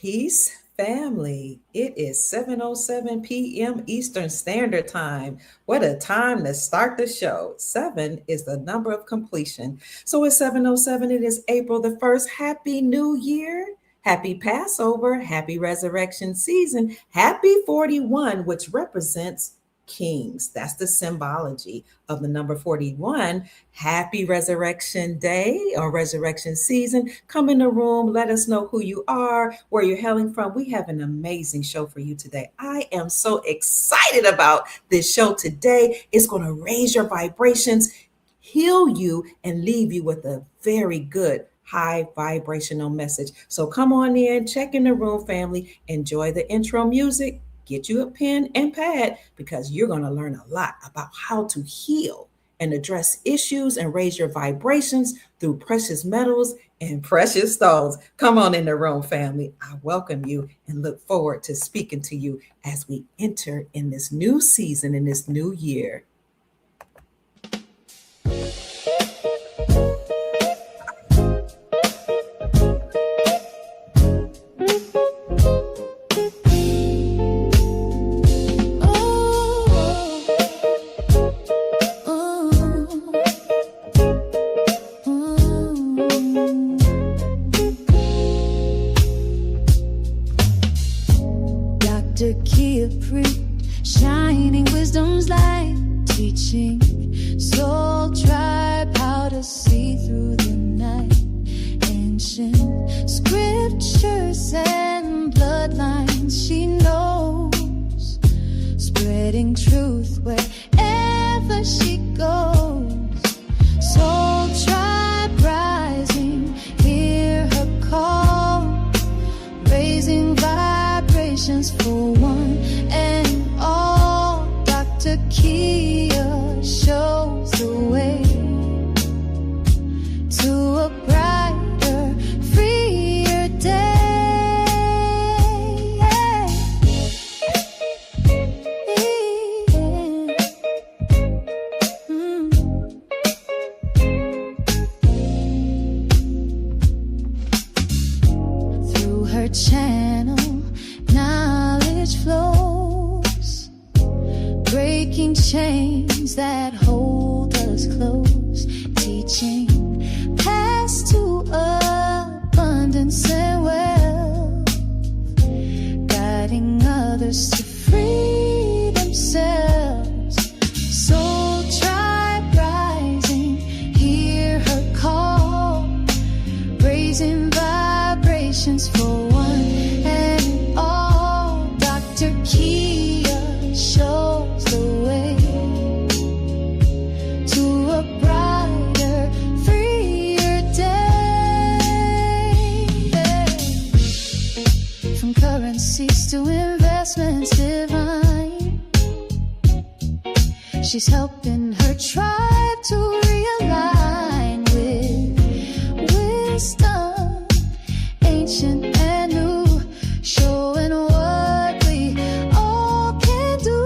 Peace, family. It is 7:07 p.m. Eastern Standard Time. What a time to start the show. 7 is the number of completion. So it's 7:07. It is April the 1st. Happy New Year. Happy Passover. Happy Resurrection Season. Happy 41, which represents kings. That's the symbology of the number 41. Happy Resurrection Day or Resurrection Season. Come in the room. Let us know who you are, where you're hailing from. We have an amazing show for you today. I am so excited about this show today. It's going to raise your vibrations, heal you, and leave you with a very good high vibrational message. So come on in, check in the room, family. Enjoy the intro music. Get you a pen and pad because you're going to learn a lot about how to heal and address issues and raise your vibrations through precious metals and precious stones. Come on in the room, family. I welcome you and look forward to speaking to you as we enter in this new season, in this new year. Dr.kia Pruitt, shining wisdom's light, teaching soul tribe how to see through the night. Ancient scriptures and bloodlines she knows, spreading truth wherever she goes. Soul tribe rising, hear her call, raising vibrations for one and all. Dr.kia shows the way to a brighter, freer day. Through her channel, knowledge flows, breaking chains that hold us close, teaching paths to abundance and wealth, guiding others to free themselves. Soul tribe rising, hear her call, raising vibrations for one and all. Dr.kia shows the way to a brighter, freer day. From currencies to investments divine, she's helping her tribe to realign with wisdom, ancient and new, showing what we all can do.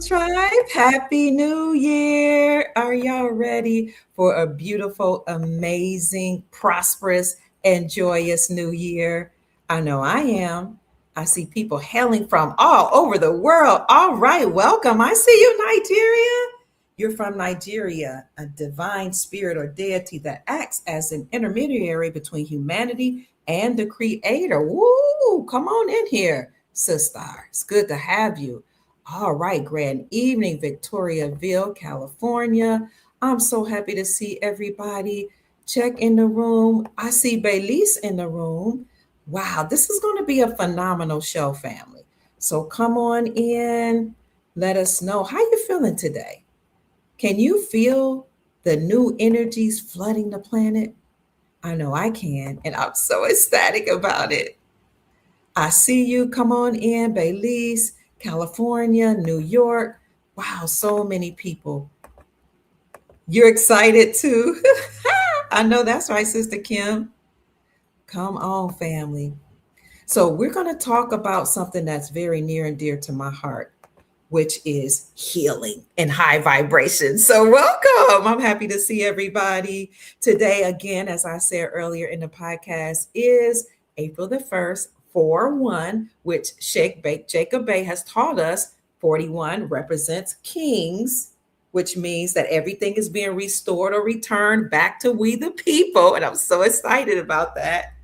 Tribe. Happy New Year. Are y'all ready for a beautiful, amazing, prosperous, and joyous New Year? I know I am. I see people hailing from all over the world. All right, welcome. I see you, Nigeria. You're from Nigeria, a divine spirit or deity that acts as an intermediary between humanity and the creator. Woo! Come on in here, sister. It's good to have you. All right, grand evening, Victoriaville, California. I'm so happy to see everybody. Check in the room. I see Belize in the room. Wow, this is going to be a phenomenal show, family. So come on in. Let us know how you feeling today. Can you feel the new energies flooding the planet? I know I can, and I'm so ecstatic about it. I see you. Come on in, Belize, California, New York. Wow, so many people. You're excited too. I know that's right, Sister Kim. Come on, family. So, we're going to talk about something that's very near and dear to my heart, which is healing and high vibrations. So, welcome. I'm happy to see everybody. Today, again, as I said earlier in the podcast, is April the 1st, 4-1, which Jacob Bay has taught us 41 represents kings, which means that everything is being restored or returned back to we the people. And I'm so excited about that.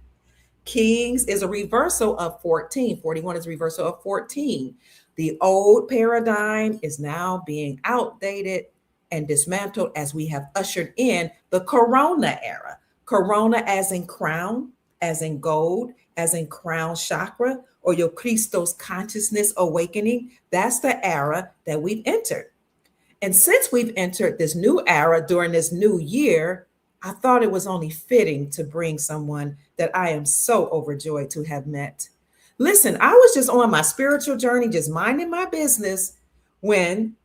Kings is a reversal of 14. 41 is a reversal of 14. The old paradigm is now being outdated and dismantled as we have ushered in the Corona era. Corona as in crown, as in gold, as in crown chakra, or your Christos consciousness awakening. That's the era that we've entered. And since we've entered this new era during this new year, I thought it was only fitting to bring someone that I am so overjoyed to have met. Listen, I was just on my spiritual journey, just minding my business, when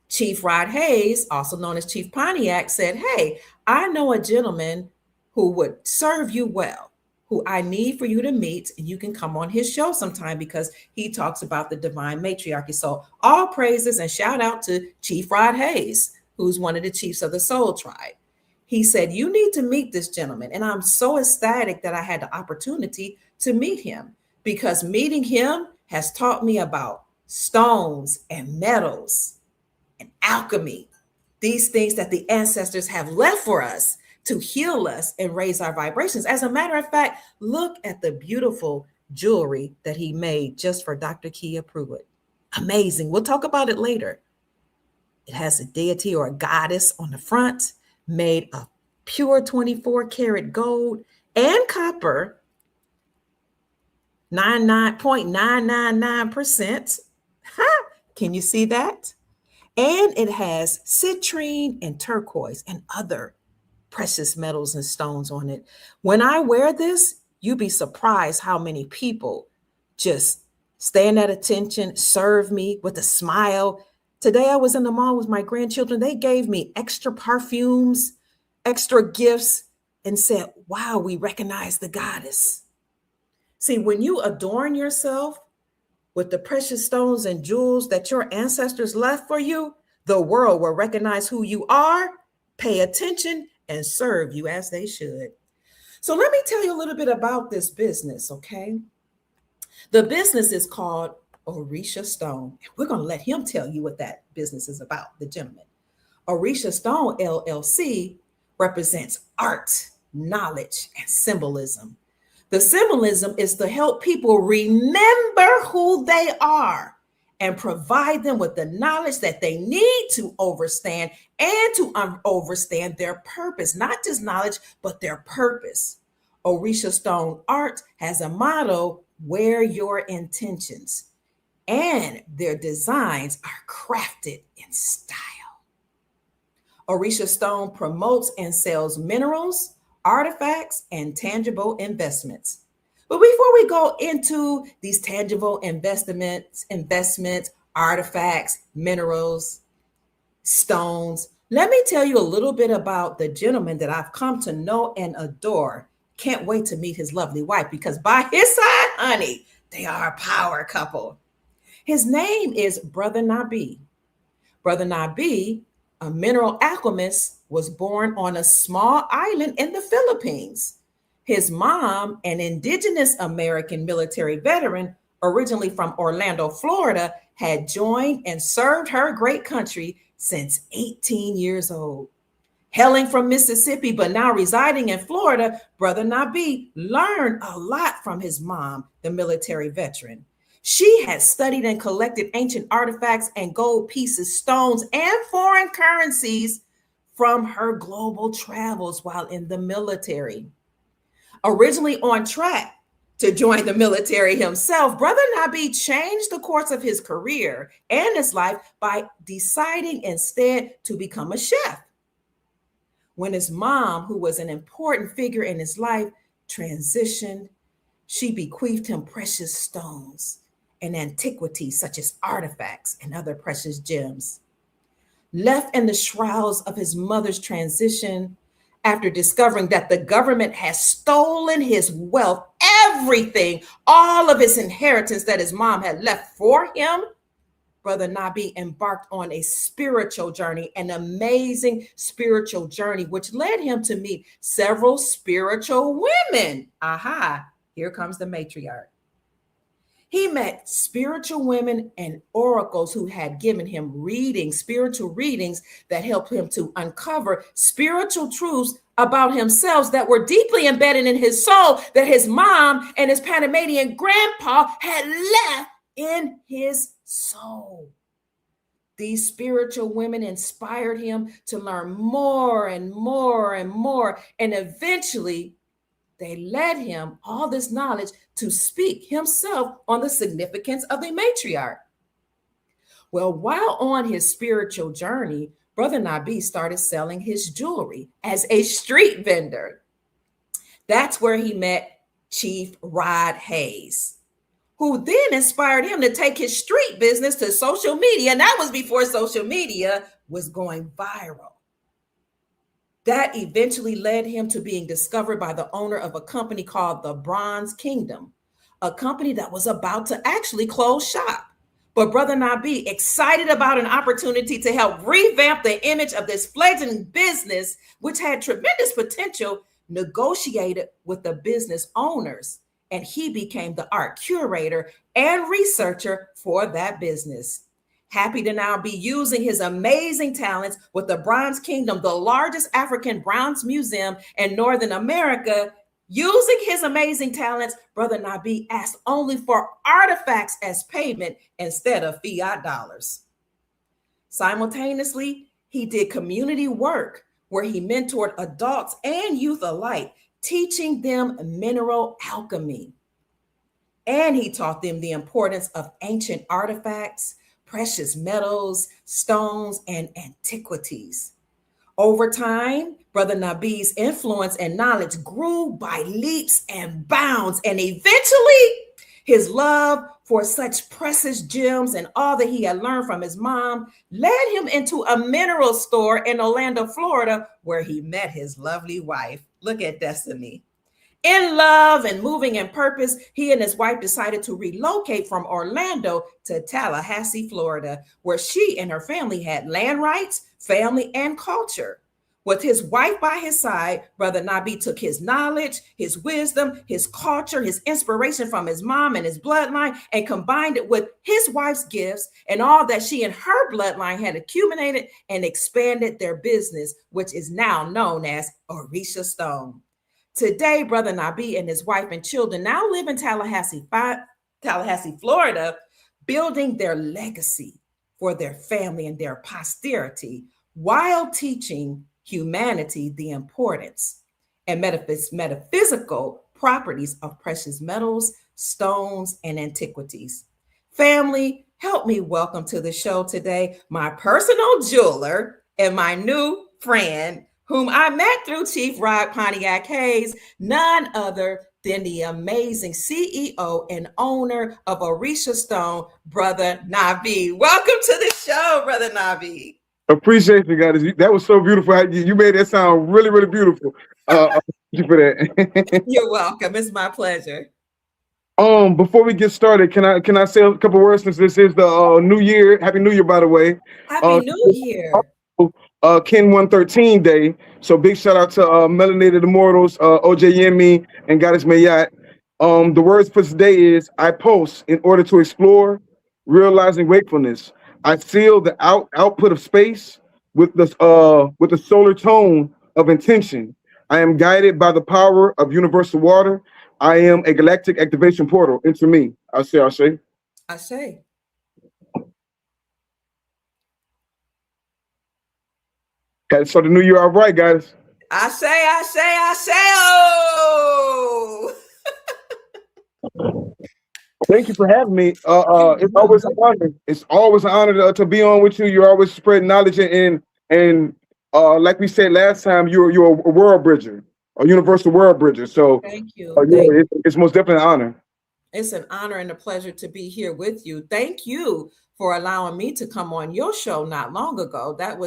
Chief Rod Hayes, also known as Chief Pontiac, said, "Hey, I know a gentleman who would serve you well, who I need for you to meet, and you can come on his show sometime because he talks about the divine matriarchy." So all praises and shout out to Chief Rod Hayes, who's one of the chiefs of the Soul Tribe. He said, "You need to meet this gentleman." And I'm so ecstatic that I had the opportunity to meet him, because meeting him has taught me about stones and metals and alchemy, these things that the ancestors have left for us to heal us and raise our vibrations. As a matter of fact, look at the beautiful jewelry that he made just for Dr.kia Pruitt. Amazing. We'll talk about it later. It has a deity or a goddess on the front, made of pure 24 karat gold and copper, 99.999%. Can you see that? And it has citrine and turquoise and other precious metals and stones on it. When I wear this, you'd be surprised how many people just stand at attention, serve me with a smile. Today I was in the mall with my grandchildren. They gave me extra perfumes, extra gifts, and said, "Wow, we recognize the goddess." See, when you adorn yourself with the precious stones and jewels that your ancestors left for you, the world will recognize who you are, pay attention, and serve you as they should. So let me tell you a little bit about this business, okay? The business is called Orisha Stone. We're going to let him tell you what that business is about, the gentleman. Orisha Stone LLC represents art, knowledge, and symbolism. The symbolism is to help people remember who they are and provide them with the knowledge that they need to understand and to understand their purpose, not just knowledge, but their purpose. Orisha Stone Art has a motto: wear your intentions, and their designs are crafted in style. Orisha Stone promotes and sells minerals, artifacts, and tangible investments. But before we go into these tangible investments, artifacts, minerals, stones, let me tell you a little bit about the gentleman that I've come to know and adore. Can't wait to meet his lovely wife, because by his side, honey, they are a power couple. His name is Brother Nabi. Brother Nabi, a mineral alchemist, was born on a small island in the Philippines. His mom, an indigenous American military veteran, originally from Orlando, Florida, had joined and served her great country since 18 years old. Hailing from Mississippi, but now residing in Florida, Brother Nabi learned a lot from his mom, the military veteran. She had studied and collected ancient artifacts and gold pieces, stones, and foreign currencies from her global travels while in the military. Originally on track to join the military himself, Brother Nabi changed the course of his career and his life by deciding instead to become a chef. When his mom, who was an important figure in his life, transitioned, she bequeathed him precious stones and antiquities such as artifacts and other precious gems. Left in the shrouds of his mother's transition, after discovering that the government has stolen his wealth, everything, all of his inheritance that his mom had left for him, Brother Nabi embarked on a spiritual journey, an amazing spiritual journey, which led him to meet several spiritual women. Aha, here comes the matriarch. He met spiritual women and oracles who had given him readings, spiritual readings that helped him to uncover spiritual truths about himself that were deeply embedded in his soul that his mom and his Panamanian grandpa had left in his soul. These spiritual women inspired him to learn more and more and more. And eventually, they led him all this knowledge to speak himself on the significance of the matriarch. Well, while on his spiritual journey, Brother Nabi started selling his jewelry as a street vendor. That's where he met Chief Rod Hayes, who then inspired him to take his street business to social media. And that was before social media was going viral. That eventually led him to being discovered by the owner of a company called the Bronze Kingdom, a company that was about to actually close shop. But Brother Nabi, excited about an opportunity to help revamp the image of this fledgling business, which had tremendous potential, negotiated with the business owners. And he became the art curator and researcher for that business. Happy to now be using his amazing talents with the Bronze Kingdom, the largest African bronze museum in Northern America. Using his amazing talents, Brother Nabi asked only for artifacts as payment instead of fiat dollars. Simultaneously, he did community work where he mentored adults and youth alike, teaching them mineral alchemy. And he taught them the importance of ancient artifacts, precious metals, stones, and antiquities. Over time, Brother Nabi's influence and knowledge grew by leaps and bounds, and eventually his love for such precious gems and all that he had learned from his mom led him into a mineral store in Orlando, Florida, where he met his lovely wife. Look at destiny. In love and moving in purpose, he and his wife decided to relocate from Orlando to Tallahassee, Florida, where she and her family had land rights, family, and culture. With his wife by his side, Brother Nabi took his knowledge, his wisdom, his culture, his inspiration from his mom and his bloodline, and combined it with his wife's gifts and all that she and her bloodline had accumulated and expanded their business, which is now known as Orisha Stone. Today, Brother Nabi and his wife and children now live in Tallahassee, Florida, building their legacy for their family and their posterity while teaching humanity the importance and metaphysical properties of precious metals, stones, and antiquities. Family, help me welcome to the show today my personal jeweler and my new friend, whom I met through Chief Rod Pontiac Hayes, none other than the amazing CEO and owner of Orisha Stone, Brother Nabi. Welcome to the show, Brother Nabi. Appreciate you, guys. That was so beautiful. You made that sound really, really beautiful. Thank you for that. You're welcome. It's my pleasure. Before we get started, can I say a couple words since this is the New Year? Happy New Year, by the way. Happy Uh, New Year. Ken 113 Day. So big shout out to Melanated Immortals, OJ Yemi, and Goddess Mayat. The words for today is I post in order to explore, realizing wakefulness. I feel the output of space with the solar tone of intention. I am guided by the power of universal water. I am a galactic activation portal into me. I say. I say. Okay, so the new year, all right, guys. I say. Oh. Thank you for having me. It's always an honor. It's always an honor to be on with you. You're always spreading knowledge and like we said last time, you're a world bridger, a universal world bridger. So Thank you. yeah, it's most definitely an honor. It's an honor and a pleasure to be here with you. Thank you for allowing me to come on your show not long ago. It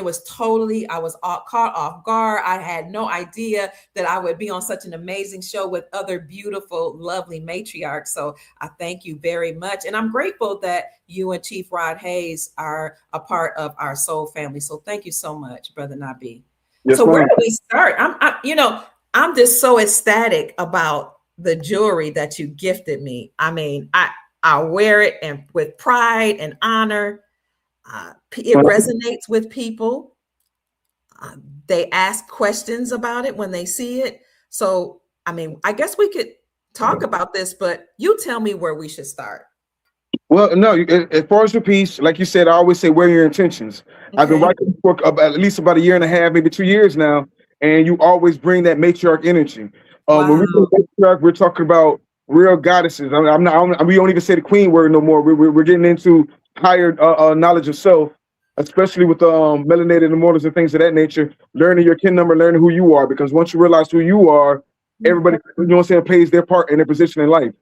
was totally, I was caught off guard. I had no idea that I would be on such an amazing show with other beautiful, lovely matriarchs. So I thank you very much. And I'm grateful that you and Chief Rod Hayes are a part of our soul family. So thank you so much, Brother Nabi. Yes, so ma'am. where do we start? I'm just so ecstatic about the jewelry that you gifted me. I mean, I wear it and with pride and honor. It resonates with people. They ask questions about it when they see it. So, I mean, I guess we could talk about this, but you tell me where we should start. Well, no, as far as your piece, like you said, I always say, wear your intentions. Okay. I've been writing for at least about a year and a half, maybe 2 years now, and you always bring that matriarch energy. Wow. When we say matriarch, we're talking about real goddesses. We don't even say the queen word no more. We're getting into higher knowledge of self, especially with melanated immortals and things of that nature. Learning your kin number, learning who you are, because once you realize who you are, everybody, you know what I'm saying, plays their part in their position in life.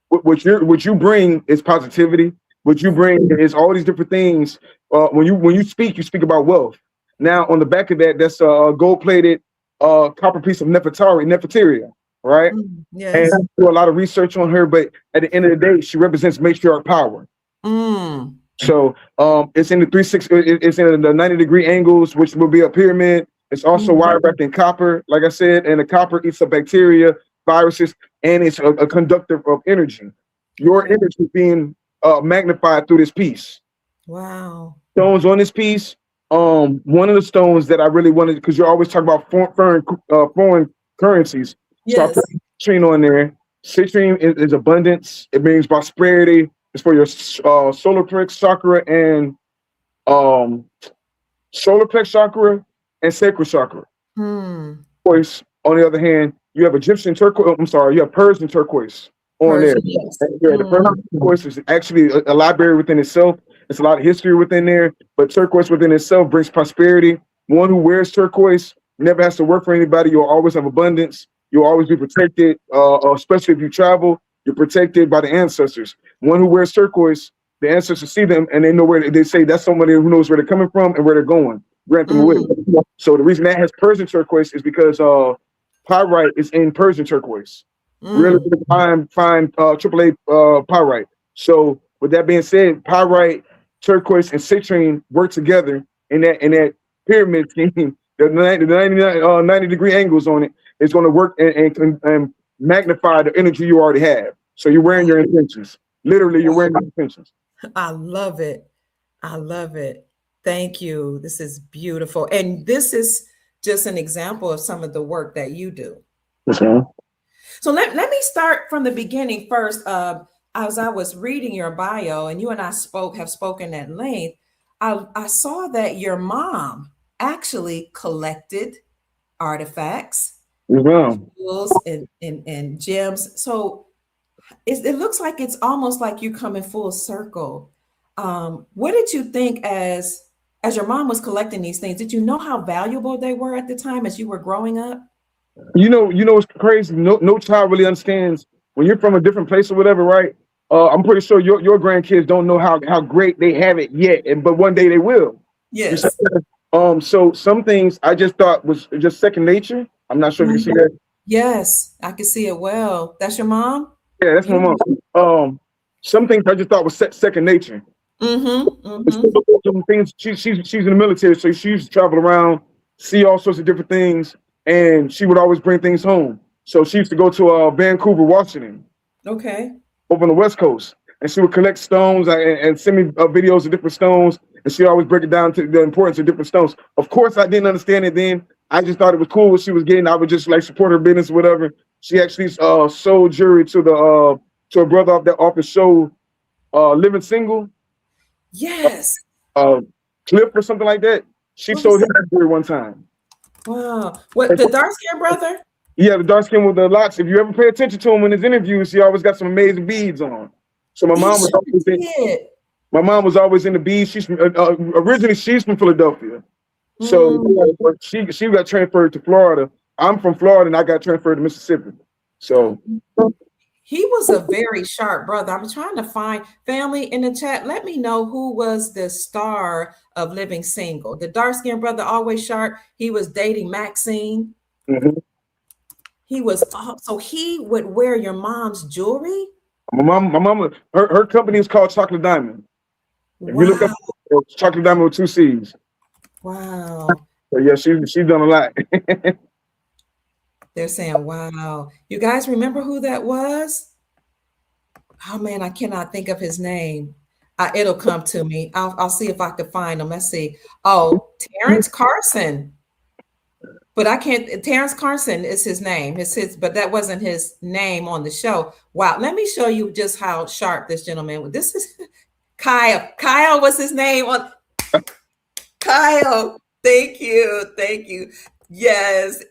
What you bring is positivity. What you bring is all these different things. When you speak about wealth. Now on the back of that, that's a gold-plated copper piece of Nefertari, right? Yes. And I do a lot of research on her, but at the end of the day, she represents matriarch power. So it's in the 360. It's in the 90-degree angles, which will be a pyramid. It's also wire wrapped in copper, like I said, and the copper eats up bacteria, viruses, and it's a conductor of energy. Your energy being magnified through this piece. Wow. Stones on this piece. One of the stones that I really wanted, because you always talk about foreign currencies. Yes. So I put citrine on there. Citrine is abundance. It means prosperity. It's for your solar plex chakra and solar plex chakra and sacral chakra. Turquoise, on the other hand, you have Egyptian turquoise. I'm sorry, you have Persian turquoise on there. Yes. Yeah, the Persian turquoise is actually a library within itself. It's a lot of history within there, but turquoise within itself brings prosperity. One who wears turquoise never has to work for anybody. You'll always have abundance. You'll always be protected, especially if you travel. You're protected by the ancestors. One who wears turquoise, the ancestors see them and they know where they say that's somebody who knows where they're coming from and where they're going. Grant them away. So the reason that has Persian turquoise is because pyrite is in Persian turquoise. Really fine AAA pyrite. So with that being said, pyrite, turquoise, and citrine work together in that pyramid scheme. The 90-degree angles on it is going to work and magnify the energy you already have. So you're wearing your intentions. Literally, you're wearing your intentions. I love it. I love it. Thank you. This is beautiful. And this is just an example of some of the work that you do. So let me start from the beginning first. As I was reading your bio, and you and I have spoken at length, I saw that your mom actually collected artifacts, jewels, and gems. So it looks like it's almost like you come in full circle. What did you think as your mom was collecting these things? Did you know how valuable they were at the time as you were growing up? You know, it's crazy. No child really understands when you're from a different place or whatever, right? I'm pretty sure your grandkids don't know how great they have it yet, but one day they will. Yes. So some things I just thought was just second nature. I'm not sure if you can see that. Yes, I can see it well. That's your mom? Yeah, that's my mom. Some things I just thought was second nature. Some things she's in the military, so she used to travel around, see all sorts of different things, and she would always bring things home. So she used to go to Vancouver, Washington, Okay. over on the West Coast, and she would collect stones and send me videos of different stones, and she always break it down to the importance of different stones. Of course, I didn't understand it then. I just thought it was cool what she was getting. I would just like support her business, or whatever. She actually sold jewelry to a brother off the show, Living Single. Yes. Cliff or something like that. She sold him jewelry one time. Wow. What, the dark skinned brother? Yeah, the dark skin with the locks. If you ever pay attention to him in his interviews, he always got some amazing beads on. So my mom was always in the beads. She's from, originally she's from Philadelphia. So she got transferred to Florida. I'm from Florida and I got transferred to Mississippi. So he was a very sharp brother. I'm trying to find family in the chat. Let me know who was the star of Living Single. The dark-skinned brother, always sharp. He was dating Maxine. He was, so he would wear your mom's jewelry? My mom, her company is called Chocolate Diamond. If you look up Chocolate Diamond with 2 C's. Wow. So yeah, she's done a lot. They're saying, wow. You guys remember who that was? Oh man, I cannot think of his name. It'll come to me. I'll see if I can find him. Let's see. Oh, Terrence Carson. But I can't. Terrence Carson is his name. But that wasn't his name on the show. Wow. Let me show you just how sharp this gentleman was. This is Kyle. Kyle was his name on Kyle. Thank you. Thank you. Yes.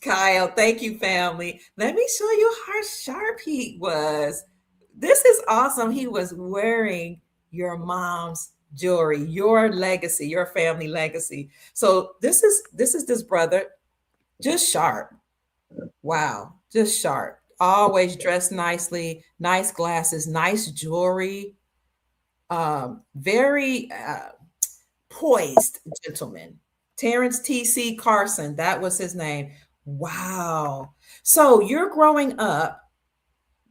Kyle, thank you, family. Let me show you how sharp he was. This is awesome. He was wearing your mom's jewelry, your legacy, your family legacy. So this is this brother, just sharp. Wow, just sharp. Always dressed nicely, nice glasses, nice jewelry. Very poised gentleman. Terrence T.C. Carson, that was his name. Wow. So you're growing up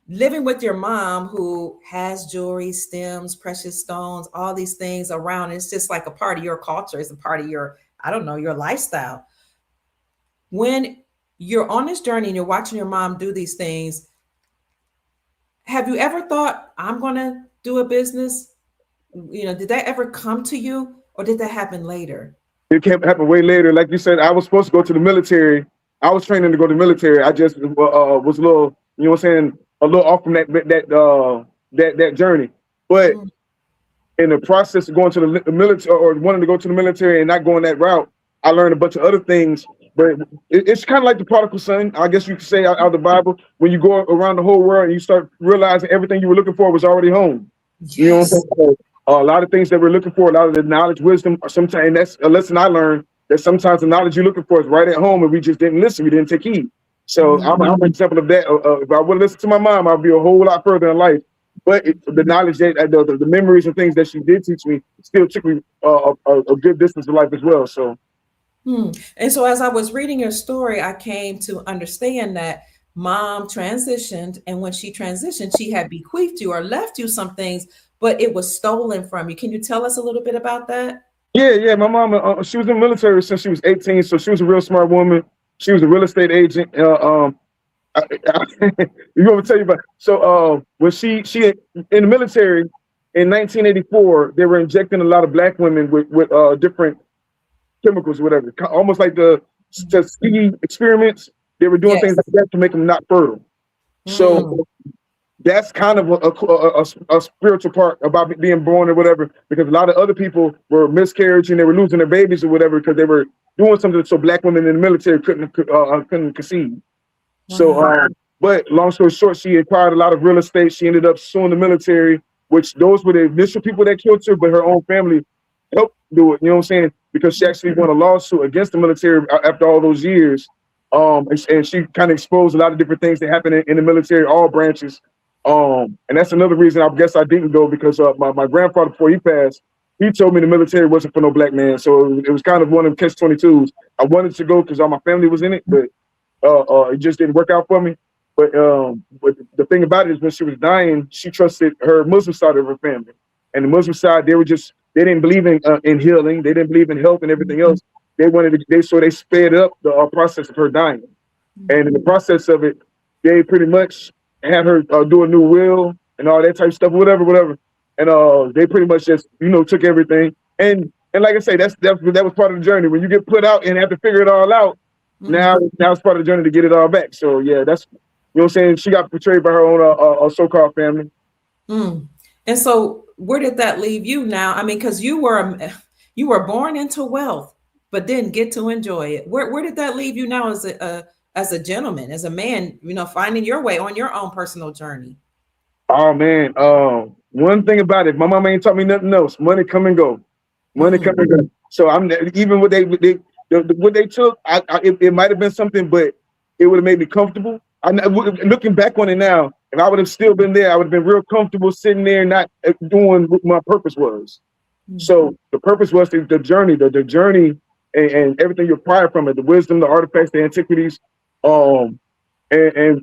living with your mom who has jewelry, stems, precious stones, all these things around. It's just like a part of your culture. It's a part of your, I don't know, your lifestyle. When you're on this journey and you're watching your mom do these things, have you ever thought, I'm going to do a business? You know, did that ever come to you or did that happen later? It came happen way later. Like you said, I was supposed to go to the military. I was training to go to the military. I just was a little, you know what I'm saying, a little off from that journey. But in the process of going to the military or wanting to go to the military and not going that route, I learned a bunch of other things. But it's kind of like the prodigal son, I guess you could say, out of the Bible. When you go around the whole world and you start realizing everything you were looking for was already home. Yes. You know what I'm saying? A lot of things that we're looking for, a lot of the knowledge, wisdom, sometimes, and that's a lesson I learned, that sometimes the knowledge you're looking for is right at home and we just didn't listen, we didn't take heed. So I'm an example of that. If I would listen to my mom, I'd be a whole lot further in life. But the knowledge that the memories and things that she did teach me still took me a good distance of life as well. So, and so as I was reading your story, I came to understand that mom transitioned, and when she transitioned, she had bequeathed you or left you some things, but it was stolen from you. Can you tell us a little bit about that? Yeah. My mom, she was in the military since she was 18, so she was a real smart woman. She was a real estate agent. You want me to tell you about? So when she in the military in 1984, they were injecting a lot of black women with different chemicals, whatever, almost like the ski experiments. They were doing things like that to make them not fertile. So that's kind of a spiritual part about being born or whatever, because a lot of other people were miscarriaging, they were losing their babies or whatever because they were doing something so black women in the military couldn't conceive. So, but long story short, she acquired a lot of real estate. She ended up suing the military, which those were the initial people that killed her, but her own family helped do it. You know what I'm saying? Because she actually won a lawsuit against the military after all those years. And she kind of exposed a lot of different things that happened in the military, all branches. And that's another reason I guess I didn't go, because my grandfather, before he passed, he told me the military wasn't for no black man. So it was kind of one of them catch-22s. I wanted to go because all my family was in it, but it just didn't work out for me. But the thing about it is when she was dying, she trusted her Muslim side of her family, and the Muslim side they didn't believe in healing, they didn't believe in health and everything else. They sped up the process of her dying, and in the process of it, they pretty much had her do a new will and all that type of stuff, whatever, and they pretty much just took everything. And like I say, that was part of the journey. When you get put out and have to figure it all out, now it's part of the journey to get it all back. So yeah, that's what I'm saying. She got portrayed by her own so-called family. And so where did that leave you now? I mean, because you were born into wealth, but didn't get to enjoy it. Where did that leave you now as a gentleman, as a man, finding your way on your own personal journey? Oh man, one thing about it, my mama ain't taught me nothing else. Money come and go. Money come and go. So I'm even what they took. It might have been something, but it would have made me comfortable. Looking back on it now, if I would have still been there, I would have been real comfortable sitting there, not doing what my purpose was. So the purpose was the journey, the journey, and everything you acquired from it, the wisdom, the artifacts, the antiquities, and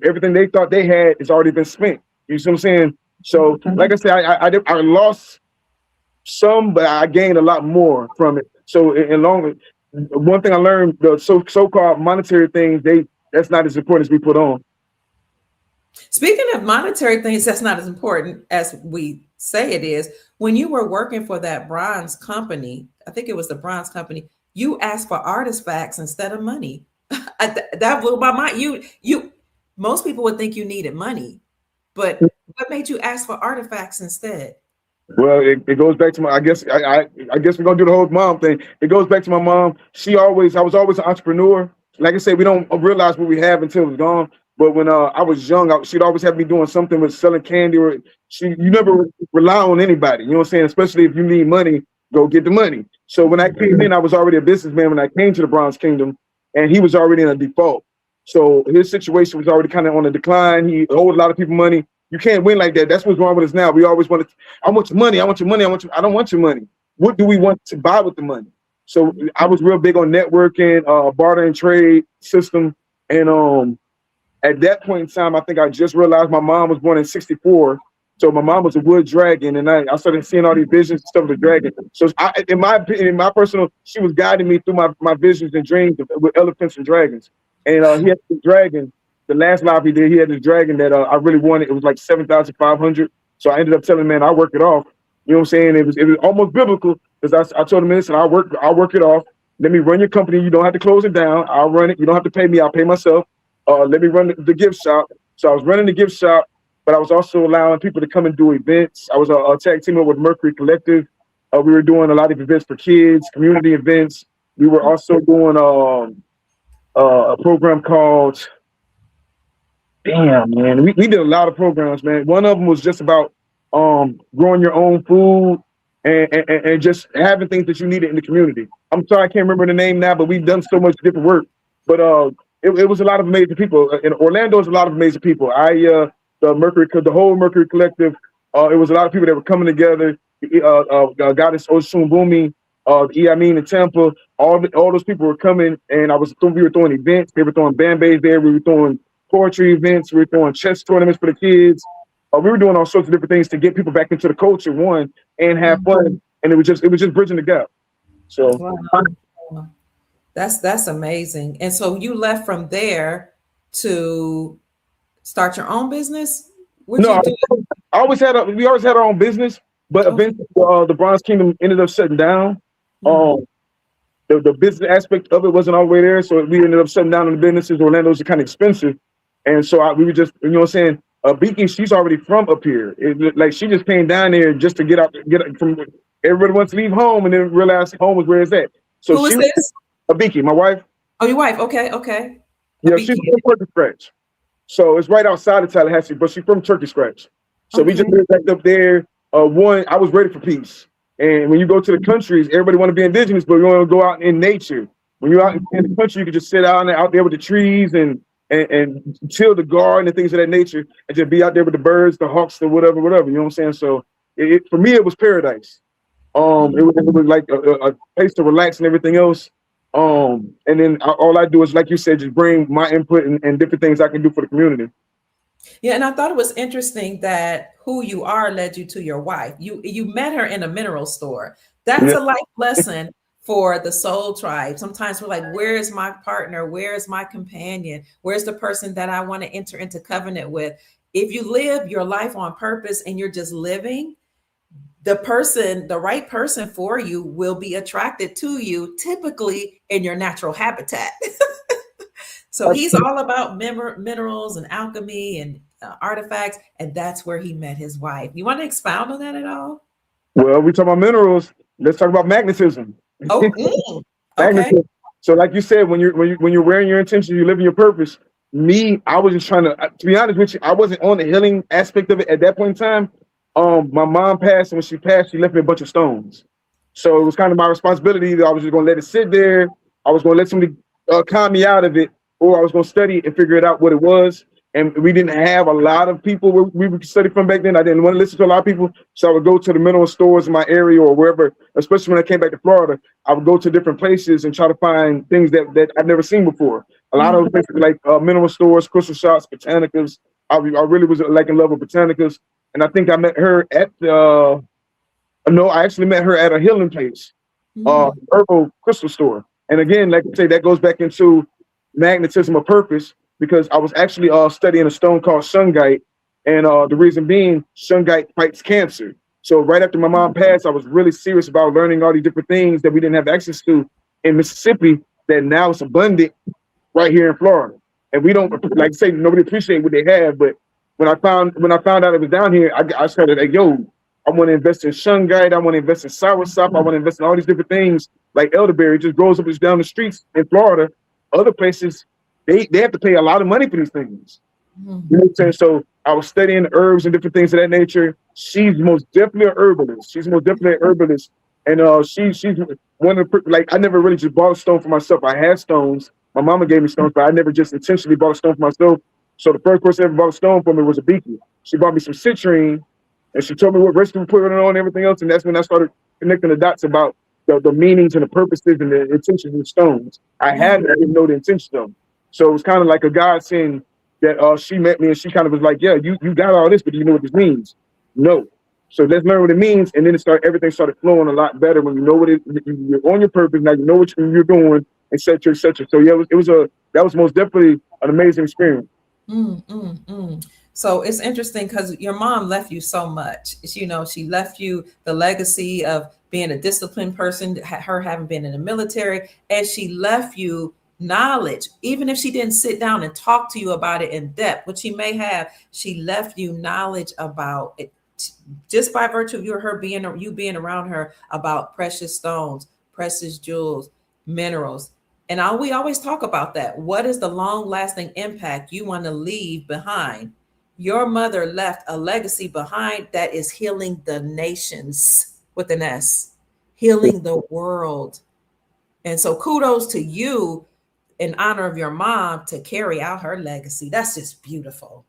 everything they thought they had has already been spent. You see what I'm saying? So, like I said, I lost some, but I gained a lot more from it. So, one thing I learned, the so-called monetary things, that's not as important as we put on. Speaking of monetary things, that's not as important as we say it is. When you were working for that bronze company, I think it was the bronze company, you asked for artifacts instead of money. That blew my mind. Most people would think you needed money, but what made you ask for artifacts instead? Well, it goes back to I guess we're gonna do the whole mom thing. It goes back to my mom. I was always an entrepreneur. Like I said, we don't realize what we have until it's gone. But when I was young, she'd always have me doing something with selling candy, or you never rely on anybody. You know what I'm saying? Especially if you need money, go get the money. So when I came in, I was already a businessman when I came to the Bronze Kingdom, and he was already in a default. So his situation was already kind of on a decline. He owed a lot of people money. You can't win like that. That's what's wrong with us now. We always want to, I want your money. I want your money. I don't want your money. What do we want to buy with the money? So I was real big on networking, barter and trade system. And at that point in time, I think I just realized my mom was born in '64. So my mom was a wood dragon, and I started seeing all these visions and stuff of the dragon. So in my opinion, in my personal, she was guiding me through my visions and dreams with elephants and dragons. And he had the dragon. The last live he did, he had this dragon that I really wanted. It was like 7,500. So I ended up telling him, man, I'll work it off. You know what I'm saying? It was almost biblical, because I told him, listen, I'll work it off. Let me run your company. You don't have to close it down. I'll run it. You don't have to pay me. I'll pay myself. Let me run the gift shop. So I was running the gift shop, but I was also allowing people to come and do events. I was a tag teamer with Mercury Collective. We were doing a lot of events for kids, community events. We were also doing a program called, damn, man, we did a lot of programs, man. One of them was just about growing your own food and just having things that you needed in the community. I'm sorry, I can't remember the name now, but we've done so much different work. But it was a lot of amazing people. In Orlando, is a lot of amazing people. The whole Mercury Collective, it was a lot of people that were coming together. Goddess Oshun Bumi, Iamin in Tampa, all those people were coming, and we were throwing events. They were throwing band-bays there. We were throwing poetry events. We were throwing chess tournaments for the kids. We were doing all sorts of different things to get people back into the culture, one, and have fun. And it was just bridging the gap. So wow. That's amazing. And so you left from there to start your own business? We always had our own business, but eventually the Bronze Kingdom ended up shutting down. The business aspect of it wasn't all the way there, so we ended up shutting down on the businesses. Orlando's kind of expensive, and so we were just, you know what I'm saying. Beaky, she's already from up here. Like she just came down there just to get from. Everybody wants to leave home and then realize home is where it's at. So who is this? Beaky, my wife. Oh, your wife. Okay. Yeah, she's from Turkey Scratch. So it's right outside of Tallahassee, but she's from Turkey Scratch. So we just moved back up there. One, I was ready for peace. And when you go to the countries, everybody want to be indigenous, but you want to go out in nature. When you're out in the country, you can just sit out there with the trees and till the garden and things of that nature, and just be out there with the birds, the hawks, or whatever. You know what I'm saying? So for me, it was paradise. It was like a place to relax and everything else. And then all I do is, like you said, just bring my input and different things I can do for the community. Yeah, and I thought it was interesting that who you are led you to your wife. You met her in a mineral store. That's a life lesson for the soul tribe. Sometimes we're like, where is my partner? Where is my companion? Where's the person that I want to enter into covenant with? If you live your life on purpose and you're just living, the right person for you will be attracted to you, typically in your natural habitat. So he's all about minerals and alchemy and artifacts, and that's where he met his wife. You want to expound on that at all? Well, we talk about minerals. Let's talk about magnetism. Oh, okay. So, like you said, when you're wearing your intention, you're living your purpose. Me, I was just trying to be honest with you, I wasn't on the healing aspect of it at that point in time. My mom passed, and when she passed, she left me a bunch of stones. So it was kind of my responsibility that I was just going to let it sit there. I was going to let somebody calm me out of it, or I was going to study it and figure it out what it was. And we didn't have a lot of people we would study from back then. I didn't want to listen to a lot of people. So I would go to the mineral stores in my area or wherever, especially when I came back to Florida. I would go to different places and try to find things that I'd never seen before. A lot of places like mineral stores, crystal shops, botanicas. I really was like in love with botanicas. And I think I met her at I actually met her at a healing place, herbal crystal store. And again, like I say, that goes back into magnetism of purpose, because I was actually studying a stone called shungite, and the reason being, shungite fights cancer. So right after my mom passed, I was really serious about learning all these different things that we didn't have access to in Mississippi that now it's abundant right here in Florida. And we don't, like I say, nobody appreciate what they have. But when I found out it was down here, I started like, yo, I want to invest in shungite. I want to invest in soursop. I want to invest in all these different things. Like elderberry just grows up just down the streets in Florida. Other places, they have to pay a lot of money for these things. You know what I'm saying? So I was studying herbs and different things of that nature. She's most definitely an herbalist. And she's one of the, like, I never really just bought a stone for myself. I had stones. My mama gave me stones, but I never just intentionally bought a stone for myself. So the first person that ever bought a stone for me was a beaky. She bought me some citrine, and she told me what recipe to put it on and everything else. And that's when I started connecting the dots about the meanings and the purposes and the intentions of the stones. I didn't know the intentions of them. So it was kind of like a God saying that she met me and she kind of was like, yeah, you got all this, but do you know what this means? No. So let's learn what it means. And then everything started flowing a lot better when you know what you're on your purpose. Now you know what you're doing, et cetera, et cetera. So yeah, that was most definitely an amazing experience. So it's interesting because your mom left you so much. She left you the legacy of being a disciplined person, her having been in the military, and she left you knowledge. Even if she didn't sit down and talk to you about it in depth, which she may have, she left you knowledge about it just by virtue of you being around her, about precious stones, precious jewels, minerals. And we always talk about that. What is the long-lasting impact you want to leave behind? Your mother left a legacy behind that is healing the nations, with an S, healing the world. And so kudos to you in honor of your mom to carry out her legacy. That's just beautiful.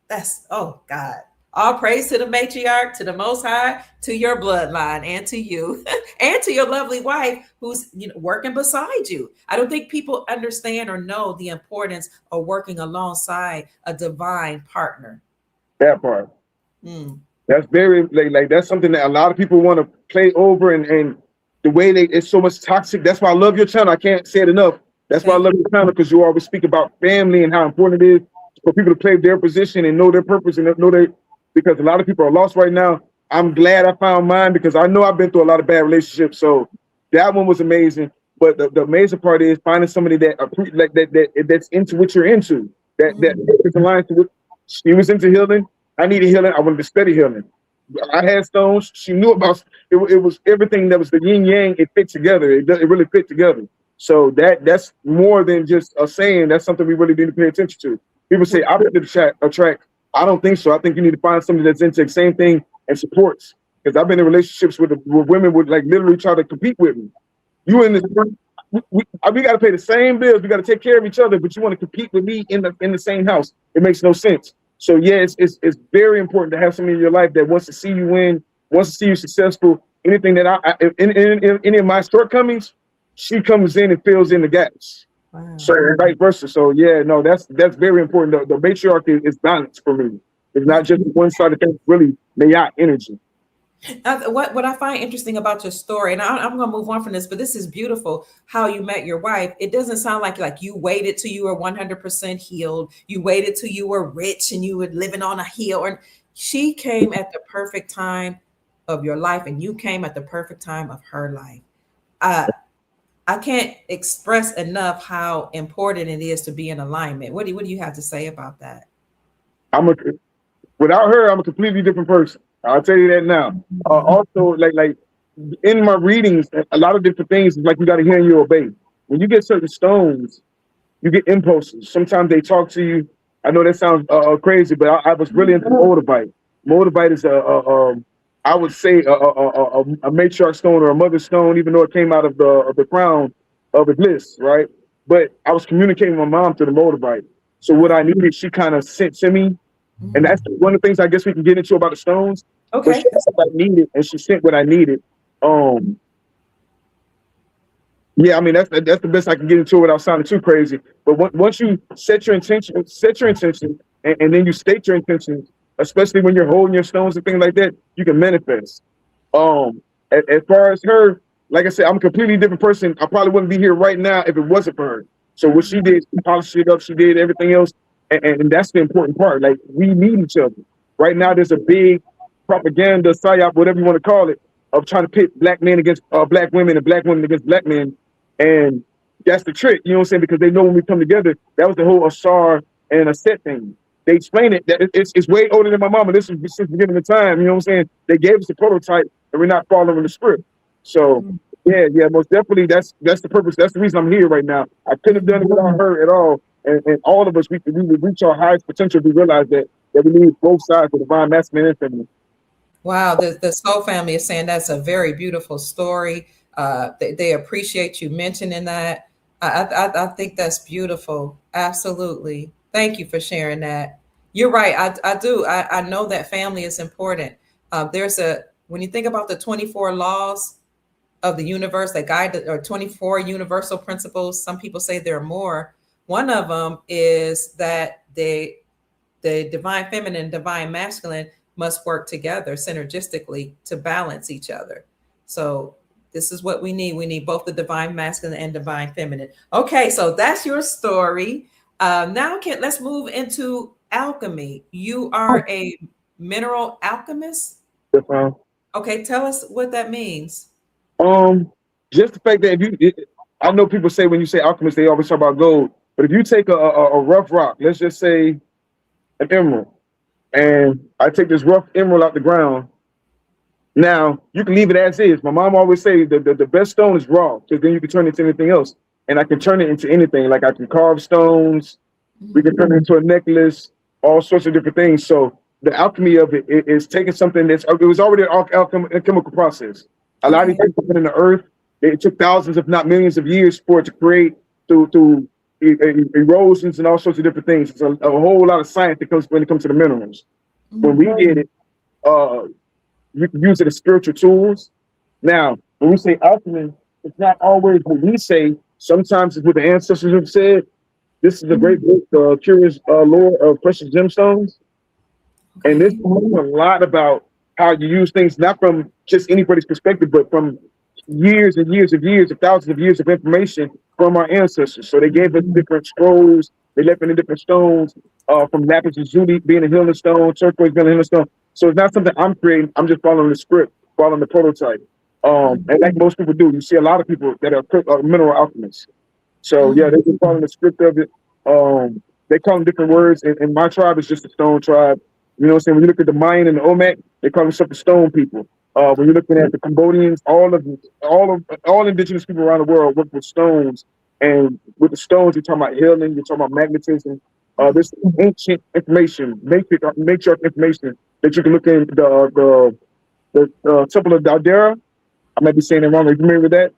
Oh God. All praise to the matriarch, to the Most High, to your bloodline, and to you, and to your lovely wife who's working beside you. I don't think people understand or know the importance of working alongside a divine partner. That part. That's very like that's something that a lot of people want to play over, and the way it's so much toxic. That's why I love your channel. I can't say it enough. That's why I love your channel, because you always speak about family and how important it is for people to play their position and know their purpose and because a lot of people are lost right now. I'm glad I found mine, because I know I've been through a lot of bad relationships. So that one was amazing. But the amazing part is finding somebody that's into what you're into. That is aligned to what she was into. Healing. I needed healing. I wanted to study healing. I had stones. She knew about it. It was everything that was the yin yang. It fit together. It really fit together. So that's more than just a saying. That's something we really need to pay attention to. People say opposite attract. I don't think so. I think you need to find somebody that's into the same thing and supports. Because I've been in relationships with women would like literally try to compete with me. You in this, we got to pay the same bills. We got to take care of each other, but you want to compete with me in the same house. It makes no sense. So yeah, it's very important to have somebody in your life that wants to see you win, wants to see you successful. Anything that any of my shortcomings, she comes in and fills in the gaps. Wow. So vice versa. So yeah, no, that's very important. The matriarch is balance for me. It's not just one sided thing. Really, mayat energy. What I find interesting about your story, and I'm going to move on from this, but this is beautiful. How you met your wife. It doesn't sound like you waited till you were 100% healed. You waited till you were rich and you were living on a hill. And she came at the perfect time of your life, and you came at the perfect time of her life. I can't express enough how important it is to be in alignment. What do you have to say about that? Without her, I'm a completely different person. I'll tell you that now. Also, like in my readings, a lot of different things is like you got to hear and you obey. When you get certain stones, you get impulses. Sometimes they talk to you. I know that sounds crazy, but I was really into moldavite. Moldavite is I would say a matriarch stone or a mother stone, even though it came out of the crown of Iblis, right? But I was communicating with my mom through the moldavite. So what I needed, she kind of sent to me. And that's one of the things I guess we can get into about the stones. Okay. But she sent what I needed, and she sent what I needed. Yeah, I mean that's the best I can get into it without sounding too crazy. But once you set your intention, and then you state your intentions, especially when you're holding your stones and things like that, you can manifest. As far as her, like I said, I'm a completely different person. I probably wouldn't be here right now if it wasn't for her. So what she did, she polished it up, she did everything else. And that's the important part. Like, we need each other. Right now, there's a big propaganda, psyop, whatever you want to call it, of trying to pit black men against black women and black women against black men. And that's the trick, you know what I'm saying? Because they know when we come together, that was the whole Ashar and Aset thing. They explain it, that it's way older than my mama. This is since the beginning of time, you know what I'm saying? They gave us a prototype, and we're not following the script. So, yeah, most definitely, that's the purpose. That's the reason I'm here right now. I couldn't have done it without her at all. And all of us, we would reach our highest potential if we realize that we need both sides, the divine masculine and feminine. Wow, the Soul family is saying that's a very beautiful story. They appreciate you mentioning that. I think that's beautiful. Absolutely. Thank you for sharing that. You're right. I do. I know that family is important. When you think about the 24 laws of the universe that guide, or 24 universal principles, some people say there are more. One of them is that the divine feminine and divine masculine must work together synergistically to balance each other. So this is what we need. We need both the divine masculine and divine feminine. Okay, so that's your story. Now let's move into alchemy. You are a mineral alchemist? Yes, ma'am. Okay, tell us what that means. Just the fact that I know people say when you say alchemist, they always talk about gold. But if you take a rough rock, let's just say an emerald, and I take this rough emerald out the ground, now you can leave it as is. My mom always say the best stone is raw, because then you can turn it into anything else. And I can turn it into anything. Like I can carve stones, we can turn it into a necklace, all sorts of different things. So the alchemy of it is taking something it was already a chemical process. A lot of these things in the earth, it took thousands, if not millions of years for it to create through erosions and all sorts of different things. It's a whole lot of science that comes when it comes to the minerals. When we did it, you can use it as spiritual tools. Now, when we say alchemy, it's not always what we say. Sometimes it's what the ancestors have said. This is a great book, The Curious Lore of Precious Gemstones. And this talks a lot about how you use things, not from just anybody's perspective, but from years and years of thousands of years of information from our ancestors. So they gave us different scrolls, they left in different stones, from lapis lazuli being a healing stone, turquoise being a healing stone. So it's not something I'm creating, I'm just following the script, following the prototype. And like most people do, you see a lot of people that are mineral alchemists. So yeah, they're just following the script of it. They call them different words, and my tribe is just a stone tribe. You know what I'm saying? When you look at the Mayan and the Olmec, they call themselves the stone people. When you're looking at the Cambodians, all indigenous people around the world work with stones. And with the stones, you're talking about healing, you're talking about magnetism. This ancient information, matriarch information that you can look in the Temple of Daldera. I might be saying it wrong. Are you familiar with that?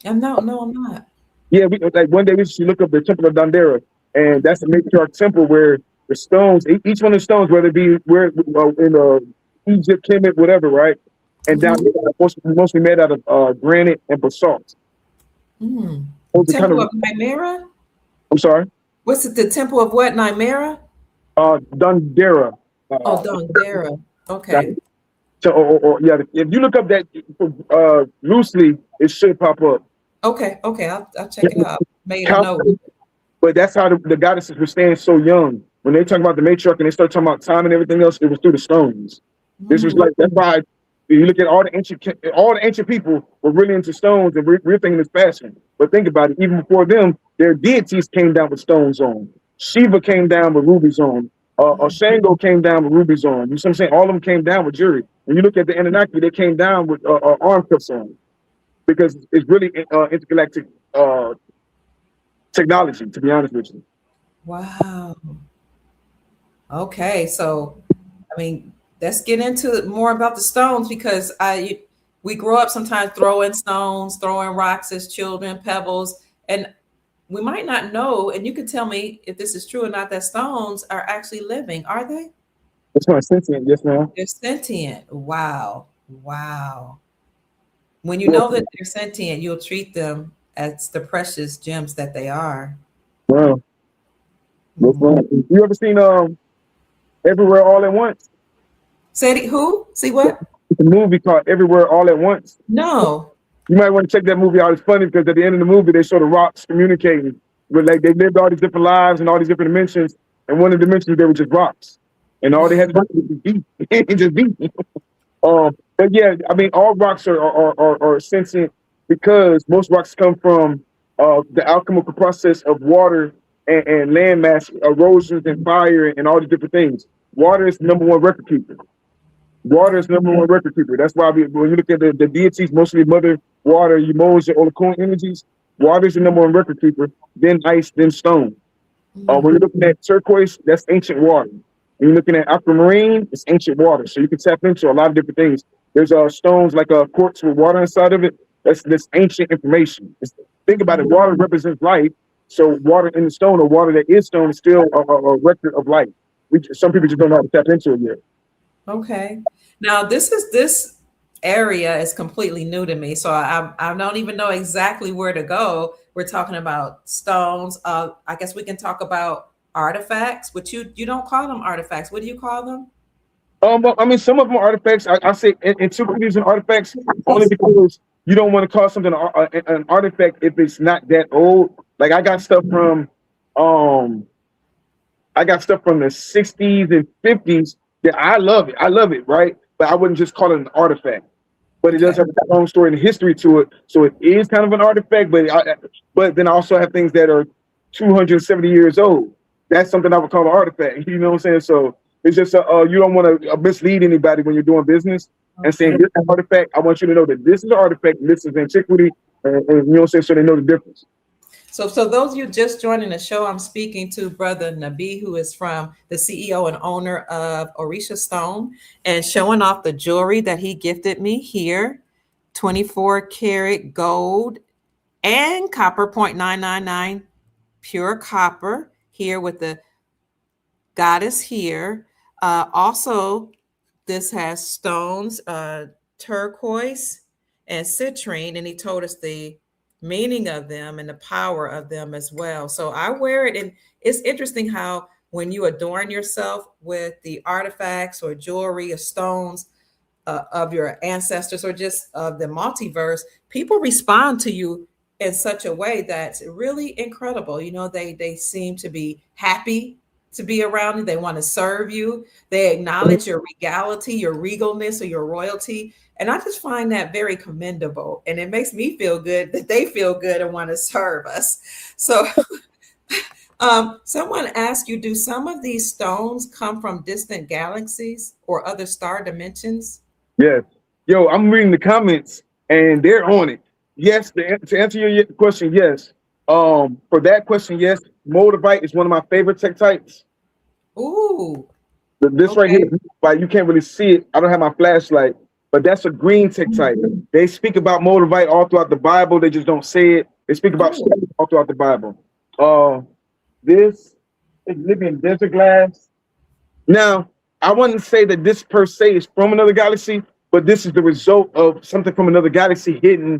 No, I'm not. Yeah, one day we should look up the Temple of Daldera, and that's the matriarch temple where the stones, each one of the stones, whether it be in Egypt, Kemet, whatever, right? And down here, mostly made out of granite and basalt. Temple of Nymera? I'm sorry? What's it, the Temple of what, Nymera? Dundera. Dundera. Okay. So, yeah, if you look up that loosely, it should pop up. Okay, I'll check it out. Made a note. But that's how the goddesses were staying so young. When they talk about the matriarch and they start talking about time and everything else, it was through the stones. This was like, that's why you look at all the ancient people were really into stones, and we're thinking this fashion. But think about it, even before them, their deities came down with stones on. Shiva came down with rubies on. Shango came down with rubies on. You see what I'm saying? All of them came down with jewelry. When you look at the Anunnaki, they came down with arm cuffs on, because it's really intergalactic technology, to be honest with you. Wow. Okay, so I mean, let's get into more about the stones, because we grow up sometimes throwing stones, throwing rocks as children, pebbles, and we might not know, and you can tell me if this is true or not, that stones are actually living, are they? That's why sentient, yes, ma'am. They're sentient. Wow. When you know that they're sentient, you'll treat them as the precious gems that they are. Wow. You ever seen Everywhere All at Once? Say who? See what? It's a movie called Everywhere All at Once. No. You might want to check that movie out. It's funny because at the end of the movie, they show the rocks communicating. But like they lived all these different lives and all these different dimensions. And one of the dimensions, they were just rocks. And all they had to do was beat and just beat. But yeah, I mean, all rocks are sentient, because most rocks come from the alchemical process of water and land mass, erosions and fire and all these different things. Water is the #1 record keeper. That's why when you look at the deities, mostly Mother Water, Umoja, all the cool energies, water is the #1 record keeper, then ice, then stone. When you're looking at turquoise, that's ancient water. When you're looking at aquamarine, it's ancient water. So you can tap into a lot of different things. There's stones like a quartz with water inside of it. That's this ancient information. Think about it. Water represents life. So water in the stone, or water that is stone, is still a record of life. Some people just don't know how to tap into it yet. Okay. Now this area is completely new to me, so I don't even know exactly where to go. We're talking about stones. I guess we can talk about artifacts, which you don't call them artifacts. What do you call them? Well, I mean, some of them are artifacts. I say antiquities and artifacts only because you don't want to call something an artifact if it's not that old. Like I got stuff from the 60s and 50s that I love it, right? But I wouldn't just call it an artifact. But it does have a long story and history to it, so it is kind of an artifact. But then I also have things that are 270 years old. That's something I would call an artifact. You know what I'm saying? So it's just you don't want to mislead anybody when you're doing business and saying this is an artifact. I want you to know that this is an artifact, and this is antiquity, and you know what I'm saying, so they know the difference. So those of you just joining the show, I'm speaking to Brother Nabi, who is from the CEO and owner of Orisha Stone, and showing off the jewelry that he gifted me here, 24 karat gold and copper 0.999 pure copper here with the goddess here. Also, this has stones, turquoise and citrine, and he told us the meaning of them and the power of them as well. So I wear it, and it's interesting how when you adorn yourself with the artifacts or jewelry or stones of your ancestors or just of the multiverse, people respond to you in such a way that's really incredible. You know, they seem to be happy to be around you. They want to serve you. They acknowledge your regality, your regalness, or your royalty. And I just find that very commendable. And it makes me feel good that they feel good and want to serve us. So someone asked you, do some of these stones come from distant galaxies or other star dimensions? Yes. Yo, I'm reading the comments and they're on it. Yes, to answer your question, yes. For that question, yes, moldavite is one of my favorite tektites. Ooh. This right here, like you can't really see it. I don't have my flashlight, but that's a green tektite. They speak about moldavite all throughout the Bible. They just don't say it. They speak about all throughout the Bible. This is living desert glass. Now, I wouldn't say that this per se is from another galaxy, but this is the result of something from another galaxy hitting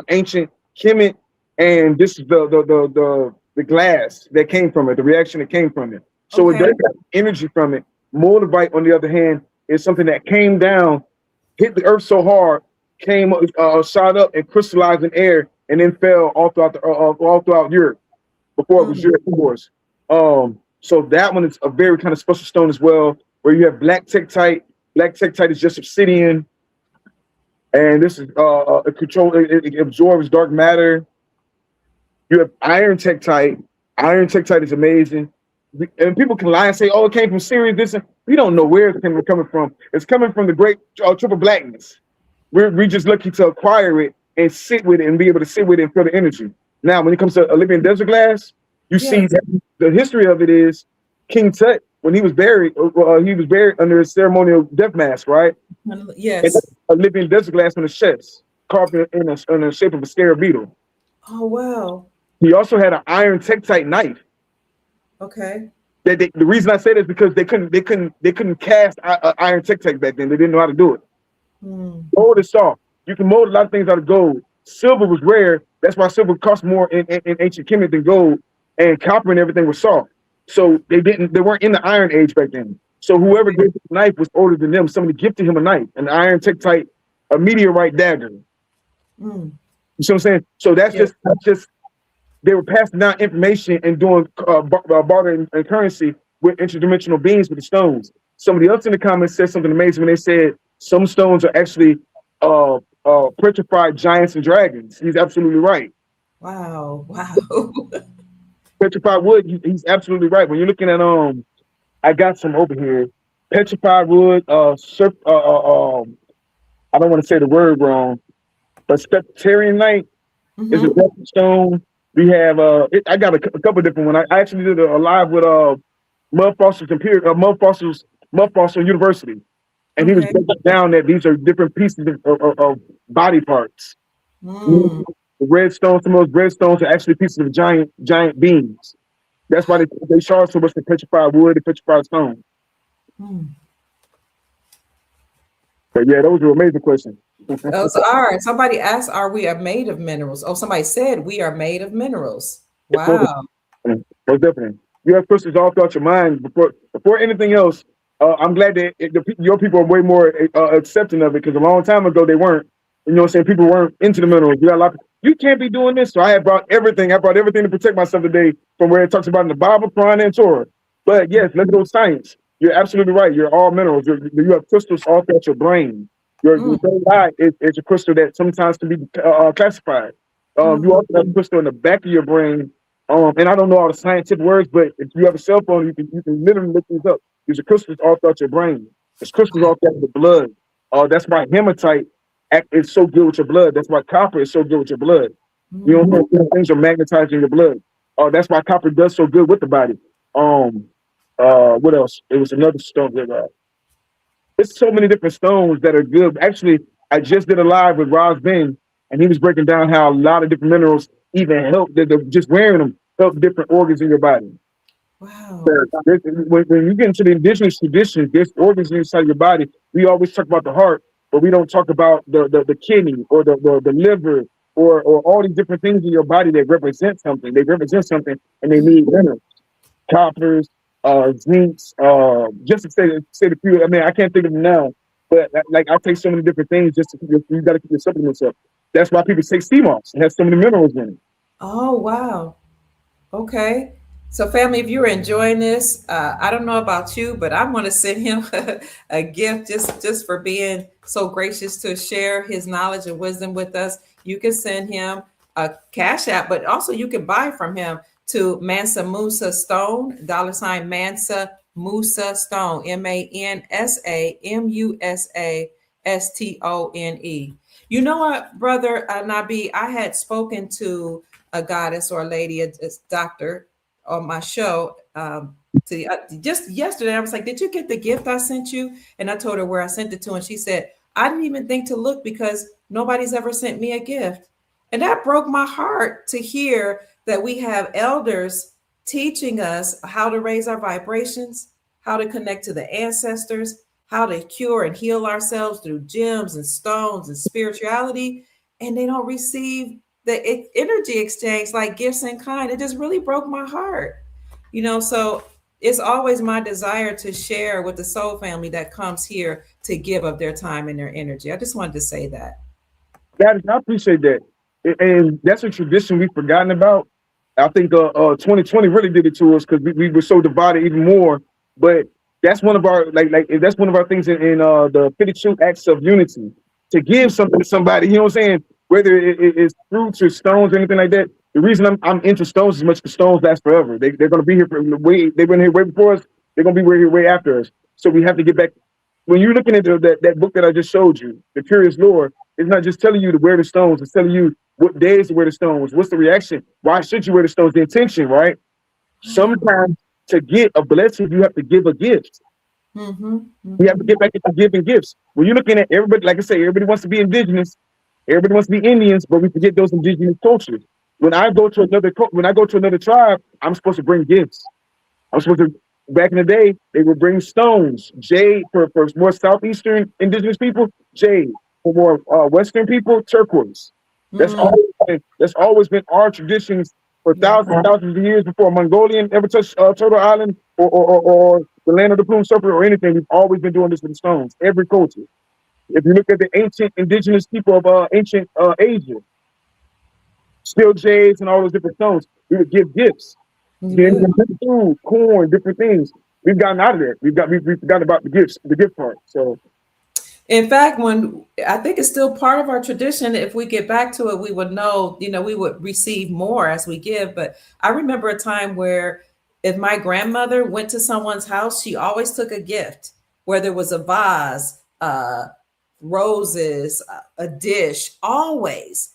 ancient Kemet and this is the glass that came from it, the reaction that came from it. So it does have energy from it. Moldavite, on the other hand, is something that came down, hit the earth so hard, came shot up and crystallized in air, and then fell all throughout Europe before it was Europe, of course. So that one is a very kind of special stone as well, where you have black tektite. Black tektite is just obsidian, and this is a control. It absorbs dark matter. You have iron tektite. Iron tektite is amazing, and people can lie and say, "Oh, it came from Syria." We don't know where it's coming from. It's coming from the great triple blackness. We're just lucky to acquire it and sit with it and be able to sit with it and feel the energy. Now, when it comes to Libyan desert glass, you see that the history of it is King Tut, when he was buried under a ceremonial death mask, right? Yes. And a Libyan desert glass on the chest, carved in the shape of a scarab beetle. Oh, wow. He also had an iron tektite knife. Okay. The reason I say this is because they couldn't cast iron tektite back then. They didn't know how to do it. Gold is soft. You can mold a lot of things out of gold. Silver was rare. That's why silver cost more in ancient Kemet than gold. And copper and everything was soft. So they weren't in the Iron Age back then. So whoever gave the knife was older than them. Somebody gifted him a knife, an iron tektite, a meteorite dagger. You see what I'm saying? So that's just they were passing down information and doing barter and currency with interdimensional beings with the stones. Somebody else in the comments said something amazing when they said some stones are actually petrified giants and dragons. He's absolutely right. Wow. Petrified wood, he's absolutely right. When you're looking at I got some over here. Petrified wood, I don't want to say the word wrong, but Septarianite is a reference stone. We have I got a couple different ones. I actually did a live with Mud Fossil University, and he was breaking down that these are different pieces of body parts. The red stones, some of those red stones are actually pieces of giant beings. That's why they charge so much for petrified wood and petrified stone. But yeah, those were amazing questions. So, all right. Somebody asked, "Are we made of minerals?" Oh, somebody said we are made of minerals. Wow. Most definitely. You have crystals all throughout your mind. Before anything else, I'm glad that your people are way more accepting of it, because a long time ago they weren't. You know what I'm saying? People weren't into the minerals. You got a lot of, you can't be doing this. So I brought everything. I brought everything to protect myself today from where it talks about in the Bible, Quran, and Torah. But yes, let's go science. You're absolutely right. You're all minerals. You have crystals all throughout your brain. Your third eye is a crystal that sometimes can be classified. You also have a crystal in the back of your brain. And I don't know all the scientific words, but if you have a cell phone, you can literally look these up. There's crystals all throughout your brain. There's crystals all throughout your blood. That's why hematite is so good with your blood. That's why copper is so good with your blood. You know, things are magnetized in your blood. That's why copper does so good with the body. What else? It was another stone that there's so many different stones that are good. Actually, I just did a live with Roz Ben, and he was breaking down how a lot of different minerals even help. Just wearing them help different organs in your body. Wow. When you get into the indigenous traditions, there's organs inside your body. We always talk about the heart, but we don't talk about the kidney or the liver or all these different things in your body that represent something. They represent something, and they need minerals, coppers, zincs, just to say the few. I mean, I can't think of them now, but like I take so many different things just to you got to keep your supplements up. That's why people take sea moss. It has so many minerals in it. Oh, wow. Okay. So family, if you're enjoying this, I don't know about you, but I want to send him a gift just for being so gracious to share his knowledge and wisdom with us. You can send him a Cash App, but also you can buy from him to Mansa Musa Stone, $ Mansa Musa Stone, MANSAMUSASTONE. You know what, brother Nabi, I had spoken to a goddess or a lady, a doctor on my show just yesterday. I was like, did you get the gift I sent you? And I told her where I sent it to, and she said, I didn't even think to look because nobody's ever sent me a gift. And that broke my heart to hear that we have elders teaching us how to raise our vibrations, how to connect to the ancestors, how to cure and heal ourselves through gems and stones and spirituality. And they don't receive energy exchange, like gifts in kind, it just really broke my heart. So it's always my desire to share with the soul family that comes here to give of their time and their energy. I just wanted to say that. I appreciate that. And that's a tradition we've forgotten about. I think 2020 really did it to us because we were so divided even more. But that's one of our that's one of our things in the 52 acts of unity, to give something to somebody. You know what I'm saying? Whether it's fruits or stones or anything like that. The reason I'm into stones as much because stones last forever. They're going to be here they've been here way before us. They're going to be here way after us. So we have to get back. When you're looking at that book that I just showed you, The Curious Lore, it's not just telling you to wear the stones. It's telling you what days to wear the stones. What's the reaction? Why should you wear the stones? The intention, right? Sometimes to get a blessing, you have to give a gift. We have to get back into giving gifts. When you're looking at everybody, like I say, everybody wants to be indigenous. Everybody wants to be Indians, but we forget those indigenous cultures. When I go to another tribe, I'm supposed to bring gifts. I'm supposed to. Back in the day, they would bring stones, jade for more southeastern indigenous people, jade for more western people, turquoise. That's always been our traditions for thousands of years before Mongolian ever touched Turtle Island or the land of the plume serpent or anything. We've always been doing this with stones. Every culture. If you look at the ancient indigenous people of ancient Asia, still jades and all those different stones, we would give gifts. Then food, corn, different things. We've gotten out of that. We've forgotten about the gifts, the gift part. So, in fact, when I think it's still part of our tradition, if we get back to it, we would know, we would receive more as we give. But I remember a time where if my grandmother went to someone's house, she always took a gift, whether it was a vase, roses, a dish, always.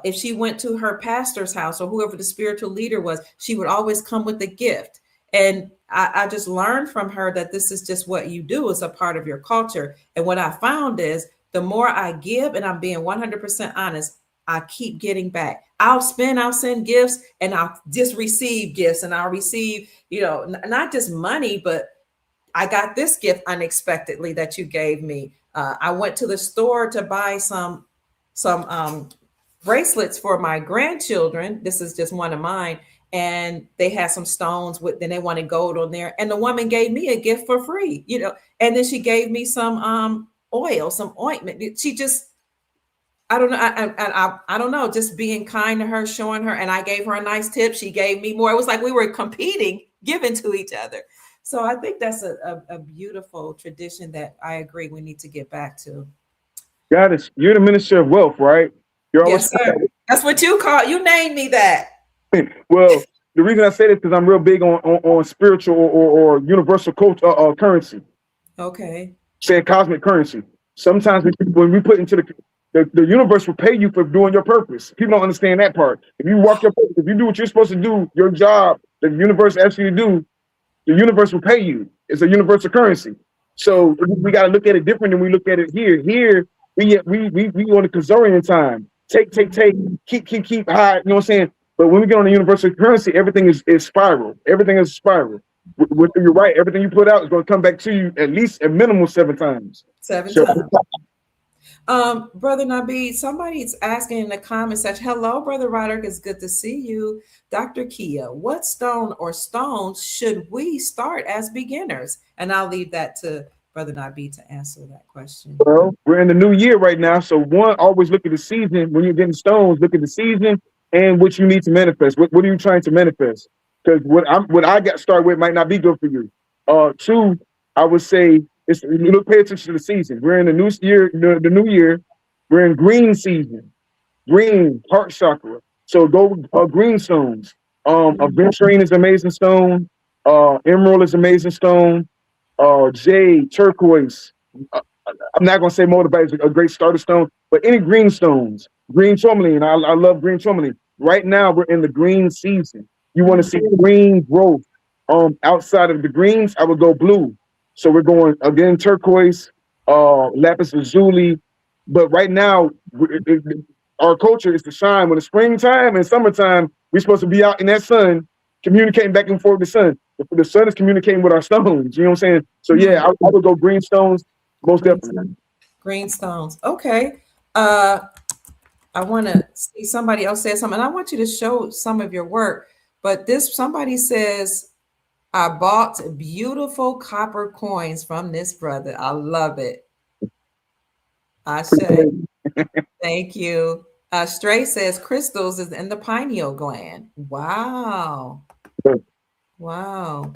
If she went to her pastor's house or whoever the spiritual leader was, she would always come with a gift. And I just learned from her that this is just what you do. It's a part of your culture. And what I found is the more I give, and I'm being 100% honest, I keep getting back. I'll send gifts, and I'll just receive gifts, and I'll receive, not just money, but I got this gift unexpectedly that you gave me. I went to the store to buy some bracelets for my grandchildren. This is just one of mine. And they had some stones then they wanted gold on there. And the woman gave me a gift for free, and then she gave me some oil, some ointment. She just, I don't know. I don't know, just being kind to her, showing her, and I gave her a nice tip. She gave me more. It was like we were competing, giving to each other. So I think that's a beautiful tradition that I agree we need to get back to. Goddess, you're the minister of wealth, right? Yes, sir. That's what you named me that. Well, the reason I say this is because I'm real big on spiritual or universal currency. Okay. Say cosmic currency. Sometimes when we put into the universe will pay you for doing your purpose. People don't understand that part. If you walk your purpose, if you do what you're supposed to do, your job that the universe asks you to do, the universe will pay you. It's a universal currency. So we got to look at it different than we look at it here. Here we on the Khazarian time. Take, keep high. You know what I'm saying? But when we get on the universal currency, everything is spiral. Everything is spiral. You're right. Everything you put out is going to come back to you at least a minimum 7 times. 7 times. Brother Nabi, somebody's asking in the comment section, hello, Brother Roderick, it's good to see you. Dr. Kia, what stone or stones should we start as beginners? And I'll leave that to Brother Nabi to answer that question. Well, we're in the new year right now. So always look at the season. When you're getting stones, look at the season and what you need to manifest. What are you trying to manifest? Because what I got started with might not be good for you. 2, I would say, pay attention to the season. We're in the new year, the new year. We're in green season, green heart chakra. So go green stones. Aventurine is amazing stone. Emerald is amazing stone. Jade, turquoise. I'm not gonna say motorbike is a great starter stone, but any green stones, green tourmaline. I love green tourmaline. Right now we're in the green season. You want to see green growth. Outside of the greens, I would go blue. So we're going again turquoise, lapis lazuli. But right now, our culture is to shine. When it's springtime and summertime, we're supposed to be out in that sun, communicating back and forth with the sun. The sun is communicating with our stones. You know what I'm saying? So yeah, I would go green stones, most definitely. Green stones. Okay. I want to see somebody else say something. I want you to show some of your work. But somebody says, I bought beautiful copper coins from this brother. I love it. I say, thank you. Stray says crystals is in the pineal gland. Wow. Wow.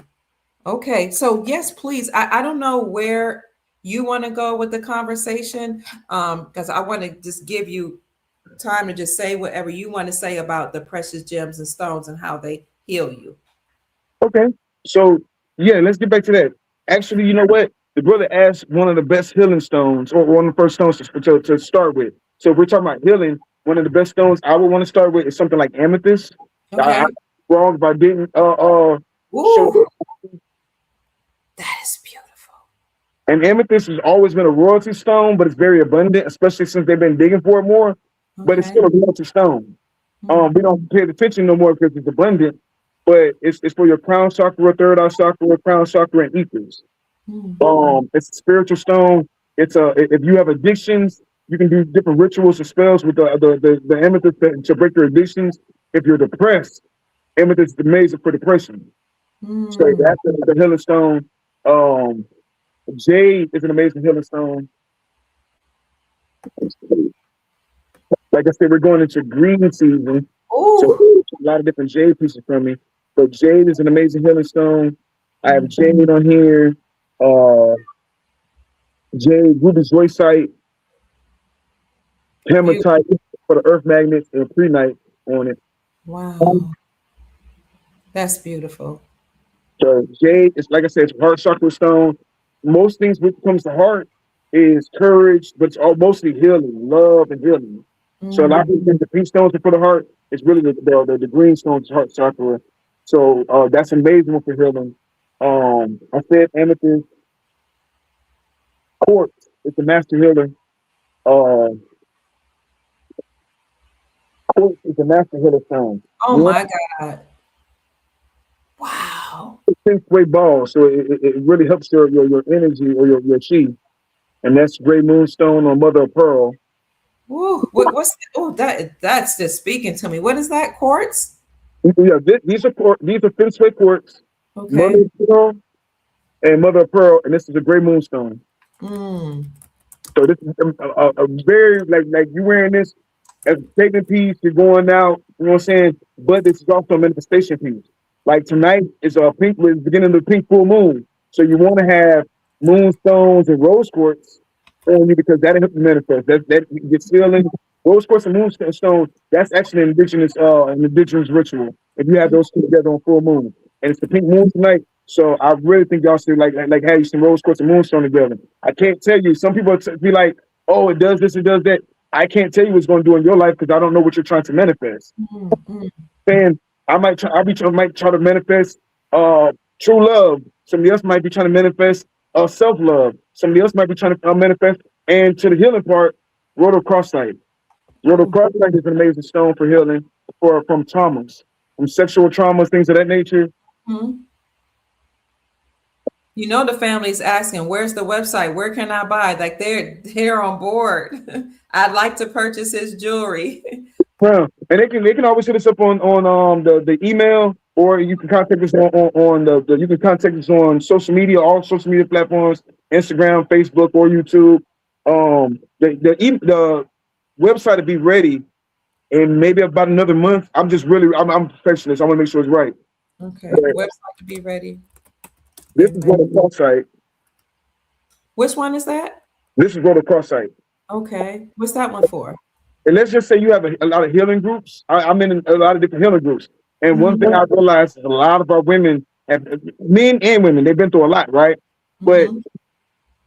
Okay. So yes, please. I don't know where you want to go with the conversation, because I want to just give you time to just say whatever you want to say about the precious gems and stones and how they heal you. Okay. So yeah, let's get back to that. Actually, you know what? The brother asked one of the best healing stones, or one of the first stones to start with. So if we're talking about healing, one of the best stones I would want to start with is something like amethyst. Okay. I'm wrong if I didn't Ooh, that is beautiful. And amethyst has always been a royalty stone, but it's very abundant, especially since they've been digging for it more. Okay. But it's still a royalty stone. We don't pay attention no more because it's abundant, but it's for your crown chakra, third eye chakra, crown chakra, and ethers. It's a spiritual stone. If you have addictions, you can do different rituals and spells with the amethyst to break your addictions. If you're depressed, amethyst is amazing for depression. So that's the healing stone. Jade is an amazing healing stone. Like I said, we're going into green season. So a lot of different jade pieces from me. But jade is an amazing healing stone. I have jade on here. Jade, ruby joycite, hematite for the earth magnets, and prehnite on it. Wow. That's beautiful. So jade is, like I said, it's a heart chakra stone. Most things when it comes to heart is courage, but it's all mostly healing, love and healing. So a lot of people, the pink stones are for the heart. It's really the green stones, heart chakra. So that's amazing one for healing. I said amethyst. Quartz is the master healer. Quartz is the master healer stone. Oh my God. Wow. It's a 6-way ball, so it really helps your energy or your chi. And that's gray moonstone or mother of pearl. Ooh, what's that's just speaking to me. What is that? Quartz? Yeah, these are 6-way quartz. Okay. Mother of pearl and mother of pearl, and this is a gray moonstone. So this is a very like you wearing this as a statement piece. You're going out, you know what I'm saying? But this is also a manifestation piece. Like tonight is a pink, we're beginning of the pink full moon. So you want to have moonstones and rose quartz on you because that'll help you manifest. That gets healing. Rose quartz and moonstone, that's actually an indigenous ritual. If you have those two together on full moon. And it's the pink moon tonight. So I really think y'all should like have you some rose quartz and moonstone together. I can't tell you. Some people be like, oh, it does this, it does that. I can't tell you what's going to do in your life because I don't know what you're trying to manifest. And I might try to manifest true love. Somebody else might be trying to manifest self-love. Somebody else might be trying to manifest. And to the healing part, rhodocrosite. Rhodocrosite is an amazing stone for healing from traumas, from sexual traumas, things of that nature. You know, the family's asking, where's the website? Where can I buy? Like they're on board. I'd like to purchase his jewelry. Well, and they can always hit us up on the email, or you can contact us on you can contact us on social media, all social media platforms, Instagram, Facebook, or YouTube. The website will be ready in maybe about another month. I'm a perfectionist. I want to make sure it's right. Okay, website to be ready. This is rhodocrosite. Which one is that? This is rhodocrosite. Okay, what's that one for? And let's just say you have a lot of healing groups. I'm in a lot of different healing groups. And one thing I realized is a lot of our women, men and women, they've been through a lot, right? But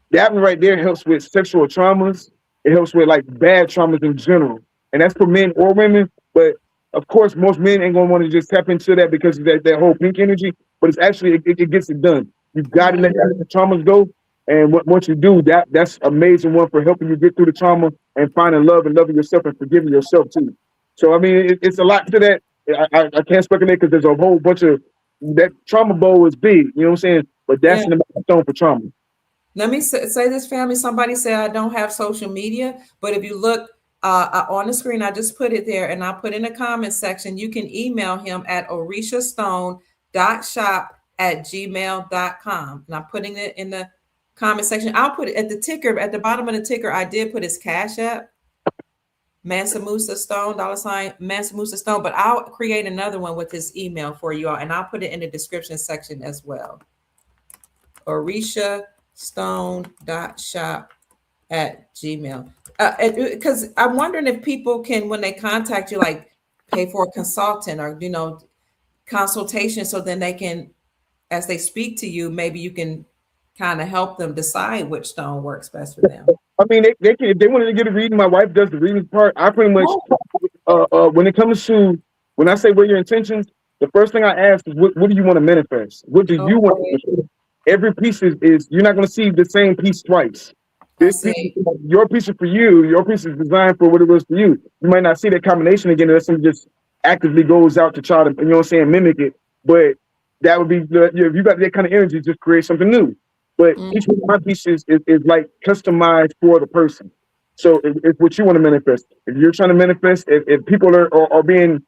that one right there helps with sexual traumas. It helps with like bad traumas in general. And that's for men or women. But of course, most men ain't gonna want to just tap into that because of that whole pink energy. But it's actually, it gets it done. You've got to let the traumas go. And once you do, that's amazing one for helping you get through the trauma and finding love and loving yourself and forgiving yourself too. So, I mean, it's a lot to that. I can't speculate because there's a whole bunch of, that trauma bowl is big, you know what I'm saying? But that's an amazing stone for trauma. Let me say this, family. Somebody said I don't have social media, but if you look on the screen. I just put it there, and I'll put in the comment section. You can email him at orishastone.shop@gmail.com. And I'm putting it in the comment section. I'll put it at the ticker, at the bottom of the ticker. I did put his Cash App, Mansa Musa Stone, $ Mansa Musa Stone, but I'll create another one with his email for you all, and I'll put it in the description section as well. orishastone.shop@gmail. Because I'm wondering if people can, when they contact you, like pay for a consultant or, consultation, so then they can, as they speak to you, maybe you can kind of help them decide which stone works best for them. I mean, they can, if they wanted to get a reading, my wife does the reading part. I pretty much, when it comes to, when I say what are your intentions, the first thing I ask is, what do you want to manifest? What do you want to manifest? Every piece is you're not going to see the same piece twice. This piece, your piece is for you. Your piece is designed for what it was for you. You might not see that combination again unless somebody just actively goes out to try to, mimic it. But that would be, if you got that kind of energy, just create something new. But each one of my pieces is like customized for the person. So it's what you want to manifest. If you're trying to manifest, if people are being,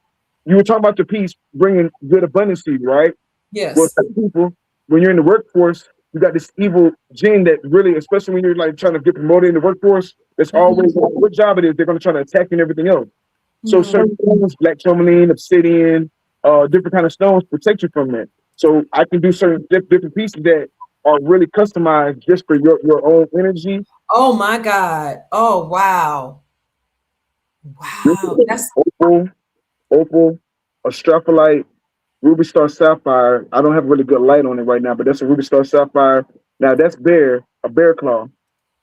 you were talking about the piece bringing good abundance to you, right? Yes. Well, people, when you're in the workforce, you got this evil gene that really, especially when you're like trying to get promoted in the workforce, that's always what job it is. They're going to try to attack you and everything else. So certain stones, black tourmaline, obsidian, different kind of stones protect you from that. So I can do certain different pieces that are really customized just for your own energy. Oh my God! Oh wow! Wow! That's opal, astrapholite, ruby star sapphire. I don't have really good light on it right now, but that's a ruby star sapphire. Now that's a bear claw.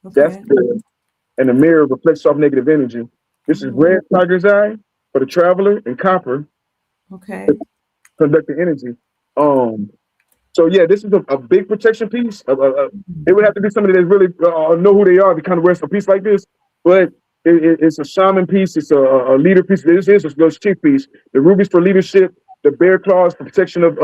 Okay. That's bear. And the mirror reflects off negative energy. This is red tiger's eye for the traveler, and copper. Okay. Conducting energy. So yeah, this is a big protection piece. It would have to be somebody that really know who they are to kind of wear a piece like this. But it's a shaman piece. It's a leader piece. This is a chief piece. The rubies for leadership. The bear claws for protection of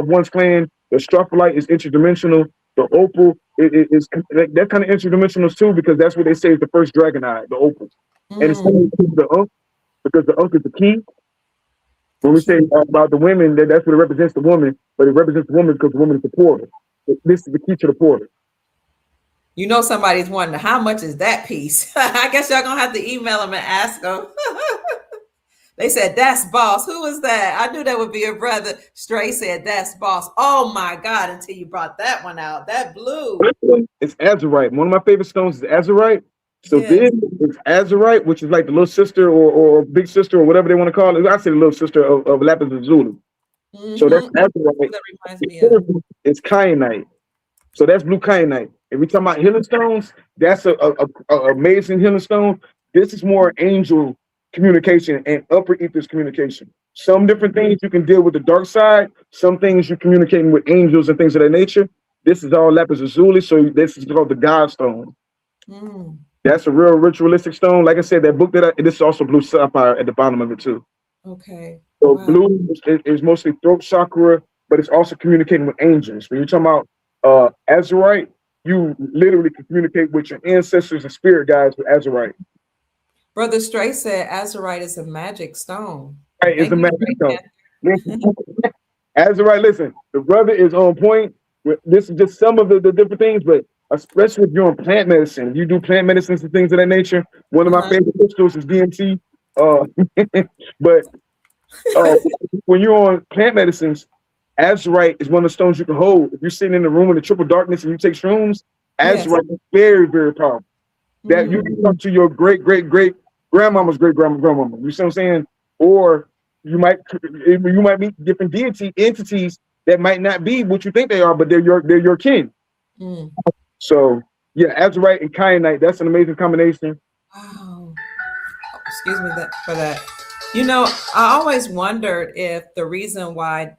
one's clan. The stropholite is interdimensional. The opal is that kind of interdimensional too, because that's what they say is the first dragon eye, the opal. And it's the unk, because the unk is the key. When we say about the women, that's what it represents, the woman, but it represents the woman because the woman is the portal. This is the key to the portal. Somebody's wondering, how much is that piece? I guess y'all gonna have to email them and ask them. They said, that's boss. Who is that? I knew that would be a brother. Stray said, that's boss. Oh my God, until you brought that one out. That blue. It's azurite. One of my favorite stones is azurite. So this is azurite, which is like the little sister or big sister or whatever they want to call it. I say the little sister of lapis lazuli. So that's azurite. That reminds me of. It's kyanite. So that's blue kyanite. If we talk about healing stones, that's a amazing healing stone. This is more angel communication and upper ethers communication. Some different things you can deal with the dark side. Some things you're communicating with angels and things of that nature. This is all lapis lazuli. So this is called the God stone. That's a real ritualistic stone. Like I said, that book this is also blue sapphire at the bottom of it too. Okay. So blue is mostly throat chakra, but it's also communicating with angels. When you're talking about azurite, you literally can communicate with your ancestors and spirit guides with azurite. Brother Stray said azurite is a magic stone. Right, it's a magic stone. Azurite, listen, the brother is on point. This is just some of the different things, but especially if you're on plant medicine, you do plant medicines and things of that nature. One of my favorite crystals is DMT. But when you're on plant medicines, azurite is one of the stones you can hold. If you're sitting in the room in the triple darkness and you take shrooms, azurite is very, very powerful. That you can come to your great grandmama's great grandmama. You see what I'm saying? Or you might meet different deity entities that might not be what you think they are, but they're your kin. So yeah, azurite and kyanite, that's an amazing combination. Wow. Excuse me for that. I always wondered if the reason why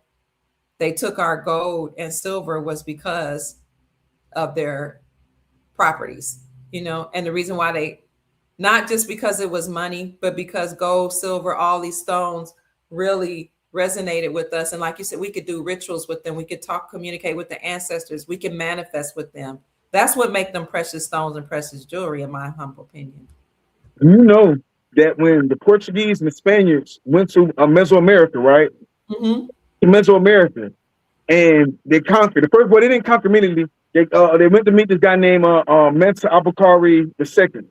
they took our gold and silver was because of their properties, and the reason why they, not just because it was money, but because gold, silver, all these stones really resonated with us. And like you said, we could do rituals with them. We could communicate with the ancestors. We can manifest with them. That's what make them precious stones and precious jewelry, in my humble opinion. that when the Portuguese and the Spaniards went to Mesoamerica, right? Mm-hmm. To Mesoamerica, and they conquered. The first, well, they didn't conquer immediately. They went to meet this guy named Mansa Abukari II,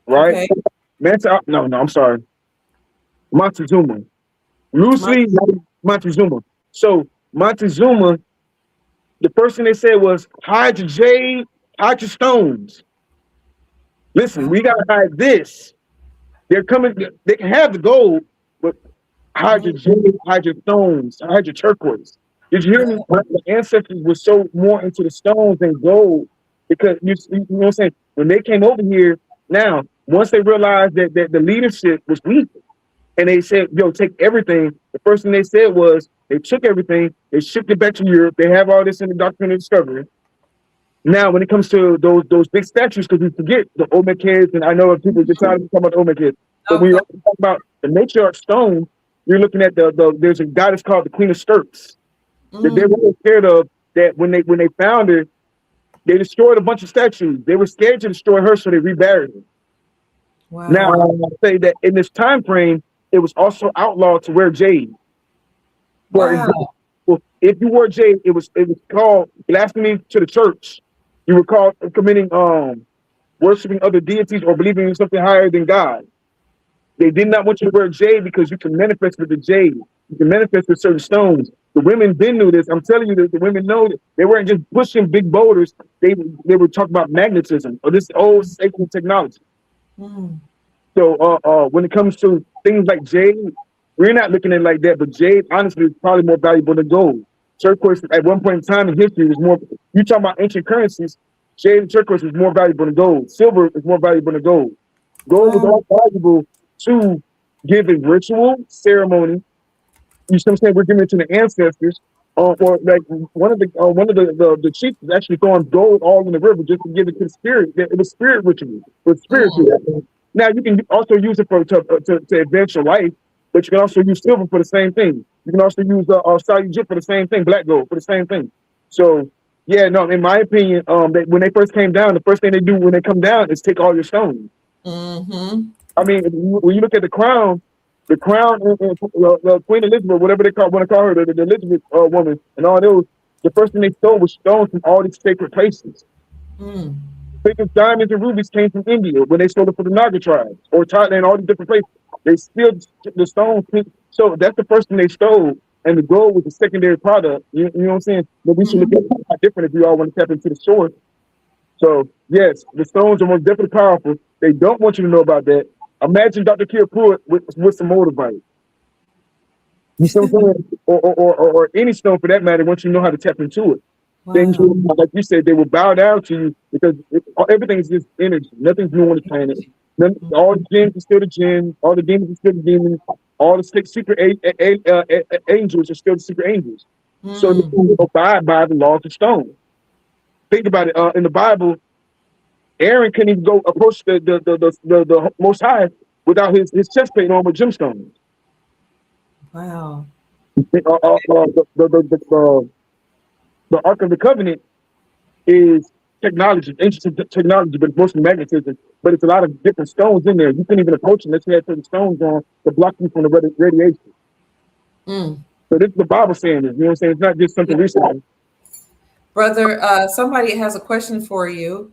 right? Okay. I'm sorry, Montezuma. Loosely, Montezuma. So Montezuma, the first thing they said was hide your jade, hide your stones. Listen, we gotta hide this. They're coming. They can have the gold, but hide your jade, hide your stones, hide your turquoise. Did you hear me? The ancestors were so more into the stones than gold because you know what I'm saying. When they came over here, now once they realized that the leadership was weak, and they said, "Yo, take everything." The first thing they said was they took everything, they shipped it back to Europe. They have all this in the Doctrine of Discovery. Now, when it comes to those big statues, because we forget the Olmec heads, and I know people get tired of talking about the Olmec heads, but when you talk about the matriarch stone, you're looking at there's a goddess called the Queen of Skirts that they were scared of. That when they found her, they destroyed a bunch of statues. They were scared to destroy her, so they reburied her. Wow. Now, I say that in this time frame, it was also outlawed to wear jade. For example, if you wore jade, it was called blasphemy to the church. You were called committing worshiping other deities or believing in something higher than God. They did not want you to wear jade because you can manifest with the jade. You can manifest with certain stones. The women then knew this. I'm telling you that the women know that they weren't just pushing big boulders. They were talking about magnetism or this old sacred technology. So when it comes to things like jade, we're not looking at it like that. But jade, honestly, is probably more valuable than gold. Turquoise, at one point in time in history, was more. You talking about ancient currencies? Jade and turquoise is more valuable than gold. Silver is more valuable than gold. Gold is all valuable to give a ritual ceremony. You see what I'm saying? We're giving it to the ancestors. Or like one of the chiefs is actually throwing gold all in the river just to give it to the spirit. It was spirit ritual. It was spiritual. Now you can also use it to advance your life, but you can also use silver for the same thing. You can also use Saudi for the same thing, black gold for the same thing. So yeah, no, in my opinion, when they first came down, the first thing they do when they come down is take all your stones. I mean, when you look at the crown and Queen Elizabeth, whatever they want to call her, the Elizabeth woman, and all those, the first thing they stole was stones from all these sacred places. Because diamonds and rubies came from India when they stole it for the Naga tribes or Thailand, all these different places. They steal the stones. So that's the first thing they stole, and the gold was a secondary product. You know what I'm saying? But we should look at it different if we all want to tap into the source. So yes, the stones are most definitely powerful. They don't want you to know about that. Imagine Dr.kia Pruitt with some moldavite. You see what I'm saying? Or any stone for that matter, once you know how to tap into it. Things, like you said, they will bow down to you because everything is just energy. Nothing's new on the planet. All the gems are still the gems. All the demons are still the demons. All the secret angels are still the secret angels. So they will abide by the laws of stone. Think about it. In the Bible, Aaron couldn't even go approach the Most High without his chest plate on with gemstones. Wow. The Ark of the Covenant is technology, ancient technology, but mostly magnetism. But it's a lot of different stones in there. You couldn't even approach them unless you had certain stones on to block you from the radiation. So this is the Bible saying this. You know what I'm saying? It's not just something recent. Brother, somebody has a question for you.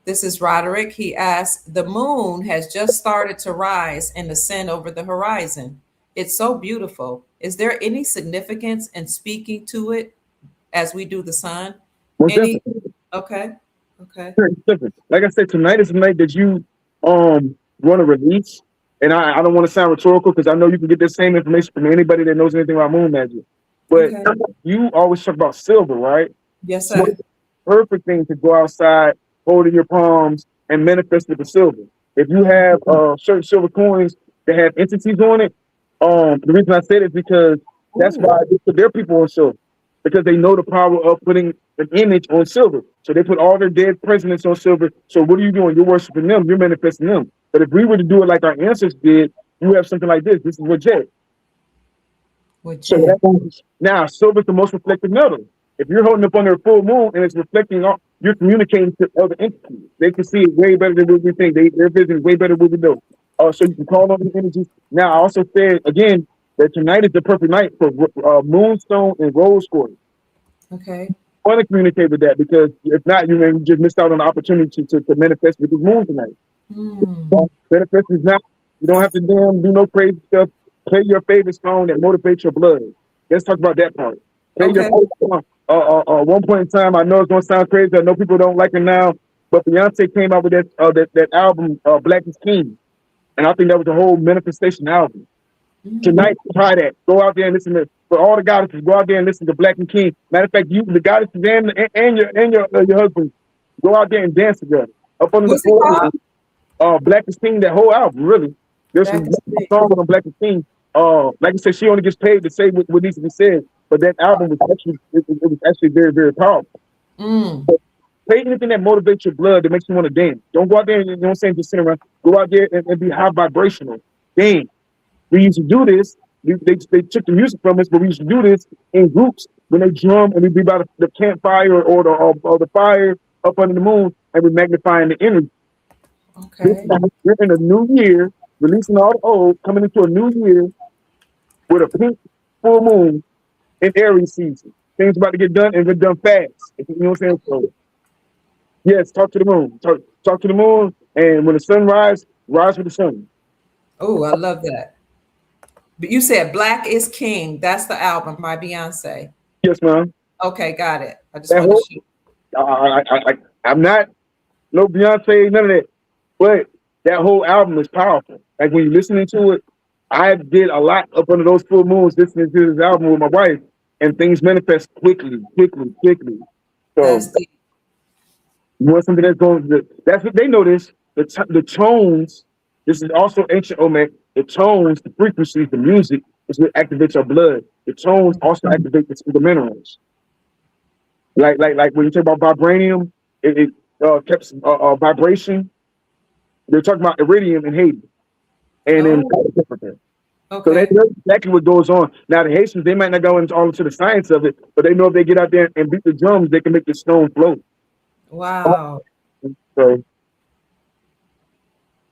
This is Roderick. He asked, the moon has just started to rise and ascend over the horizon. It's so beautiful. Is there any significance in speaking to it as we do the sun? Okay. Like I said, tonight is the night that you want to release. And I don't want to sound rhetorical because I know you can get the same information from anybody that knows anything about moon magic. But you always talk about silver, right? Yes, sir. So it's the perfect thing to go outside, hold in your palms, and manifest with the silver. If you have certain silver coins that have entities on it, the reason I say it is because that's why they put their people on silver. Because they know the power of putting an image on silver. So they put all their dead presidents on silver. So what are you doing? You're worshiping them. You're manifesting them. But if we were to do it like our ancestors did, you have something like this. This is what jet. So now silver is the most reflective metal. If you're holding up under a full moon and it's reflecting off, you're communicating to other entities. They can see it way better than what we think. Their vision is way better than what we know. So you can call on the energies. Now, I also said again that tonight is the perfect night for moonstone and rose quartz. Okay. I want to communicate with that because if not, you just missed out on the opportunity to manifest with this moon tonight. Manifest is not, you don't have to do no crazy stuff. Play your favorite song that motivates your blood. Let's talk about that part. Play your favorite song. One point in time, I know it's gonna sound crazy. I know people don't like it now, but Beyonce came out with that album, Black is King, and I think that was a whole manifestation album. Tonight, try that. Go out there and listen to, for all the goddesses. Go out there and listen to Black and King. Matter of fact, you, the goddesses and your husband, go out there and dance together. Up under the floor. Black and King, that whole album, really. There's some songs on Black and King. Like I said, she only gets paid to say what needs to be said. But that album was actually it was actually very, very powerful. So play anything that motivates your blood, that makes you want to dance. Don't go out there and, you know what I'm saying, just sit around. Go out there and be high vibrational. Dance. We used to do this. They took the music from us, but we used to do this in groups when they drum and we'd be by the campfire or the fire up under the moon, and we're magnifying the energy. Okay. We're in a new year, releasing all the old, coming into a new year with a pink full moon in Aries season. Things about to get done and get done fast. You know what I'm saying? So, yes, talk to the moon. Talk to the moon, and when the sun rises, rise with the sun. Oh, I love that. But you said Black is King. That's the album by Beyonce. Yes, ma'am. Okay, got it. I just want to I'm not no Beyonce, none of that. But that whole album is powerful. Like when you're listening to it, I did a lot up under those full moons listening to this album with my wife, and things manifest quickly. So you want something that's going to, that's what they notice. The tones, this is also ancient Olmec. The tones, the frequencies, the music is what activates our blood. The tones also activate the minerals. Like when you talk about vibranium, it keeps vibration. They're talking about iridium and Haiti, and then so that's exactly what goes on. Now the Haitians, they might not go into the science of it, but they know if they get out there and beat the drums, they can make the stone float. Wow.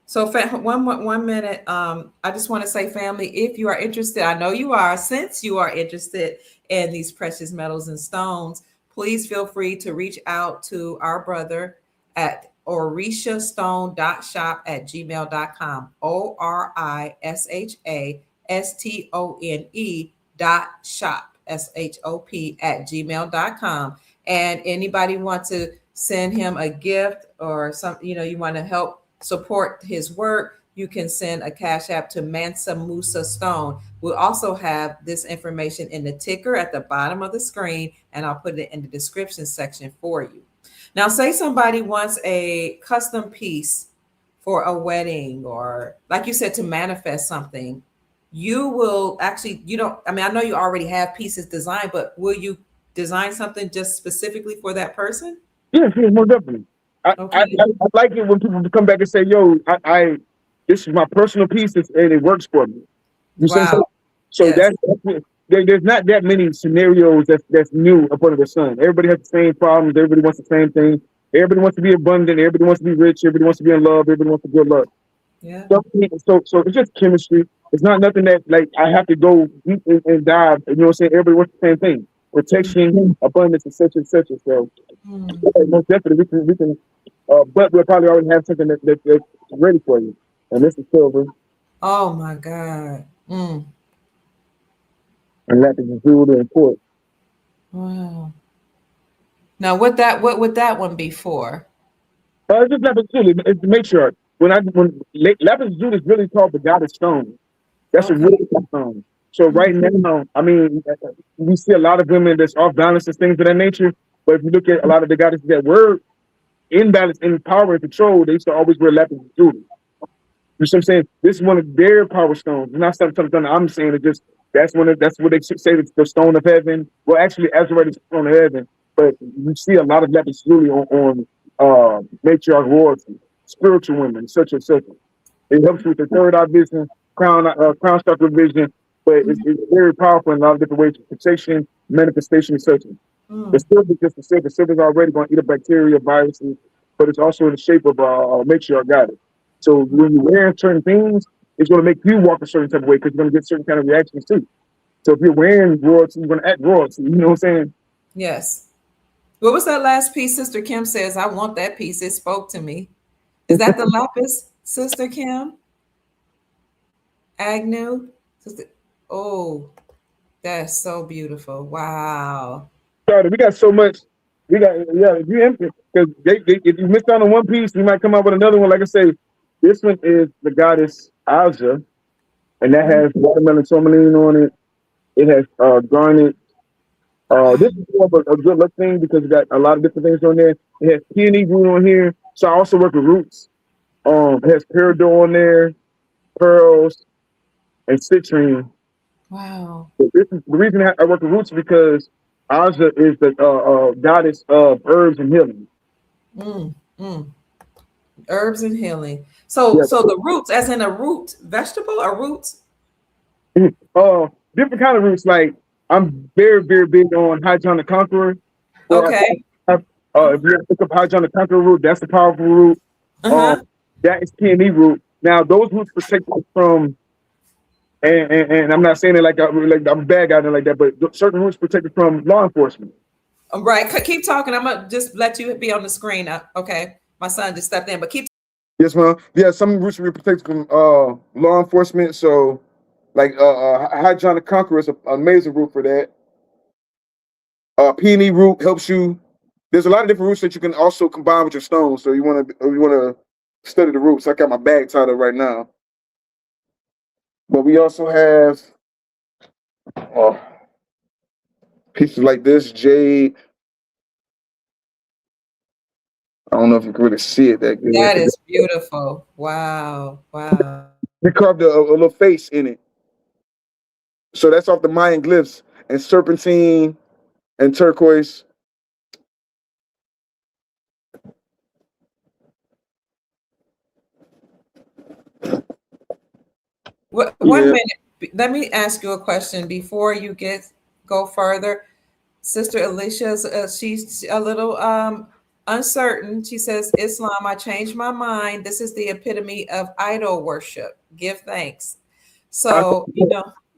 So 1 minute, I just want to say, family, if you are interested, I know you are, since you are interested in these precious metals and stones, please feel free to reach out to our brother at orishastone.shop@gmail.com. ORISHASTONE.shop SHOP@gmail.com. And anybody want to send him a gift or you want to help support his work, you can send a cash app to Mansa Musa Stone. We'll also have this information in the ticker at the bottom of the screen, and I'll put it in the description section for you. Now, say somebody wants a custom piece for a wedding, or like you said, to manifest something. You will actually, I know you already have pieces designed, but will you design something just specifically for that person? Yes, most definitely. I like it when people come back and say, "Yo, this is my personal piece, and it works for me." You see? So yes. There's not that many scenarios that's new up under the sun. Everybody has the same problems. Everybody wants the same thing. Everybody wants to be abundant. Everybody wants to be rich. Everybody wants to be in love. Everybody wants to good luck. Yeah. So it's just chemistry. It's not nothing that like I have to go deep and dive. You know what I'm saying? Everybody wants the same thing. Protection, abundance, etc. So most definitely we can. But we'll probably already have something that's ready for you. And this is silver. Oh my God. And that is jewelry and quartz. Wow. Now, what would that one be for? It's just lapis lazuli. It's the matriarch. When lapis lazuli is really called the goddess stone. That's a really good stone. So right now, we see a lot of women that's off balance and things of that nature. But if you look at a lot of the goddesses that were in balance, in power and control, they used to always wear lapis lazuli. You see what I'm saying? This is one of their power stones. It's not something I'm saying. It just that's what they say. It's the stone of heaven. Well, actually, Azurite is the stone of heaven. But you see a lot of lapis lazuli on matriarch royalty, spiritual women, such and such. It helps you with the third eye vision, crown chakra vision. But it's very powerful in a lot of different ways: protection, manifestation, and such. The silver is just the silver. Silver is already going to eat up bacteria, viruses, but it's also in the shape of a matriarch goddess. So when you wear certain things, it's going to make you walk a certain type of way because you're going to get certain kind of reactions too. So if you're wearing royalty, you're going to act royalty. You know what I'm saying? Yes. What was that last piece? Sister Kim says, I want that piece. It spoke to me. Is that the lapis, Sister Kim? Agnew? Sister, oh, that's so beautiful. Wow. Sorry, we got so much. We got, yeah, if you empty, because if you missed out on one piece, you might come out with another one. Like I say, this one is the goddess Aja, and that has watermelon tourmaline on it. It has garnet. This is more of a good look thing because it got a lot of different things on there. It has peony root on here. So I also work with roots. It has peridot on there, pearls, and citrine. Wow. So this is the reason I work with roots because Aja is the goddess of herbs and healing. Herbs and healing. So, Yes. so the roots, as in a root vegetable or roots? Different kind of roots. Like I'm very, very big on High John the Conqueror. Okay. If you pick up High John the Conqueror root, that's the powerful root. That is peony root. Now those roots protect us from, and I'm not saying it like I'm a bad guy like that, but certain roots protect us from law enforcement. Right. Keep talking. I'm gonna just let you be on the screen. Okay. My son just stepped in, but keep. Yes, ma'am. Yeah, some roots will protect from law enforcement. So, like High John the Conqueror is an amazing root for that. Peony root helps you. There's a lot of different roots that you can also combine with your stones. So you want to study the roots. I got my bag tied up right now. But we also have pieces like this jade. I don't know if you can really see it that good. That is beautiful. Wow. Wow. We carved a little face in it. So that's off the Mayan glyphs and serpentine and turquoise. One minute. Let me ask you a question before you go further. Sister Alicia, she's a little uncertain. She says, Islam, I changed my mind. This is the epitome of idol worship. Give thanks. So,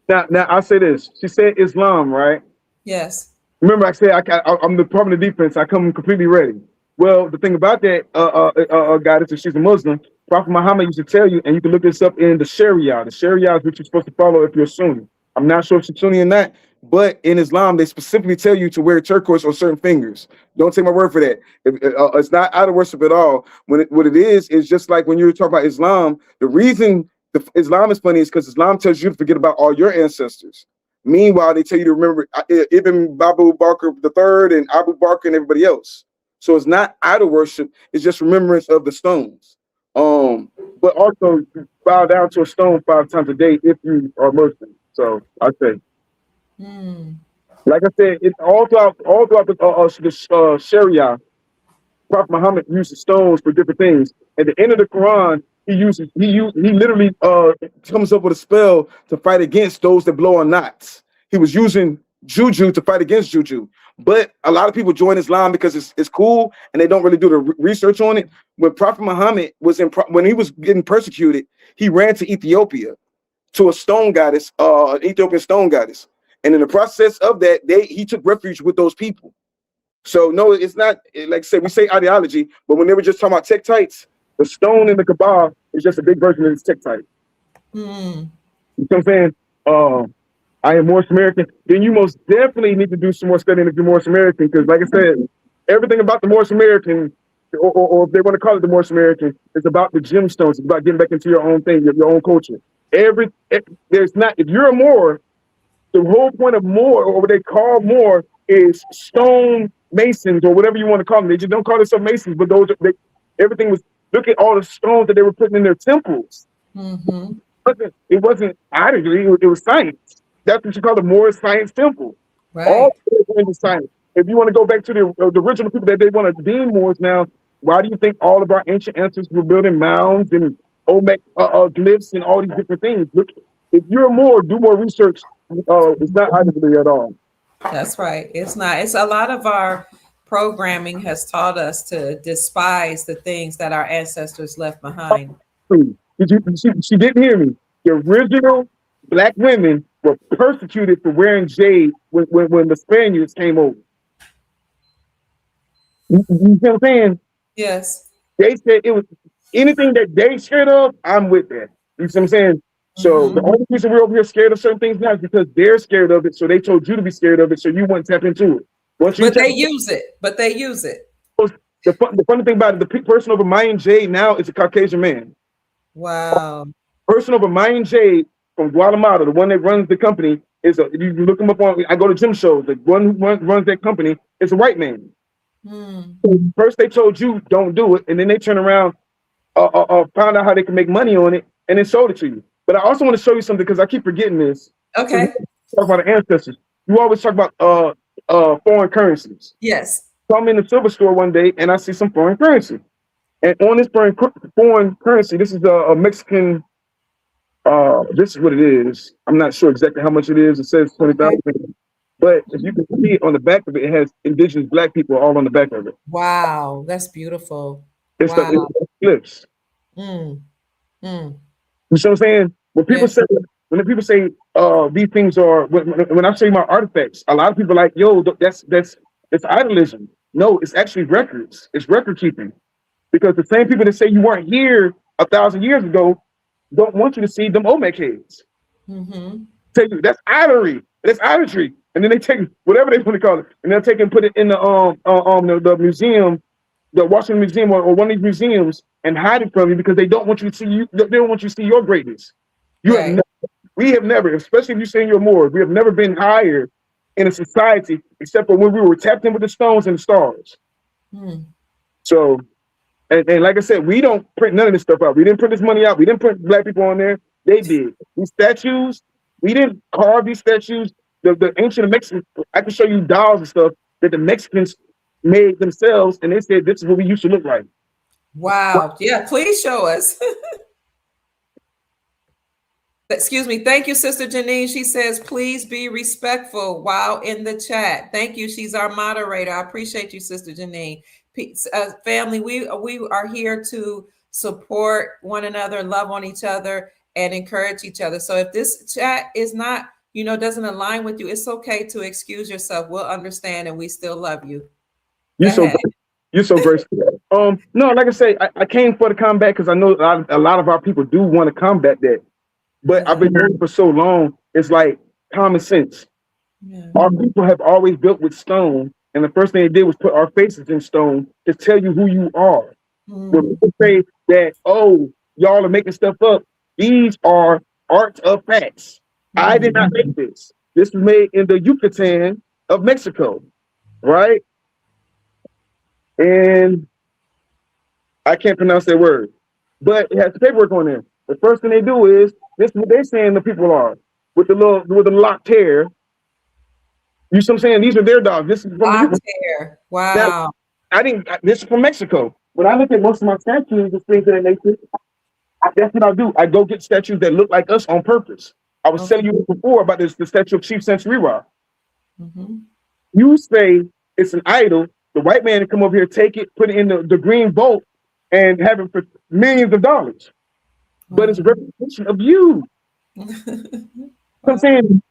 Now I'll say this. She said Islam, right? Yes. Remember, I said I'm the Department of Defense. I come completely ready. Well, the thing about that, goddess, if she's a Muslim, Prophet Muhammad used to tell you, and you can look this up in the Sharia. The Sharia is what you're supposed to follow if you're Sunni. I'm not sure if she's Sunni or not, but in Islam, they specifically tell you to wear turquoise on certain fingers. Don't take my word for that. It's not out of worship at all. What it is just like when you were talking about Islam, the reason Islam is funny is because Islam tells you to forget about all your ancestors. Meanwhile, they tell you to remember Ibn Babu Bakr III and Abu Bakr and everybody else. So it's not idol worship. It's just remembrance of the stones. But also bow down to a stone 5 times a day if you are Muslim. So I say, like I said, it's all throughout the Sharia. Prophet Muhammad uses stones for different things. At the end of the Quran, he literally comes up with a spell to fight against those that blow on knots. He was using juju to fight against juju. But a lot of people join Islam because it's cool and they don't really do the research on it. When Prophet Muhammad when he was getting persecuted, he ran to Ethiopia to a stone goddess, an Ethiopian stone goddess. And in the process of that, he took refuge with those people. So no, it's not like I said, we say ideology, but when they were just talking about tektites, the stone in the Kaaba is just a big version of this tektite. You know what I'm saying? I am Moorish American. Then you most definitely need to do some more studying if you're Moorish American, because like I said, everything about the Moorish American, or if they want to call it the Moorish American, is about the gemstones. It's about getting back into your own thing, your own culture. There's not, if you're a Moor, the whole point of Moor, or what they call Moor, is stone masons or whatever you want to call them. They just don't call themselves masons, but everything was, look at all the stones that they were putting in their temples. It wasn't ideology, it was science. That's what you call the Moorish science temple. Right. All into science. If you want to go back to the original people that they want to deem Moors now, why do you think all of our ancient ancestors were building mounds and Olmec glyphs and all these different things? Look, if you're a Moor, do more research. It's not ideology at all. That's right. It's not. It's a lot of our programming has taught us to despise the things that our ancestors left behind. She didn't hear me. The original black women were persecuted for wearing jade when the Spaniards came over. You see what I'm saying? Yes. They said it was anything that they scared of, I'm with that. You see what I'm saying? So the only reason we're over here scared of certain things now is because they're scared of it. So they told you to be scared of it, so you wouldn't tap into it. But they use it. The funny thing about it, the person over Mayan Jade now is a Caucasian man. Wow. Person over Mayan Jade from Guatemala, the one that runs the company, you look him up on. I go to gym shows. The one who runs that company is a white man. First they told you don't do it, and then they turn around, found out how they can make money on it, and then sold it to you. But I also want to show you something because I keep forgetting this. Okay. So talk about the ancestors. You always talk about foreign currencies. Yes. So I'm in the silver store one day and I see some foreign currency, and on this foreign currency, this is a Mexican. This is what it is. I'm not sure exactly how much it is. It says 20,000. But if you can see it on the back of it, it has indigenous black people all on the back of it. Wow, that's beautiful. It's the flips. You see what I'm saying? When people say these things are when I say my artifacts, a lot of people are like, yo, that's idolism. No, it's actually records. It's record keeping. Because the same people that say you weren't here 1,000 years ago don't want you to see them Olmec heads. Tell you that's idolatry. That's idolatry. And then they take whatever they want to call it, and they'll take and put it in the museum, the Washington Museum or one of these museums, and hide it from you because they don't want you to see you. They don't want you to see your greatness. We have never, especially if you're saying you're more, we have never been higher in a society except for when we were tapped in with the stones and the stars. So, and like I said, we don't print none of this stuff out. We didn't print this money out. We didn't put black people on there. They did. These statues, we didn't carve these statues. The ancient Mexicans, I can show you dolls and stuff that the Mexicans made themselves, and they said this is what we used to look like. Wow. Yeah, please show us. Excuse me. Thank you, Sister Janine. She says, please be respectful while in the chat. Thank you. She's our moderator. I appreciate you, Sister Janine. Family, we are here to support one another, love on each other, and encourage each other. So if this chat is not, doesn't align with you, it's okay to excuse yourself. We'll understand, and we still love you. You're so graceful. No, like I say, I came for the combat because I know a lot of our people do want to combat that. But I've been hearing for so long, it's like common sense. Our people have always built with stone, and the first thing they did was put our faces in stone to tell you who you are. When people say that, oh, y'all are making stuff up, these are artifacts. I did not make this. This was made in the Yucatan of Mexico, right? And I can't pronounce that word, but it has the paperwork on there. The first thing they do is this is what they're saying the people are with the locked hair. You see what I'm saying? These are their dogs. This is from locked hair. Wow. Now, this is from Mexico. When I look at most of my statues, the things that they nature, that's what I do. I go get statues that look like us on purpose. I was telling you before about the statue of Chief Sensory-Ra. You say it's an idol. The white man to come over here, take it, put it in the green vault, and have it for millions of dollars. But it's a representation of you. I'm saying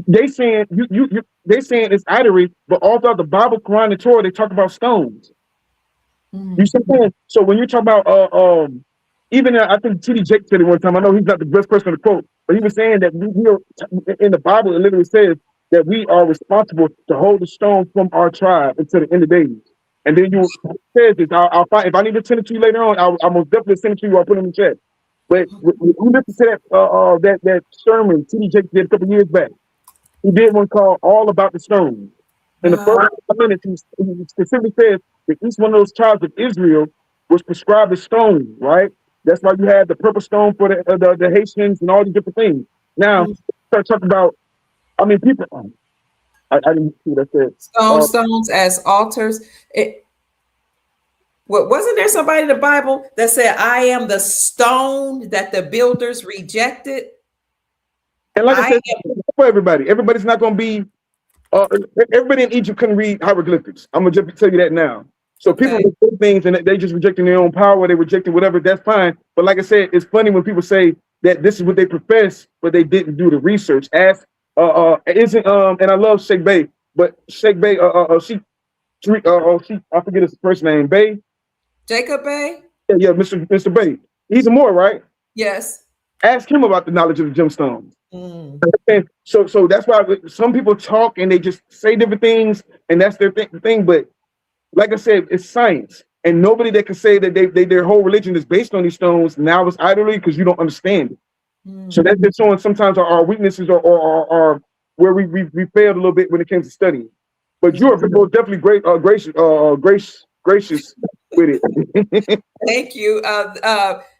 they saying they saying it's idolatry, but all throughout the Bible, Quran, and Torah, they talk about stones. You see what I'm saying? So when you talk about even I think T.D. Jakes said it one time. I know he's not the best person to quote, but he was saying that we are, in the Bible, it literally says that we are responsible to hold the stone from our tribe until the end of days. And then you says this. I'll find, if I need to send it to you later on, I'll most definitely send it to you. I'll put it in the chat. But you listen to that sermon T.D. Jakes did a couple years back. He did one called "All About the Stones." In the first minutes, he specifically says that each one of those tribes of Israel was prescribed a stone, right? That's why you had the purple stone for the Haitians and all these different things. Now, start talking about, I mean, people. I didn't see what I said. Stones as altars. Wasn't there somebody in the Bible that said, "I am the stone that the builders rejected"? And like I said, for everybody's not going to be. Everybody in Egypt couldn't read hieroglyphics. I'm gonna just tell you that now. So people say things and they just rejecting their own power, they rejecting whatever, that's fine. But like I said, it's funny when people say that this is what they profess, but they didn't do the research. Ask isn't and I love Sheikh Bey, but Sheikh Bey she I forget his first name, Bey. Jacob Bey? Yeah, Mr. Bey. He's a Moor, right? Yes. Ask him about the knowledge of the gemstones. And so that's why some people talk and they just say different things, and that's their thing. But like I said, it's science, and nobody that can say that their whole religion is based on these stones now is idly because you don't understand it. So that's just showing sometimes our weaknesses or where we failed a little bit when it came to studying. But you're definitely gracious with it. Thank you.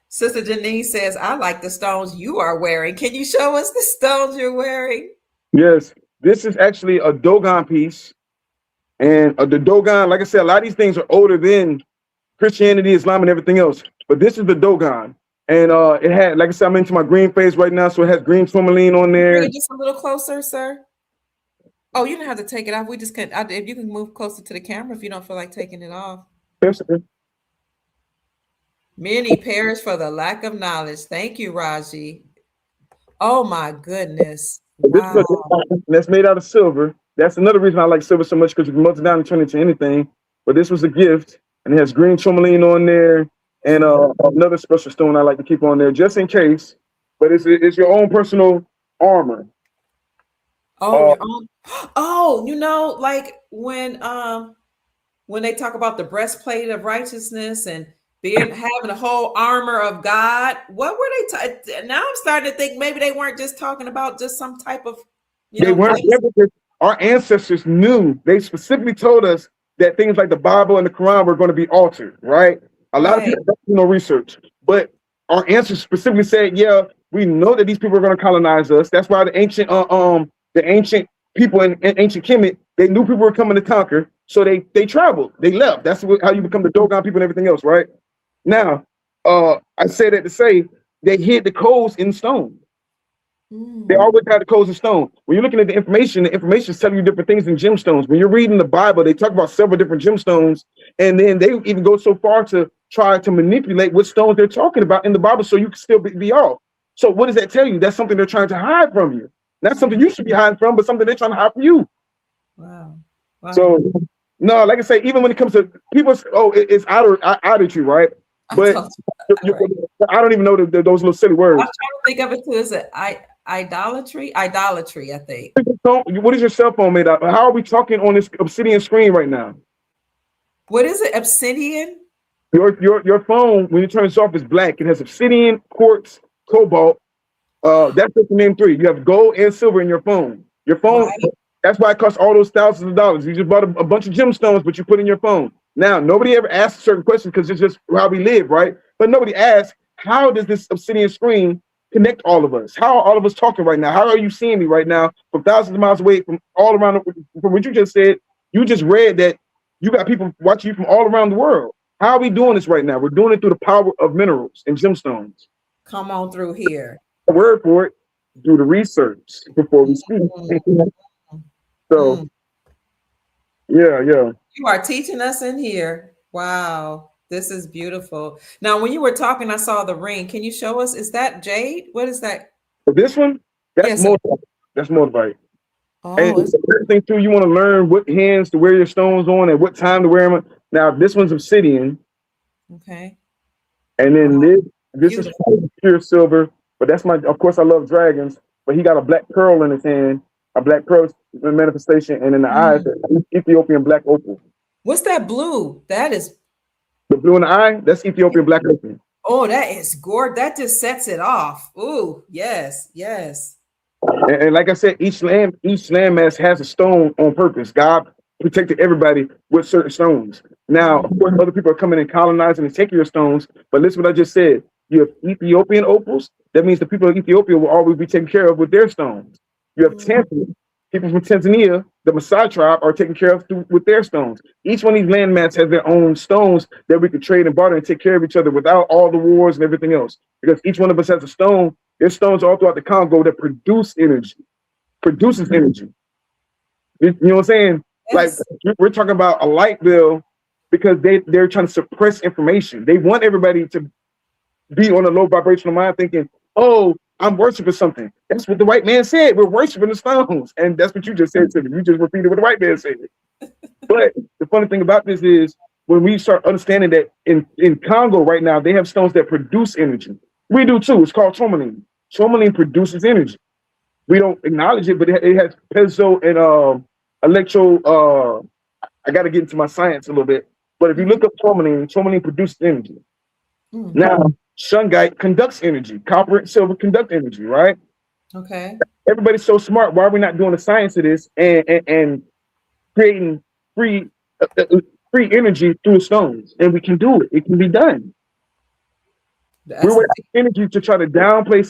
Sister Janine says, I like the stones you are wearing. Can you show us the stones you're wearing? Yes, this is actually a Dogon piece. And the Dogon, like I said, a lot of these things are older than Christianity, Islam, and everything else. But this is the Dogon. And it had, like I said, I'm into my green phase right now, so it has green tourmaline on there. Bring it just a little closer, sir. Oh, you don't have to take it off. We just can't. If you can move closer to the camera, if you don't feel like taking it off. Yes, Many perish for the lack of knowledge. Thank you, Raji. Oh my goodness. Wow. That's made out of silver. That's another reason I like silver so much, because you can melt it down and turn it into anything. But this was a gift, and it has green tourmaline on there, and another special stone I like to keep on there just in case. But it's your own personal armor. Oh, you know, like when they talk about the breastplate of righteousness and having a whole armor of God, what were they? Now I'm starting to think maybe they weren't just talking about just some type of. They weren't. Our ancestors knew. They specifically told us that things like the Bible and the Quran were going to be altered. Right? A lot of people don't do no research, but our ancestors specifically said, "Yeah, we know that these people are going to colonize us." That's why the ancient people in ancient Kemet, they knew people were coming to conquer, so they traveled, they left. That's how you become the Dogon people and everything else, right? Now, I say that to say they hid the codes in stone. They always had the codes in stone. When you're looking at the information is telling you different things in gemstones. When you're reading the Bible, they talk about several different gemstones, and then they even go so far to try to manipulate what stones they're talking about in the Bible so you can still be off. So what does that tell you? That's something they're trying to hide from you. Not something you should be hiding from, but something they're trying to hide from you. Wow. So, no, like I say, even when it comes to people, it's idolatry, right? But I don't even know those little silly words. I'm trying to think of it too. Is it idolatry? Idolatry, I think. What is your cell phone made of? How are we talking on this obsidian screen right now? What is it? Obsidian? Your phone, when you turn it off, is black. It has obsidian, quartz, cobalt. That's just the main three. You have gold and silver in your phone. Your phone, that's why it costs all those thousands of dollars. You just bought a bunch of gemstones, but you put in your phone. Now, nobody ever asks a certain question because it's just how we live, right? But nobody asks, how does this obsidian screen connect all of us? How are all of us talking right now? How are you seeing me right now from thousands of miles away from all around? From what you just said, you just read that you got people watching you from all around the world. How are we doing this right now? We're doing it through the power of minerals and gemstones. Come on through here. A word for it, do the research before we speak. So, yeah. You are teaching us in here. Wow, this is beautiful. Now, when you were talking, I saw the ring. Can you show us? Is that jade? What is that? This one? That's moldavite. That's moldavite. Oh, and the thing too, you want to learn what hands to wear your stones on and what time to wear them. Now, this one's obsidian. Okay. And then this is pure silver. But that's of course, I love dragons. But he got a black pearl in his hand, a black pearl manifestation, and in the eyes, Ethiopian black opal. What's that blue? That is the blue in the eye. That's Ethiopian black opal. Oh, that is gorgeous. That just sets it off. Ooh, yes. And like I said, each landmass has a stone on purpose. God protected everybody with certain stones. Now, of course, other people are coming and colonizing and taking your stones. But listen what I just said. You have Ethiopian opals. That means the people of Ethiopia will always be taken care of with their stones. You have Tanzania. People from Tanzania, the Maasai tribe, are taken care of with their stones. Each one of these landmasses has their own stones that we could trade and barter and take care of each other without all the wars and everything else. Because each one of us has a stone. There's stones all throughout the Congo that produces energy. You know what I'm saying? Yes. Like we're talking about a light bill because they're trying to suppress information. They want everybody to be on a low vibrational mind thinking, oh, I'm worshiping something. That's what the white man said. We're worshiping the stones. And that's what you just said to me. You just repeated what the white man said. But the funny thing about this is when we start understanding that in Congo right now, they have stones that produce energy. We do too. It's called tourmaline. Tourmaline produces energy. We don't acknowledge it, but it has piezo and electro. I got to get into my science a little bit. But if you look up tourmaline, tourmaline produces energy. Mm-hmm. Now, shungite conducts energy. Copper and silver conduct energy, right? Okay. Everybody's so smart. Why are we not doing the science of this and creating free energy through the stones? And we can do it. It can be done. We're wasting energy to try to downplay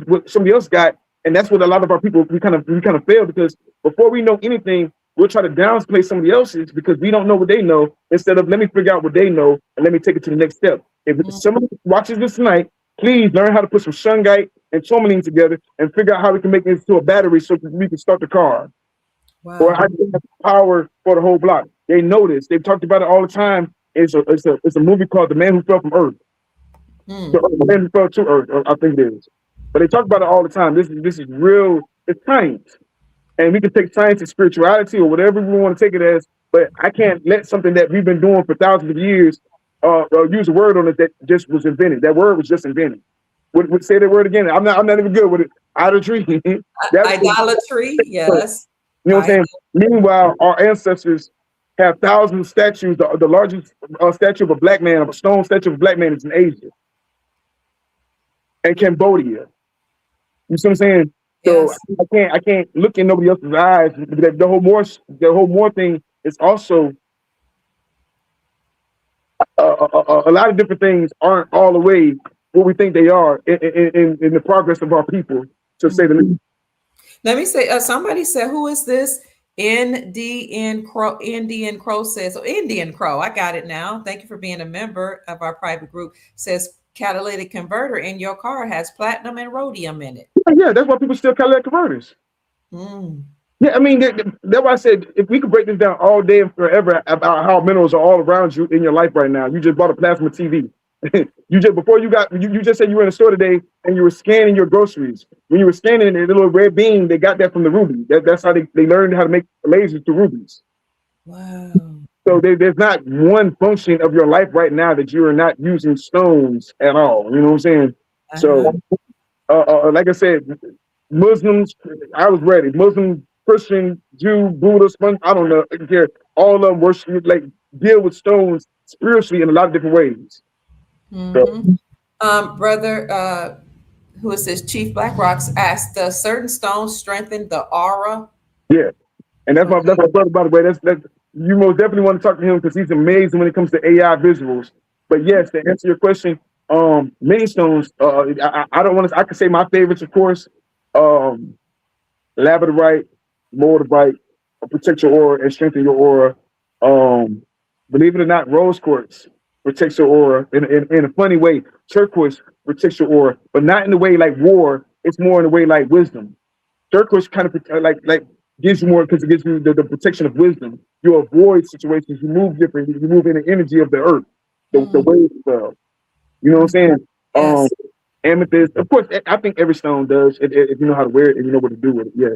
what somebody else got, and that's what a lot of our people we kind of fail, because before we know anything, we'll try to downplay somebody else's because we don't know what they know. Instead of let me figure out what they know and let me take it to the next step. If somebody watches this tonight, please learn how to put some shungite and tourmaline together and figure out how we can make it into a battery so that we can start the car. Wow. Or how to have power for the whole block. They know this. They've talked about it all the time. It's a movie called The Man Who Fell from Earth. The Man Who Fell to Earth, I think it is. But they talk about it all the time. This is real. It's science. And we can take science and spirituality or whatever we want to take it as, but I can't let something that we've been doing for thousands of years use a word on it that just was invented. That word was just invented. Would say that word again? I'm not even good with it. Idolatry. Idolatry, yes. You know what I'm saying? Meanwhile, our ancestors have thousands of statues. The largest statue of a black man, a stone statue of a black man, is in Asia and Cambodia. You see what I'm saying? So yes. I can't look in nobody else's eyes. The whole more thing is also a lot of different things aren't all the way what we think they are in the progress of our people, to say the least. Let me say, somebody said, who is this? Indian Crow says, so Indian Crow, I got it now. Thank you for being a member of our private group. Says catalytic converter in your car has platinum and rhodium in it. Yeah, that's why people still catalytic converters. Yeah, I mean, that's why I said, if we could break this down all day and forever about how minerals are all around you in your life right now. You just bought a plasma TV. You just said you were in a store today and you were scanning your groceries. When you were scanning the little red beam, they got that from the ruby. That's how they learned how to make lasers through rubies. Wow. So there's not one function of your life right now that you are not using stones at all. You know what I'm saying? So, like I said, Muslims, I was ready. Muslim, Christian, Jew, Buddha, I don't know. All of them worship, like, deal with stones spiritually in a lot of different ways. Brother, who is this? Chief Black Rocks asked, does certain stones strengthen the aura? Yeah, and that's my brother, by the way. That's you most definitely want to talk to him because he's amazing when it comes to AI visuals. But yes, to answer your question, many stones. I don't want to. I could say my favorites, of course. Labradorite, moldavite, protect your aura and strengthen your aura. Believe it or not, rose quartz protects your aura in a funny way. Turquoise protects your aura, but not in the way like war. It's more in a way like wisdom. Turquoise kind of like gives you more because it gives you the protection of wisdom. You avoid situations. You move different. You move in the energy of the earth, the waves of. You know what I'm saying? Yes. Amethyst, of course. I think every stone does if you know how to wear it and you know what to do with it. Yeah.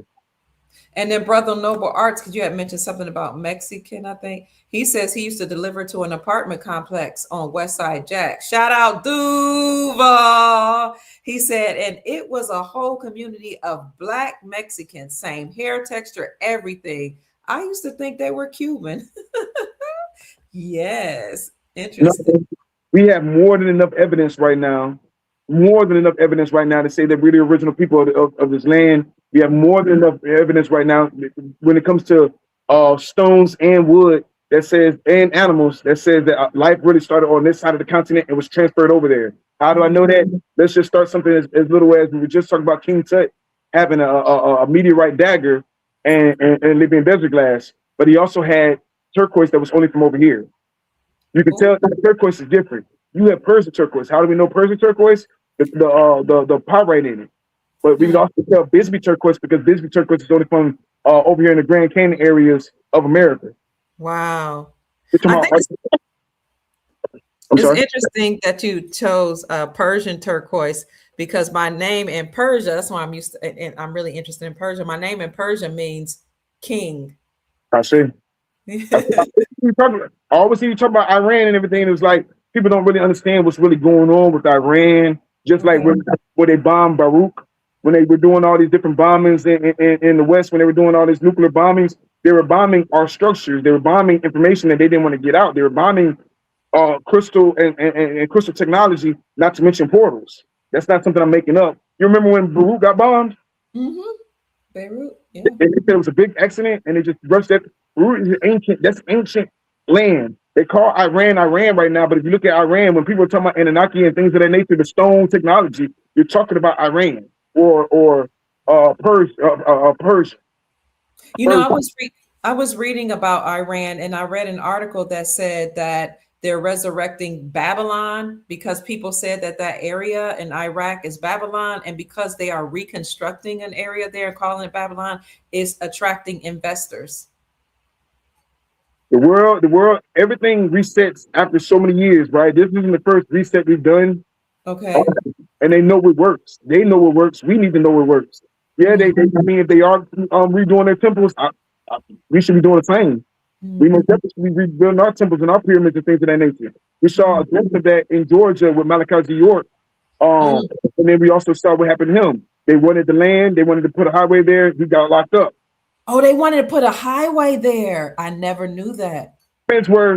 And then Brother Noble Arts, because you had mentioned something about Mexican, I think. He says he used to deliver to an apartment complex on West Side Jack. Shout out Duval. He said, and it was a whole community of Black Mexicans, same hair texture, everything. I used to think they were Cuban. Yes. Interesting. No, we have more than enough evidence right now. To say that we're the original people of this land. We have more than enough evidence right now when it comes to stones and wood that says, and animals that says that life really started on this side of the continent and was transferred over there. How do I know that? Let's just start something as little as we were just talking about King Tut having a meteorite dagger and Libyan desert glass, but he also had turquoise that was only from over here. You can tell that turquoise is different. You have Persian turquoise. How do we know Persian turquoise? The pyrite in it. But we can also tell Bisbee turquoise because Bisbee turquoise is only from over here in the Grand Canyon areas of America. Wow. It's interesting that you chose Persian turquoise because my name in Persia, that's why I'm used to, and I'm really interested in Persia. My name in Persia means king. I see. I always see you talk about Iran and everything. It was like people don't really understand what's really going on with Iran. Just like when they bombed Baruch, when they were doing all these different bombings in the West, when they were doing all these nuclear bombings, they were bombing our structures. They were bombing information that they didn't want to get out. They were bombing crystal and crystal technology, not to mention portals. That's not something I'm making up. You remember when Beirut got bombed? Beirut, yeah. They said it was a big accident, and they just rushed that. Beirut is ancient. That's ancient land. They call Iran right now, but if you look at Iran, when people are talking about Anunnaki and things of that nature, the stone technology, you're talking about Iran or Persia. You know, I was reading about Iran, and I read an article that said that they're resurrecting Babylon because people said that that area in Iraq is Babylon, and because they are reconstructing an area there, calling it Babylon, is attracting investors. The world, everything resets after so many years, right? This isn't the first reset we've done. Okay. And they know what works. They know what works. We need to know what works. Yeah, I mean, if they are redoing their temples, we should be doing the same. We most definitely should be rebuilding our temples and our pyramids and things of that nature. We saw a glimpse of that in Georgia with Malachi Z. York. And then we also saw what happened to him. They wanted the land. They wanted to put a highway there. He got locked up. Oh, they wanted to put a highway there. I never knew that. It's where,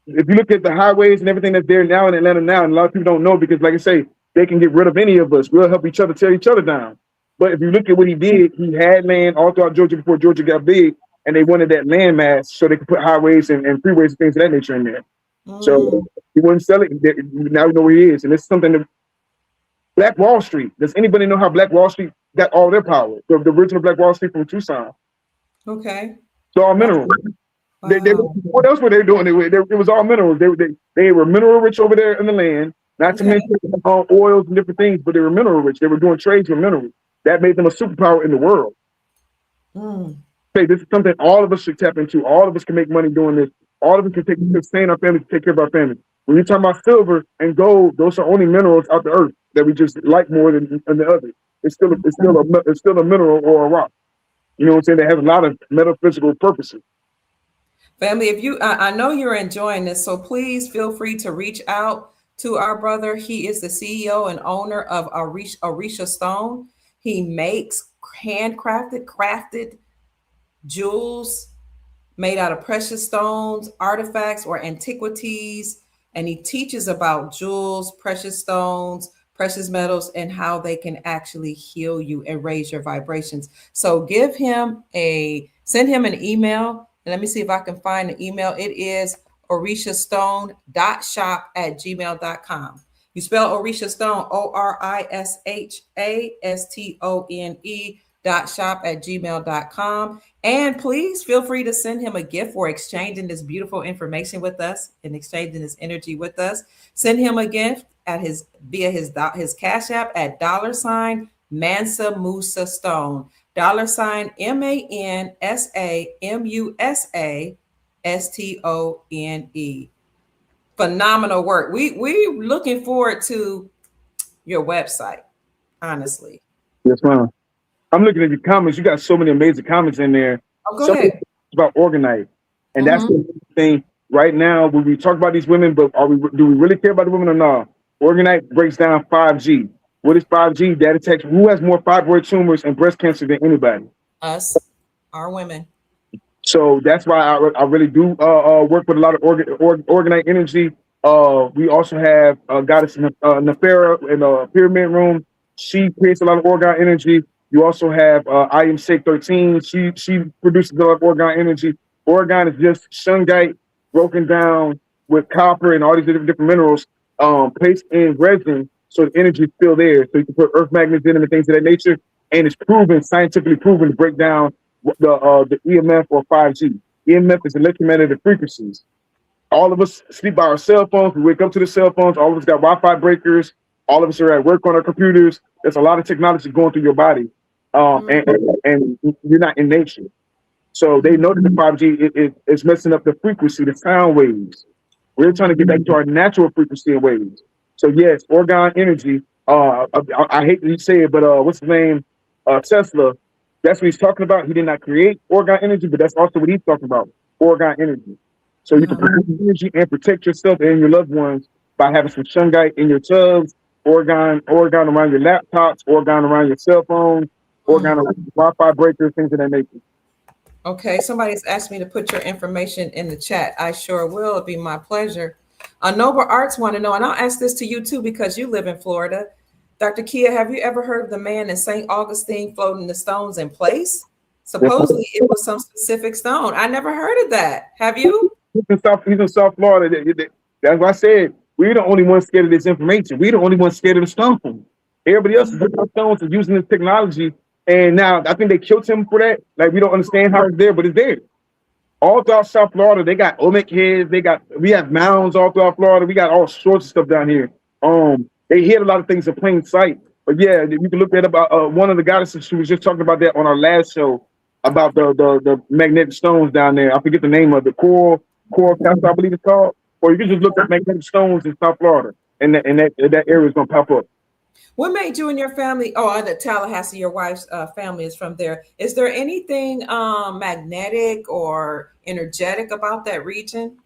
if you look at the highways and everything that's there now in Atlanta now, and a lot of people don't know because, like I say, they can get rid of any of us. We'll help each other tear each other down. But if you look at what he did, he had land all throughout Georgia before Georgia got big, and they wanted that land mass so they could put highways and freeways and things of that nature in there. So he wouldn't sell it. Now we know where he is. And it's something that Black Wall Street. Does anybody know how Black Wall Street got all their power? The original Black Wall Street from Tucson. Okay. So all minerals. Wow. What else were they doing it with? It was all minerals. They were mineral rich over there in the land, not to mention oils and different things, but they were mineral rich. They were doing trades with minerals. That made them a superpower in the world. Hey, this is something all of us should tap into. All of us can make money doing this. All of us can sustain our families, take care of our families. When you're talking about silver and gold, those are only minerals out the earth that we just like more than the others. It's still a mineral or a rock. You know what I'm saying? They have a lot of metaphysical purposes. Family, if you, I know you're enjoying this, so please feel free to reach out to our brother. He is the CEO and owner of Orisha Stone. He makes crafted jewels made out of precious stones, artifacts, or antiquities. And he teaches about jewels, precious stones, precious metals, and how they can actually heal you and raise your vibrations. So send him an email. And let me see if I can find the email. It is orishastone.shop@gmail.com. You spell Orisha Stone, ORISHASTONE.shop@gmail.com. And please feel free to send him a gift for exchanging this beautiful information with us and exchanging this energy with us. Send him a gift via his Cash App at $Mansa Musa Stone. $MansaMusaStone. Phenomenal work. We're looking forward to your website, honestly. Yes, ma'am. I'm looking at your comments. You got so many amazing comments in there. Oh, go ahead. About Organite. And that's the thing right now when we talk about these women, but do we really care about the women or not? Organite breaks down 5G. What is 5G? That attacks who has more fibroid tumors and breast cancer than anybody? Us, our women. So that's why I really do work with a lot of Organite energy. We also have Goddess Nefera in the Pyramid Room. She creates a lot of Organite energy. You also have I Am Shake 13. She produces a lot of Organite energy. Organite is just shungite broken down with copper and all these different minerals placed in resin. So the energy is still there. So you can put earth magnets in and things of that nature. And it's scientifically proven to break down the EMF or 5G. EMF is electromagnetic frequencies. All of us sleep by our cell phones. We wake up to the cell phones. All of us got Wi-Fi breakers. All of us are at work on our computers. There's a lot of technology going through your body. And you're not in nature. So they know that the 5G is messing up the frequency, the sound waves. We're trying to get back to our natural frequency and waves. So yes, orgone energy. I hate to say it, but what's his name? Tesla. That's what he's talking about. He did not create orgone energy, but that's also what he's talking about. Orgone energy. So you can produce energy and protect yourself and your loved ones by having some shungite in your tubs, orgone around your laptops, orgone around your cell phone, orgone around your Wi-Fi breakers, things of that nature. Okay, somebody's asked me to put your information in the chat. I sure will. It'd be my pleasure. Noble Arts want to know, and I'll ask this to you too because you live in Florida. Dr. Kia, have you ever heard of the man in St. Augustine floating the stones in place? Supposedly it was some specific stone. I never heard of that. Have you? He's in South Florida. That's why I said we're the only ones scared of this information. We're the only ones scared of the stone. Everybody else is looking at stones and using this technology. And now I think they killed him for that. Like, we don't understand how it's there, but it's there. All throughout South Florida, they got Olmec heads. We have mounds all throughout Florida. We got all sorts of stuff down here. They hid a lot of things in plain sight. But yeah, you can look at about one of the goddesses. She was just talking about that on our last show about the magnetic stones down there. I forget the name of the coral castle, I believe it's called. Or you can just look at magnetic stones in South Florida, and that area is gonna pop up. What made you and your family? Oh, the Tallahassee, your wife's family is from there. Is there anything magnetic or energetic about that region?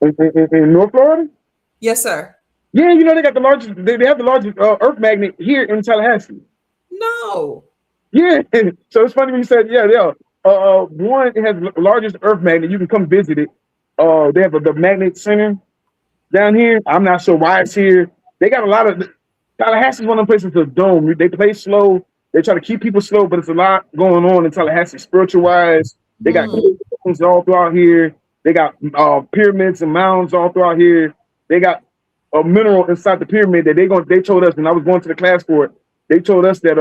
In North Florida? Yes, sir. Yeah, they got the largest. They have the largest earth magnet here in Tallahassee. No. Yeah, so it's funny when you said one, it has the largest earth magnet. You can come visit it. They have the magnet center down here. I'm not sure why it's here. They got a lot of. Tallahassee is one of the places to dome. They play slow. They try to keep people slow, but it's a lot going on in Tallahassee, spiritual wise. They got caves all throughout here. They got pyramids and mounds all throughout here. They got a mineral inside the pyramid that they told us when I was going to the class for it. They told us that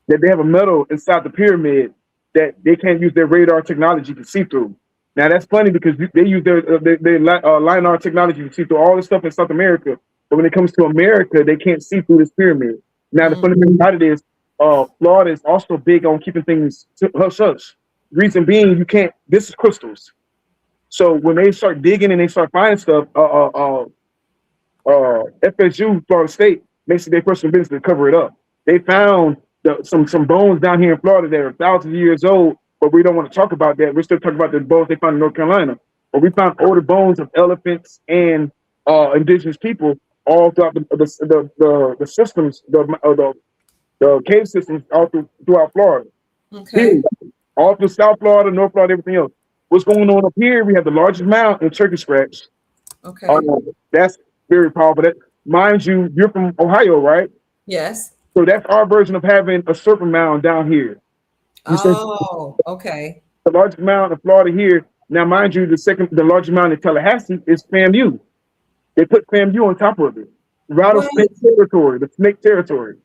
they have a metal inside the pyramid that they can't use their radar technology to see through. Now that's funny because they use their LiDAR technology to see through all this stuff in South America. But when it comes to America, they can't see through this pyramid. Now, the funny thing about it is, Florida is also big on keeping things hush-hush. Reason being, this is crystals. So when they start digging and they start finding stuff, FSU, Florida State, makes it their personal business to cover it up. They found some bones down here in Florida that are thousands of years old, but we don't want to talk about that. We're still talking about the bones they found in North Carolina. But we found older bones of elephants and indigenous people all throughout the systems, the cave systems all throughout Florida. Okay. Here, all through South Florida, North Florida, everything else. What's going on up here? We have the largest mound in Turkey Scratch. Okay. That's very powerful. That, mind you, you're from Ohio, right? Yes. So that's our version of having a serpent mound down here. Oh, okay. The largest mound in Florida here. Now, mind you, the largest mound in Tallahassee is FAMU. They put FAMU on top of it. Rattlesnake territory, the snake territory.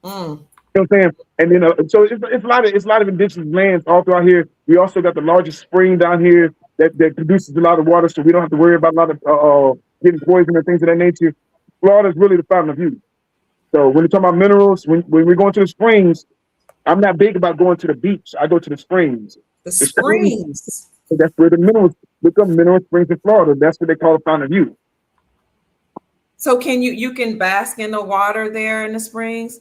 You know what I'm saying? And then, so it's a lot of indigenous lands all throughout here. We also got the largest spring down here that produces a lot of water, so we don't have to worry about a lot of getting poisoned and things of that nature. Florida is really the fountain of youth. So when you talk about minerals, when we're going to the springs, I'm not big about going to the beach. I go to the springs. The springs. So that's where the minerals become mineral springs in Florida. That's what they call the fountain of youth. So you can bask in the water there in the springs?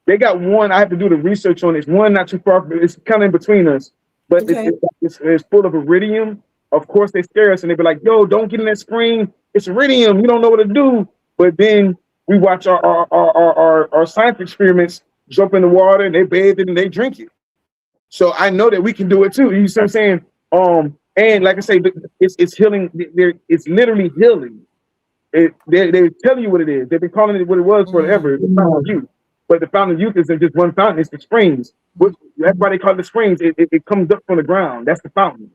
They got one. I have to do the research on it. It's one not too far. It's kind of in between us, but it's full of iridium. Of course, they scare us and they be like, "Yo, don't get in that spring. It's iridium. You don't know what to do." But then we watch our science experiments jump in the water and they bathe it and they drink it. So I know that we can do it too. You see what I'm saying? And like I say, it's healing. It's literally healing. They tell you what it is. They've been calling it what it was forever. The fountain of youth. But the fountain of youth isn't just one fountain, it's the springs. That's why they call it the springs. It comes up from the ground. That's the fountain.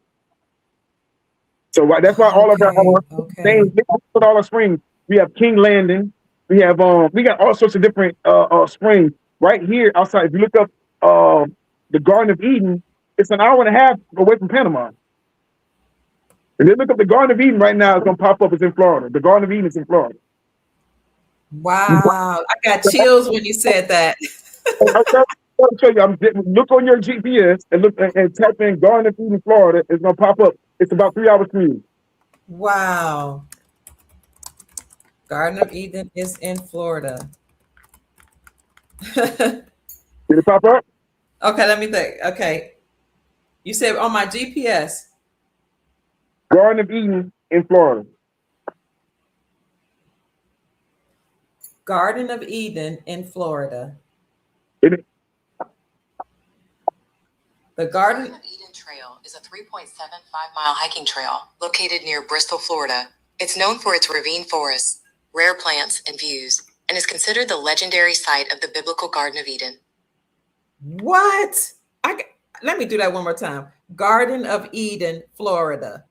So that's why all of our things, with all our springs, we have King Landing. We have we got all sorts of different springs right here outside. If you look up the Garden of Eden, it's an hour and a half away from Panama. And then look up the Garden of Eden right now. It's gonna pop up. It's in Florida. The Garden of Eden is in Florida. Wow, I got chills when you said that. I'll show you. Look on your GPS and look and type in Garden of Eden, Florida. It's gonna pop up. It's about 3 hours from you. Wow. Garden of Eden is in Florida. Did it pop up? Okay, let me think. Okay. You said on my GPS. Garden of Eden in Florida. Garden of Eden in Florida. It, The Garden of Eden Trail is a 3.75-mile hiking trail located near Bristol, Florida. It's known for its ravine forests, rare plants, and views, and is considered the legendary site of the biblical Garden of Eden. What? Let me do that one more time. Garden of Eden, Florida.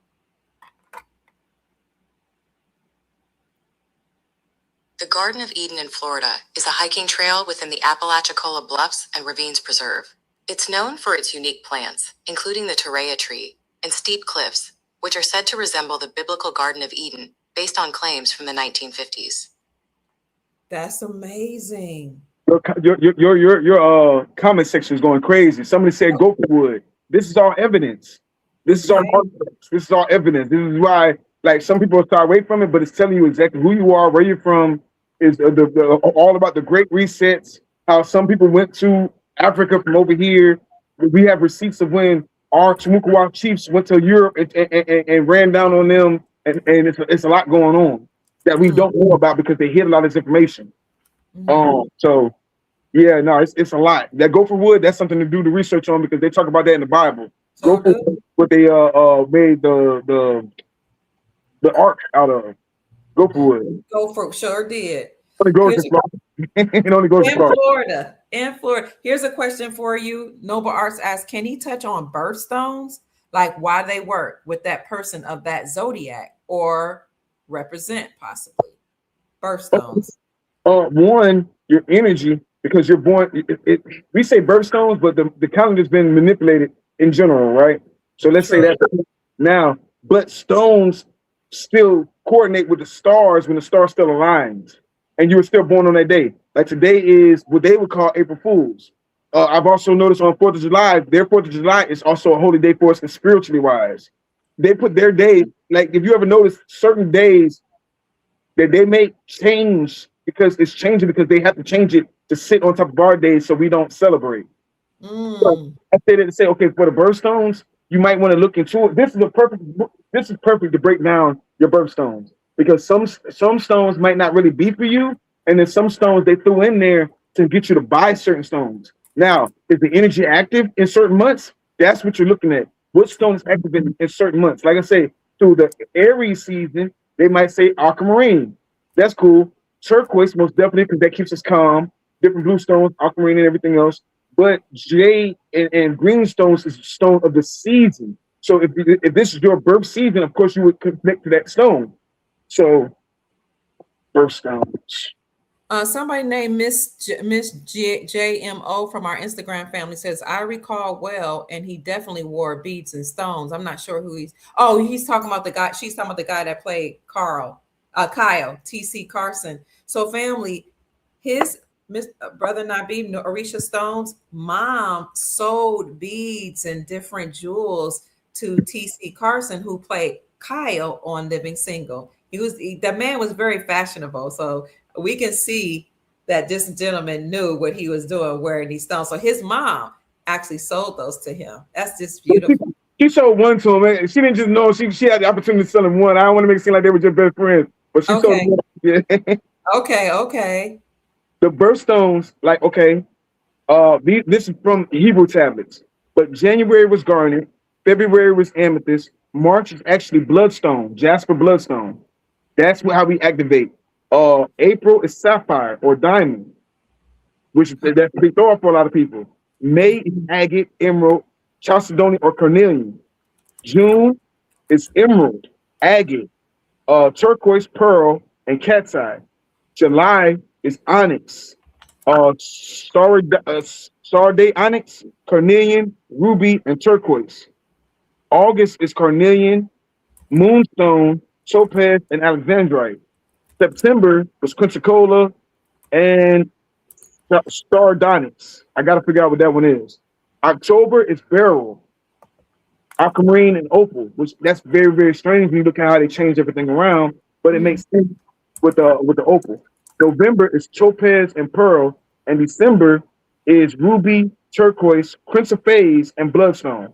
The Garden of Eden in Florida is a hiking trail within the Apalachicola Bluffs and Ravines Preserve. It's known for its unique plants, including the Torreya tree, and steep cliffs, which are said to resemble the biblical Garden of Eden, based on claims from the 1950s. That's amazing. Your comment section is going crazy. Somebody said Gopherwood. This is all evidence. This is all markers. This is all evidence. This is why, like, some people start away from it, but it's telling you exactly who you are, where you're from. Is all about the great resets. How some people went to Africa from over here. We have receipts of when our Chamukawa chiefs went to Europe and ran down on them, and it's a lot going on that we don't know about because they hid a lot of this information. So yeah, no, it's a lot. That Gopherwood, that's something to do the research on because they talk about that in the Bible. So Gopherwood, what they made the ark out of. Gopherwood. Gopher sure did. Only goes to Florida. It only goes to Florida. In Florida. Here's a question for you. Noble Arts asks, can he touch on birthstones? Like why they work with that person of that zodiac or represent possibly birthstones? One, your energy, because you're born. We say birthstones, but the calendar's been manipulated in general, right? So let's say that now, but stones still coordinate with the stars when the star still aligns, and you were still born on that day. Like today is what they would call April Fools. I've also noticed on 4th of July, their 4th of July is also a holy day for us and spiritually wise. They put their day, like if you ever notice certain days that they make change because it's changing because they have to change it to sit on top of our days so we don't celebrate. So I say that to say, okay, for the birthstones, you might want to look into it. This is perfect to break down your birthstones because some stones might not really be for you, and then some stones they threw in there to get you to buy certain stones. Now, is the energy active in certain months? That's what you're looking at. What stone is active in certain months? Like I say, through the Aries season, they might say aquamarine. That's cool. Turquoise, most definitely, because that keeps us calm. Different blue stones, aquamarine, and everything else. But jade and green stones is the stone of the season. So if this is your birth season, of course you would connect to that stone. So birthstones. Somebody named Miss JMO from our Instagram family says, I recall well, and he definitely wore beads and stones. I'm not sure who he's. Oh, he's talking about the guy. She's talking about the guy that played Kyle TC Carson. So family, his brother Nabi, Orisha Stone's mom sold beads and different jewels to TC Carson, who played Kyle on Living Single. The man was very fashionable. So we can see that this gentleman knew what he was doing wearing these stones. So his mom actually sold those to him. That's just beautiful. She sold one to him. Man. She didn't just know she had the opportunity to sell him one. I don't want to make it seem like they were just best friends, but she sold him one. Yeah. Okay. The birthstones, like, okay, this is from Hebrew tablets, but January was garnet, February was amethyst, March is actually bloodstone, jasper bloodstone. That's how we activate. April is sapphire or diamond, which that's a big throw off for a lot of people. May is agate, emerald, chalcedony, or carnelian. June is emerald, agate, turquoise, pearl, and cat's eye. July is onyx, sardate onyx, carnelian, ruby, and turquoise. August is carnelian, moonstone, topaz, and alexandrite. September was quintucola and sardonyx. I got to figure out what that one is. October is beryl. aquamarine, and opal, which that's very, very strange when you look at how they change everything around, but it makes sense with the opal. November is topaz and pearl, and December is ruby, turquoise, chrysoprase, and bloodstone.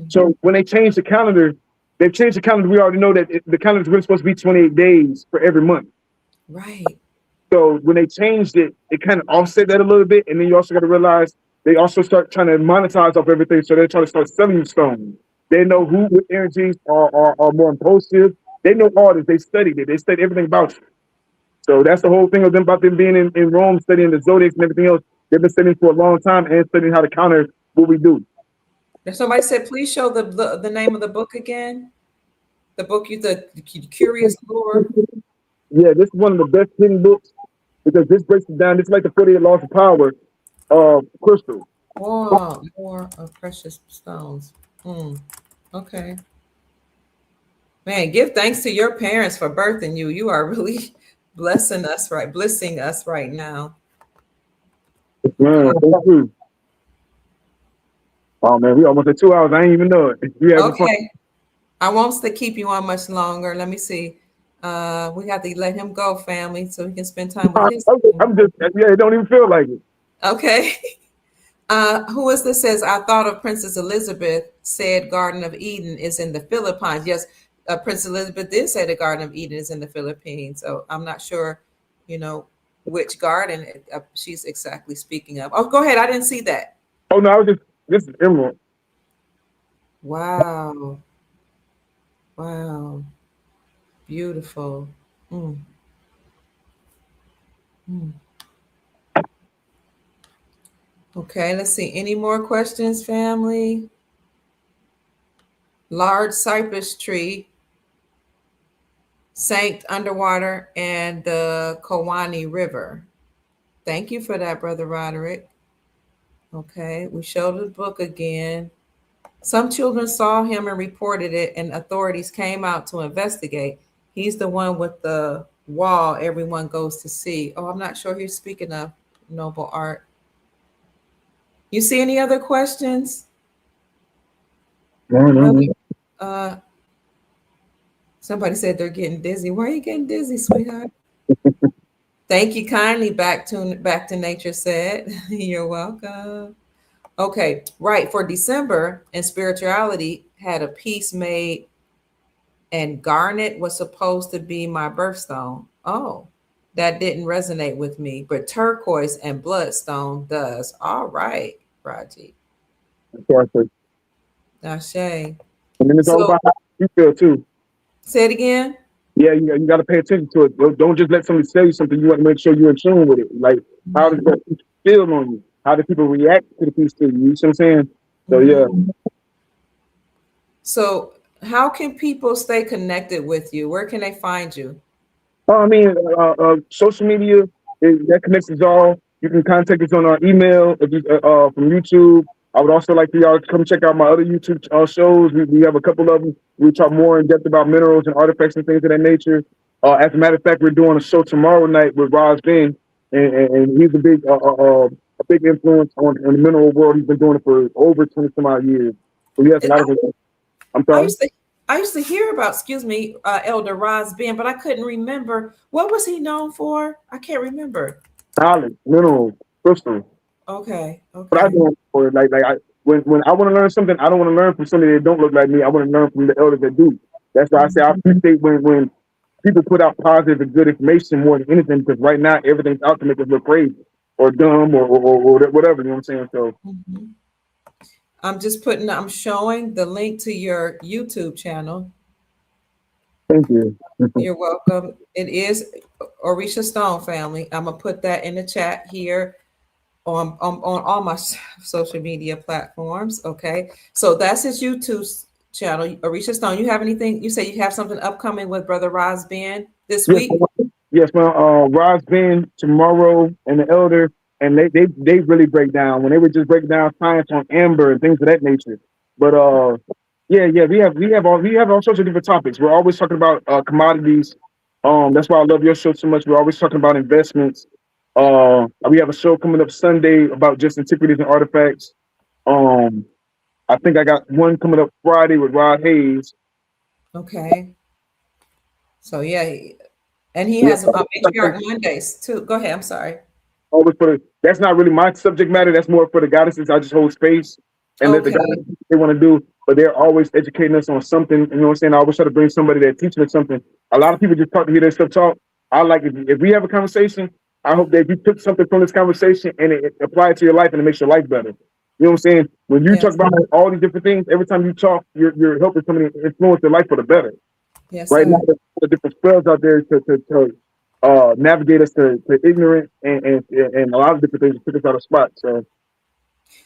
So when they change the calendar, they've changed the calendar. We already know that the calendar is really supposed to be 28 days for every month. Right. So when they changed it, it kind of offset that a little bit. And then you also got to realize they also start trying to monetize off everything. So they're trying to start selling you stones. They know who with energies are more impulsive. They know all this. They studied it. They studied everything about you. So that's the whole thing of them about them being in Rome, studying the zodiacs and everything else. They've been studying for a long time and studying how to counter what we do. Somebody said, please show the name of the book again. The book, the Curious Lore. Yeah, this is one of the best hidden books because this breaks it down. It's like the 48 Laws of Power of crystal. More of precious stones. Okay. Man, give thanks to your parents for birthing you. You are really blessing us right now. Man, thank you. Oh man, we almost at 2 hours. I ain't even know it. Okay. Fun. I won't keep you on much longer. Let me see. We got to let him go, family, so he can spend time with his. It don't even feel like it. Okay. Who is this? Says, I thought of Princess Elizabeth said Garden of Eden is in the Philippines. Yes, Princess Elizabeth did say the Garden of Eden is in the Philippines. So I'm not sure, which garden she's exactly speaking of. Oh, go ahead. I didn't see that. Oh, no, this is emerald. Wow. Beautiful. Okay, let's see. Any more questions, family? Large cypress tree sank underwater and the Kawani River. Thank you for that, Brother Roderick. Okay, we showed the book again. Some children saw him and reported it, and authorities came out to investigate. He's the one with the wall everyone goes to see. Oh, I'm not sure who's speaking of, Noble Art. You see any other questions? Somebody said they're getting dizzy. Why are you getting dizzy, sweetheart? Thank you kindly. Back to nature said. You're welcome. Okay, right. For December, and spirituality had a piece made, and garnet was supposed to be my birthstone. Oh, that didn't resonate with me, but turquoise and bloodstone does. All right, Raji. Ashe. And then it's all about how you feel too. Say it again. Yeah, you got to pay attention to it. Don't just let somebody say something. You want to make sure you're in tune with it. Like, how does that feel on you? How do people react to the piece to you? You see what I'm saying? So, yeah. So, how can people stay connected with you? Where can they find you? I mean, social media, that connects us all. You can contact us on our email if you, from YouTube. I would also like for y'all to come check out my other YouTube shows. We have a couple of them. We talk more in depth about minerals and artifacts and things of that nature. As a matter of fact, we're doing a show tomorrow night with Roz Ben, and he's a big influence on the mineral world. He's been doing it for over 20 some odd years. So he has a lot of. I'm sorry. I used to hear about, Elder Roz Ben, but I couldn't remember. What was he known for? I can't remember. Knowledge, minerals, crystals. Okay. But I do for it. When I want to learn something, I don't want to learn from somebody that don't look like me. I want to learn from the elders that do. That's why I say I appreciate when people put out positive and good information more than anything, because right now everything's out to make us look crazy or dumb or whatever. You know what I'm saying? So I'm showing the link to your YouTube channel. Thank you. You're welcome. It is Orisha Stone, family. I'm gonna put that in the chat here on all my social media platforms. Okay, so that's his YouTube channel, Orisha Stone. You have anything? You say you have something upcoming with Brother Roz Ben this week? Yes, ma'am. Roz Ben tomorrow and the elder, and they really break down when they would just break down science on amber and things of that nature. But we have all sorts of different topics. We're always talking about commodities. That's why I love your show so much. We're always talking about investments. We have a show coming up Sunday about just antiquities and artifacts. I think I got one coming up Friday with Rod Hayes. Okay. So yeah, and he Yeah. has matriarch Mondays too. Go ahead. I'm sorry. Always that's not really my subject matter. That's more for the goddesses. I just hold space and let the Okay. goddesses do what they want to do. But they're always educating us on something. You know what I'm saying? I always try to bring somebody that teaches us something. A lot of people just talk to hear their stuff talk. I like if we have a conversation, I hope that you took something from this conversation and it apply it to your life and it makes your life better. You know what I'm saying? When you talk about all these different things, every time you talk, you're helping somebody influence their life for the better. Yes, right sir. now, there's the different spells out there to navigate us to ignorance and a lot of different things to put us out of spot. So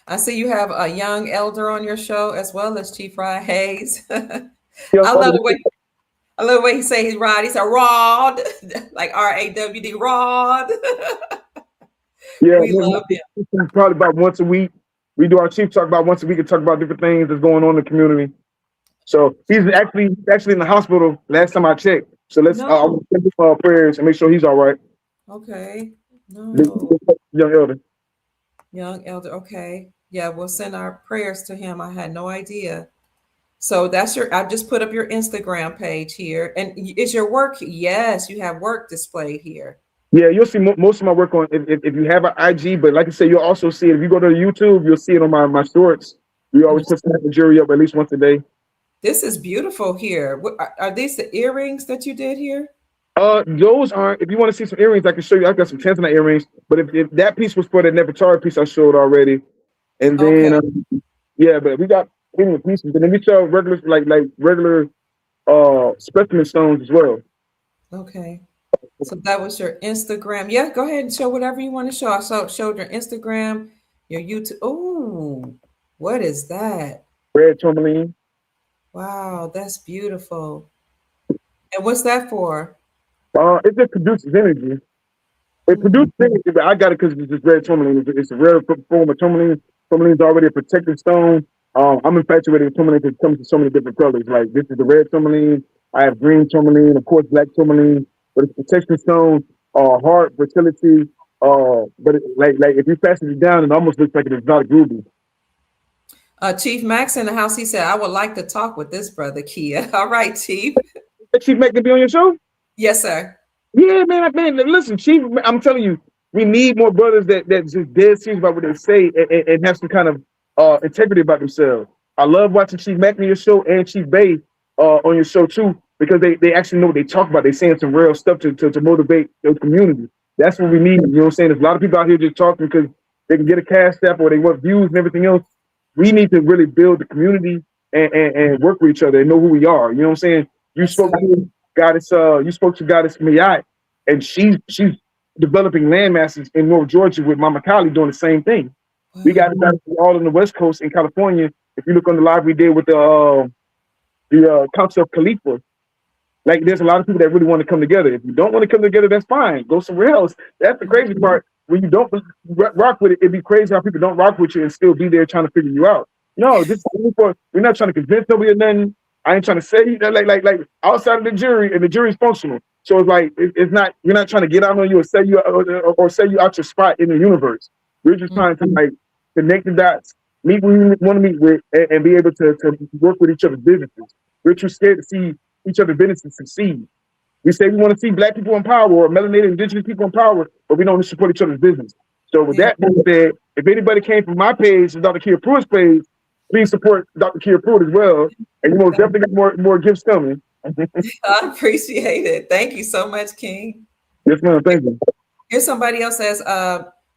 I see you have a young elder on your show as well as Chief Rod Hayes. I yeah, love the way he say he's Rod. He's a Rod, like R-A-W-D, Rod. yeah, We love him. probably about once a week. We do our chief talk about once a week and talk about different things that's going on in the community. So he's actually in the hospital last time I checked. So let's send him prayers and make sure he's all right. Okay. No. Young elder. Young elder. Okay. Yeah, we'll send our prayers to him. I had no idea. So that's I've just put up your Instagram page here. And is your work? Yes, you have work displayed here. Yeah, you'll see most of my work on if you have an IG, but like I said, you'll also see it. If you go to YouTube, you'll see it on my shorts. We always put the jury up at least once a day. This is beautiful here. Are these the earrings that you did here? Those aren't. If you want to see some earrings, I can show you. I got some tanzanite earrings. But if that piece was for the Nefertari piece I showed already, and then yeah, but we got premium pieces, and then we sell regular regular specimen stones as well. Okay. So that was your Instagram. Yeah, go ahead and show whatever you want to show. I showed your Instagram, your YouTube. Oh, what is that? Red tourmaline. Wow, that's beautiful. And what's that for? It just produces energy. It produces energy, but I got it because it's just red tourmaline. It's a rare form of tourmaline. Tourmaline is already a protective stone. I'm infatuated with tourmaline because it comes in so many different colors. Like this is the red tourmaline. I have green tourmaline, of course, black tourmaline. But it's protection stone, heart, fertility. But like if you fasten it down, it almost looks like it is not a ruby. Chief Max in the house, he said, I would like to talk with this brother, Kia. All right, Chief. Chief Max can be on your show? Yes, sir. Yeah, man, listen, Chief, I'm telling you, we need more brothers that just dead serious about what they say and have some kind of integrity about themselves. I love watching Chief Max on your show and Chief Bay on your show too, because they actually know what they talk about. They're saying some real stuff to motivate their community. That's what we need. You know what I'm saying? There's a lot of people out here just talking because they can get a cash app or they want views and everything else. We need to really build the community and work with each other and know who we are. You know what I'm saying? You spoke to Goddess Mayat, and she's developing landmasses in North Georgia with Mama Kali doing the same thing. We got all on the West Coast in California. If you look on the live we did with the Council of Khalifa, like there's a lot of people that really want to come together. If you don't want to come together, that's fine. Go somewhere else. That's the crazy part. When you don't rock with it, it'd be crazy how people don't rock with you and still be there trying to figure you out. No, this is we're not trying to convince nobody or nothing. I ain't trying to say that like outside of the jury, and the jury's functional. So it's like it's not, we're not trying to get out on you or say you out your spot in the universe. We're just trying to like connect the dots, meet who you want to meet with, and be able to work with each other's businesses. We're too scared to see each other's businesses succeed. We say we want to see Black people in power or melanated indigenous people in power, but we don't support each other's business. So with that being said, if anybody came from my page and Dr.kia Pruitt's page, please support Dr.kia Pruitt as well. And you most definitely got more gifts coming. I appreciate it. Thank you so much, King. Yes, ma'am. Thank you. Here's somebody else says,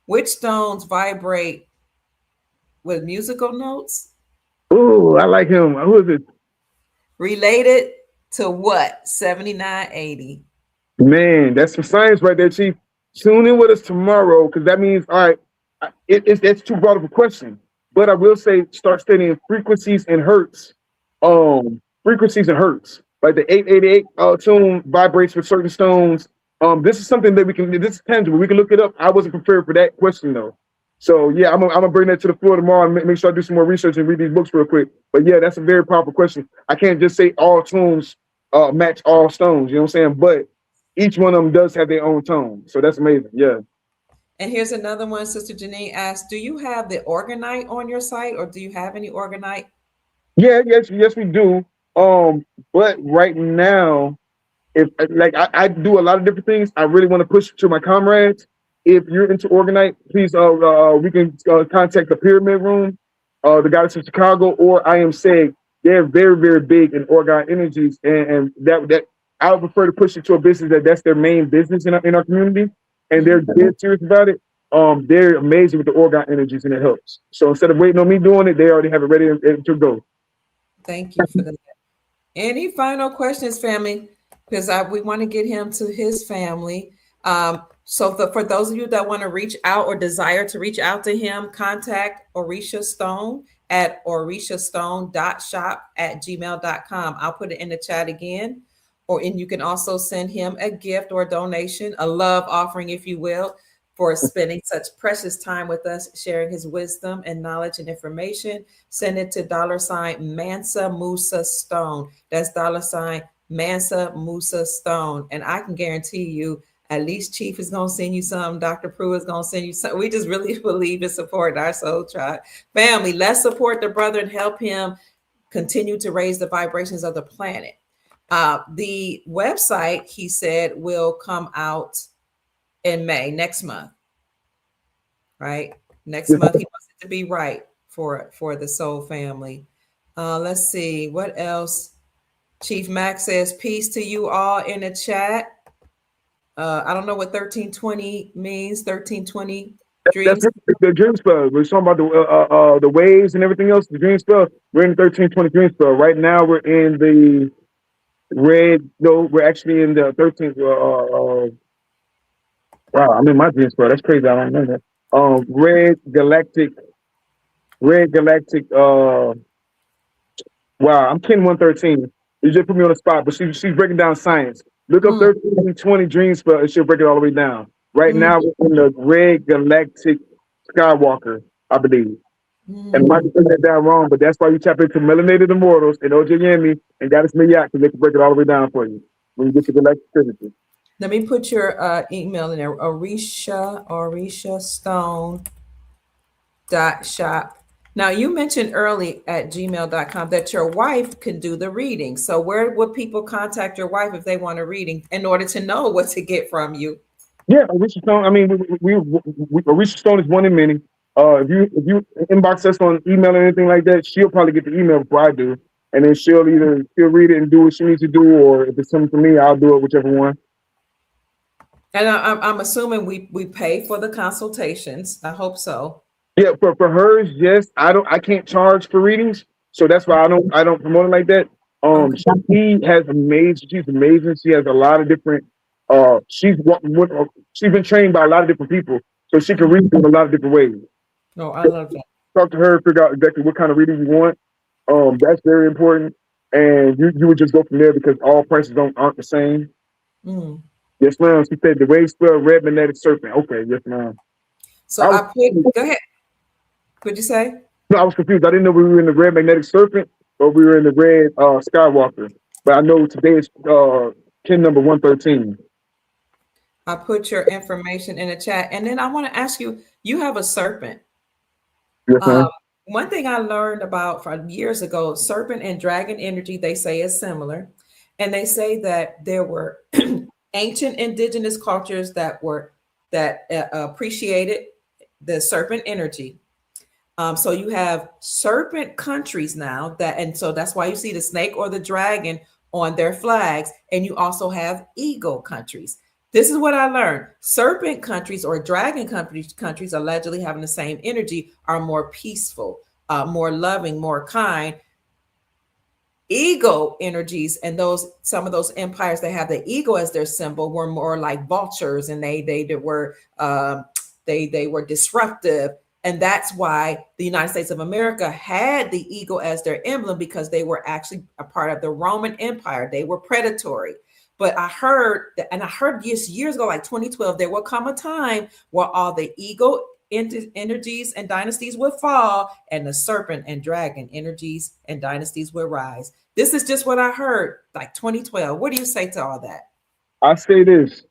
which stones vibrate with musical notes? Oh, I like him. Who is it? Related to what? 7980. Man, that's some science right there, Chief. Tune in with us tomorrow, because that means, all right, it's too broad of a question. But I will say, start studying frequencies and hertz. Frequencies and hertz. Like the 888 tune vibrates with certain stones. This is something that this is tangible. We can look it up. I wasn't prepared for that question though. So yeah, I'm gonna bring that to the floor tomorrow and make sure I do some more research and read these books real quick. But yeah, that's a very powerful question. I can't just say all tunes match all stones, you know what I'm saying? But each one of them does have their own tone. So that's amazing. Yeah. And here's another one. Sister Janine asked, do you have the Organite on your site, or do you have any Organite? Yeah, yes, we do. But right now, if like I do a lot of different things, I really want to push to my comrades. If you're into Organite, please, we can contact the Pyramid Room, the guys in Chicago, or I am saying they're very, very big in Orgone Energies, and that I would prefer to push it to a business that's their main business in our community, and they're dead serious about it. They're amazing with the Orgone Energies, and it helps. So instead of waiting on me doing it, they already have it ready to go. Thank you for that. Any final questions, family? Because we want to get him to his family. So for those of you that want to reach out or desire to reach out to him, contact Orisha Stone at orishastone.shop@gmail.com. I'll put it in the chat again. And you can also send him a gift or a donation, a love offering, if you will, for spending such precious time with us, sharing his wisdom and knowledge and information. Send it to $Mansa Musa Stone. That's Mansa Musa Stone. And I can guarantee you, at least Chief is going to send you some. Dr. Pruitt is going to send you some. We just really believe in supporting our soul tribe. Family, let's support the brother and help him continue to raise the vibrations of the planet. The website, he said, will come out in May, next month. Right? Next month, he wants it to be right for the soul family. Let's see. What else? Chief Max says, peace to you all in the chat. I don't know what 1320 means. 1320 dreams. That's the dream spell. We're talking about the waves and everything else. The dream spell. We're in the 1320 dream spell. Right now, we're in the red. No, we're actually in the 13th. Wow, I'm in my dream spell. That's crazy. I don't know that. Red galactic. Wow, I'm Ken 113. You just put me on the spot, but she's breaking down science. Look up 1320 dream spell, and she'll break it all the way down. Right now, we're in the red galactic Skywalker, I believe. And I might be putting that down wrong, but that's why you tap into Melanated Immortals and OJ Yemi and Goddess Miyak, because they can break it all the way down for you when you get to galactic trinity. Let me put your email in there. Orisha Stone .shop. Now, you mentioned early at gmail.com that your wife can do the reading. So where would people contact your wife if they want a reading in order to know what to get from you? Yeah, Orisha Stone. I mean, Orisha Stone is one in many. If you inbox us on email or anything like that, she'll probably get the email before I do. And then she'll read it and do what she needs to do, or if it's something for me, I'll do it, whichever one. And I'm assuming we pay for the consultations. I hope so. Yeah, for hers, yes. I can't charge for readings, so that's why I don't promote it like that. She's amazing. She has a lot of different. She's been trained by a lot of different people, so she can read in a lot of different ways. Oh, I love that. Talk to her, figure out exactly what kind of reading you want. That's very important, and you would just go from there because all prices aren't the same. Yes, ma'am. She said the wave spell, red magnetic serpent. Okay, yes, ma'am. So go ahead. What'd you say? No, I was confused. I didn't know we were in the red magnetic serpent or we were in the red Skywalker. But I know today is Ken number 113. I put your information in the chat. And then I want to ask you, you have a serpent. Yes, ma'am. One thing I learned about from years ago, serpent and dragon energy, they say is similar. And they say that there were ancient indigenous cultures that appreciated the serpent energy. So you have serpent countries now so that's why you see the snake or the dragon on their flags. And you also have eagle countries. This is what I learned. Serpent countries or dragon countries allegedly having the same energy are more peaceful, more loving, more kind. Eagle energies and some of those empires that have the eagle as their symbol were more like vultures, and they were disruptive. And that's why the United States of America had the eagle as their emblem, because they were actually a part of the Roman Empire. They were predatory. But I heard years ago, like 2012, there will come a time where all the eagle energies and dynasties would fall, and the serpent and dragon energies and dynasties would rise. This is just what I heard, like 2012. What do you say to all that? I say this.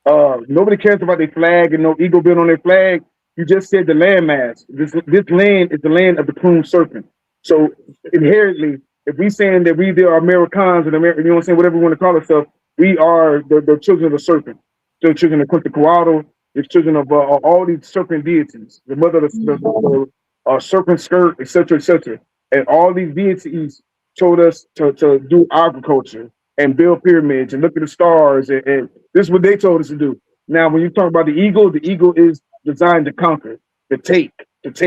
Nobody cares about their flag and no eagle built on their flag. You just said the landmass. This land is the land of the plumed serpent. So inherently, if we saying that we are Americans and American, you know what I'm saying, whatever we want to call ourselves, we are the children of the serpent. So the children of Quetzalcoatl, the children of all these serpent deities, the mother of the serpent skirt, etc., etc. And all these deities told us to do agriculture and build pyramids and look at the stars, and this is what they told us to do. Now, when you talk about the eagle is designed to conquer, to take. That's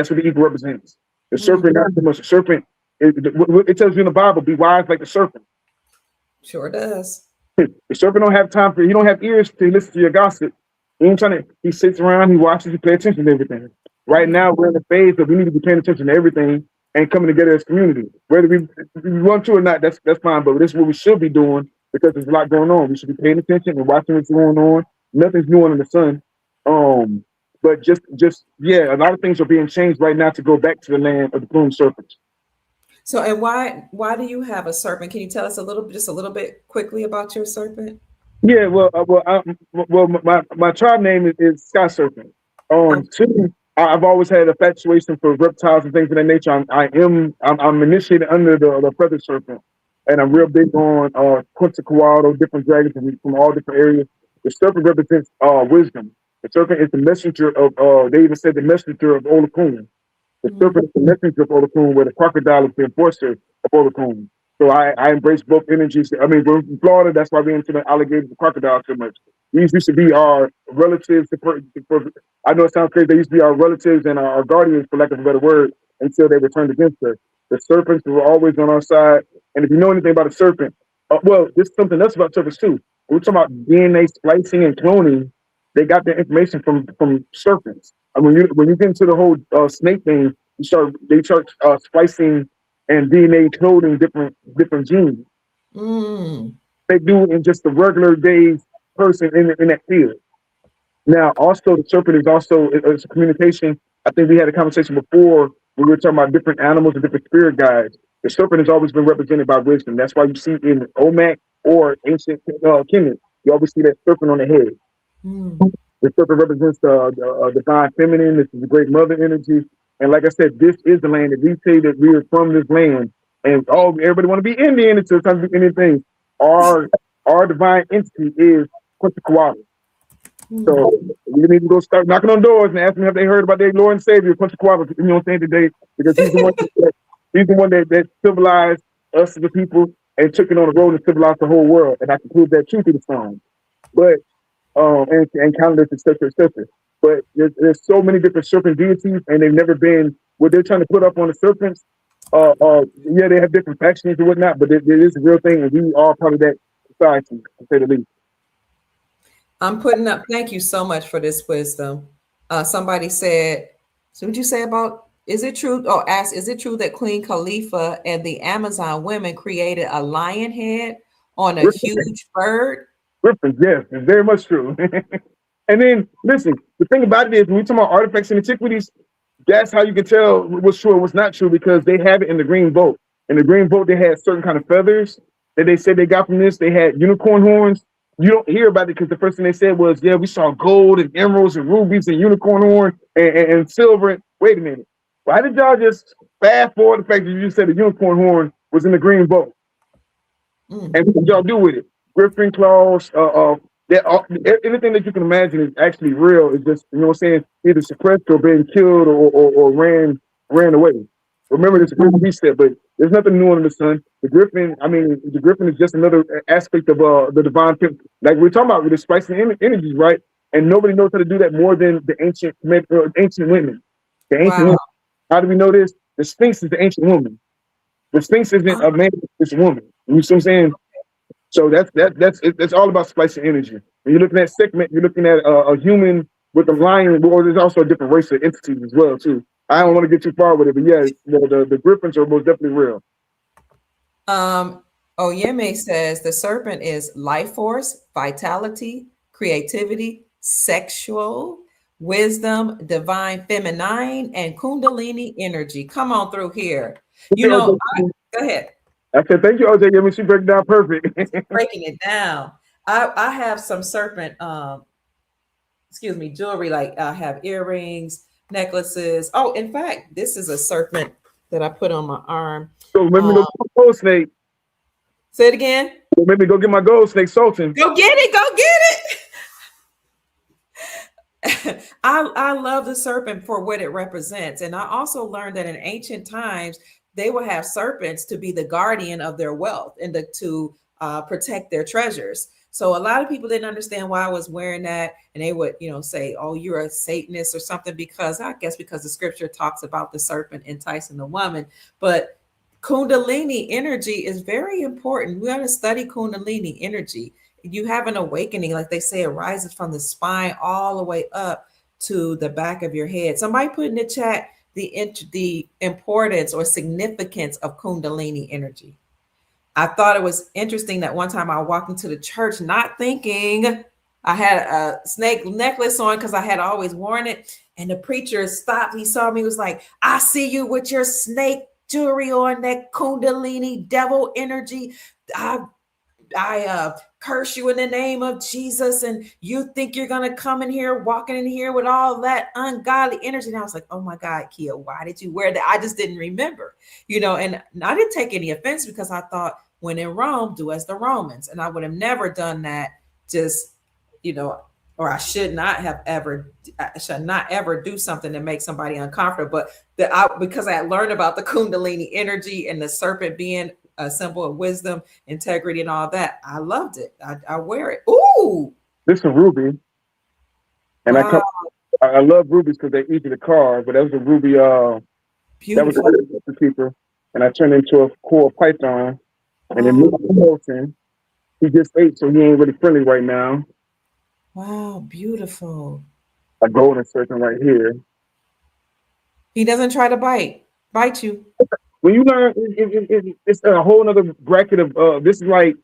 what the eagle represents. The serpent, not so much. The serpent, it tells you in the Bible, be wise like the serpent. Sure does. The serpent don't have time he don't have ears to listen to your gossip. He sits around, he watches, he pays attention to everything. Right now, we're in the phase that we need to be paying attention to everything and coming together as a community. Whether we want to or not, that's fine. But this is what we should be doing because there's a lot going on. We should be paying attention and watching what's going on. Nothing's new under the sun. But just a lot of things are being changed right now to go back to the land of the plumed serpents. So, and why do you have a serpent? Can you tell us just a little bit quickly about your serpent? Yeah, my tribe name is Sky Serpent. Two, I've always had a infatuation for reptiles and things of that nature. I'm initiated under the feather serpent, and I'm real big on Quetzalcoatl, different dragons from all different areas. The serpent represents wisdom. The serpent is the messenger of. They even said the messenger of Olokun. The serpent is the messenger of Olokun, where the crocodile is the enforcer of Olokun. So I embrace both energies. I mean, we're in Florida, that's why we're into the alligators and crocodiles so much. These used to be our relatives. I know it sounds crazy. They used to be our relatives and our guardians, for lack of a better word, until they were turned against us. The serpents were always on our side. And if you know anything about a serpent, this is something else about serpents too. We're talking about DNA splicing and cloning. They got their information from serpents. I mean, when you get into the whole snake thing, they start splicing and DNA coding different genes. They do in just the regular days person in that field. Now, also the serpent is also it's a communication. I think we had a conversation before when we were talking about different animals and different spirit guides. The serpent has always been represented by wisdom. That's why you see in Olmec or ancient Kemet, you always see that serpent on the head. The serpent represents the divine feminine. This is the great mother energy. And like I said, this is the land that we say that we are from this land. And everybody want to be Indian. It's time to be anything. Our divine entity is Quetzalcoatl. So you need to go start knocking on doors and asking if they heard about their Lord and Savior, Quetzalcoatl. You know what I'm saying today? Because he's the one that civilized us as the people and took it on the road and civilized the whole world. And I can prove that true through the song. But and calendars, etc., etc. But there's so many different serpent deities, and they've never been what they're trying to put up on the serpents. Yeah, they have different factions and whatnot, but there is a real thing, and we are part of that society, to say the least. I'm putting up. Thank you so much for this wisdom. Somebody said, "So, what you say about? Is it true?" Or asked, "Is it true that Queen Khalifa and the Amazon women created a lion head on a huge bird?" Griffin, yes, it's very much true. And then, listen, the thing about it is, when we talk about artifacts and antiquities, that's how you can tell what's true and what's not true, because they have it in the green boat. In the green boat, they had certain kind of feathers that they said they got from this. They had unicorn horns. You don't hear about it because the first thing they said was, yeah, we saw gold and emeralds and rubies and unicorn horn and silver. Wait a minute. Why did y'all just fast forward the fact that you just said the unicorn horn was in the green boat? And what did y'all do with it? Griffin claws, anything that you can imagine is actually real. It's just, you know what I'm saying, either suppressed or being killed or ran away. Remember, this great reset, but there's nothing new under the sun. The Griffin is just another aspect of the divine, like we're talking about with the spicing energies, right? And nobody knows how to do that more than the ancient women. The ancient women. How do we know this? The Sphinx is the ancient woman. The Sphinx isn't a man, it's a woman. You see what I'm saying? So that's all about splicing energy. When you're looking at segment, you're looking at a human with a lion, or there's also a different race of entities as well too. I don't want to get too far with it, but yeah, the Griffins are most definitely real. Oyeme says the serpent is life force, vitality, creativity, sexual, wisdom, divine feminine, and kundalini energy. Come on through here. Go ahead. I said, thank you, OJ. She break it down perfect. Breaking it down. I have some serpent jewelry, like I have earrings, necklaces. Oh, in fact, this is a serpent that I put on my arm. So let me go get my gold snake. Say it again. Let me go get my gold snake, Sultan. Go get it. Go get it. I love the serpent for what it represents. And I also learned that in ancient times, they would have serpents to be the guardian of their wealth and to protect their treasures. So a lot of people didn't understand why I was wearing that. And they would, say, oh, you're a Satanist or something, because the scripture talks about the serpent enticing the woman. But Kundalini energy is very important. We got to study Kundalini energy. You have an awakening, like they say, it rises from the spine all the way up to the back of your head. Somebody put in the chat the importance or significance of Kundalini energy. I thought it was interesting that one time I walked into the church not thinking, I had a snake necklace on because I had always worn it. And the preacher stopped. He saw me, was like, I see you with your snake jewelry on, that Kundalini devil energy. I curse you in the name of Jesus, and you think you're gonna come in here, walking in here with all that ungodly energy. And I was like, oh my God, Kia, why did you wear that? I just didn't remember, and I didn't take any offense, because I thought, when in Rome, do as the Romans. And I would have never done that, just, or I should not ever do something that makes somebody uncomfortable. But because I had learned about the Kundalini energy and the serpent being a symbol of wisdom, integrity, and all that, I loved it. I wear it. Ooh, this is a ruby, and wow. I love rubies because they're easy to carve. But that was a ruby. Beautiful. That was a keeper, and I turned into a core python, and then Milton, he just ate, so he ain't really friendly right now. Wow, beautiful. A golden serpent right here. He doesn't try to bite you. When you learn, it's a whole other bracket of this is like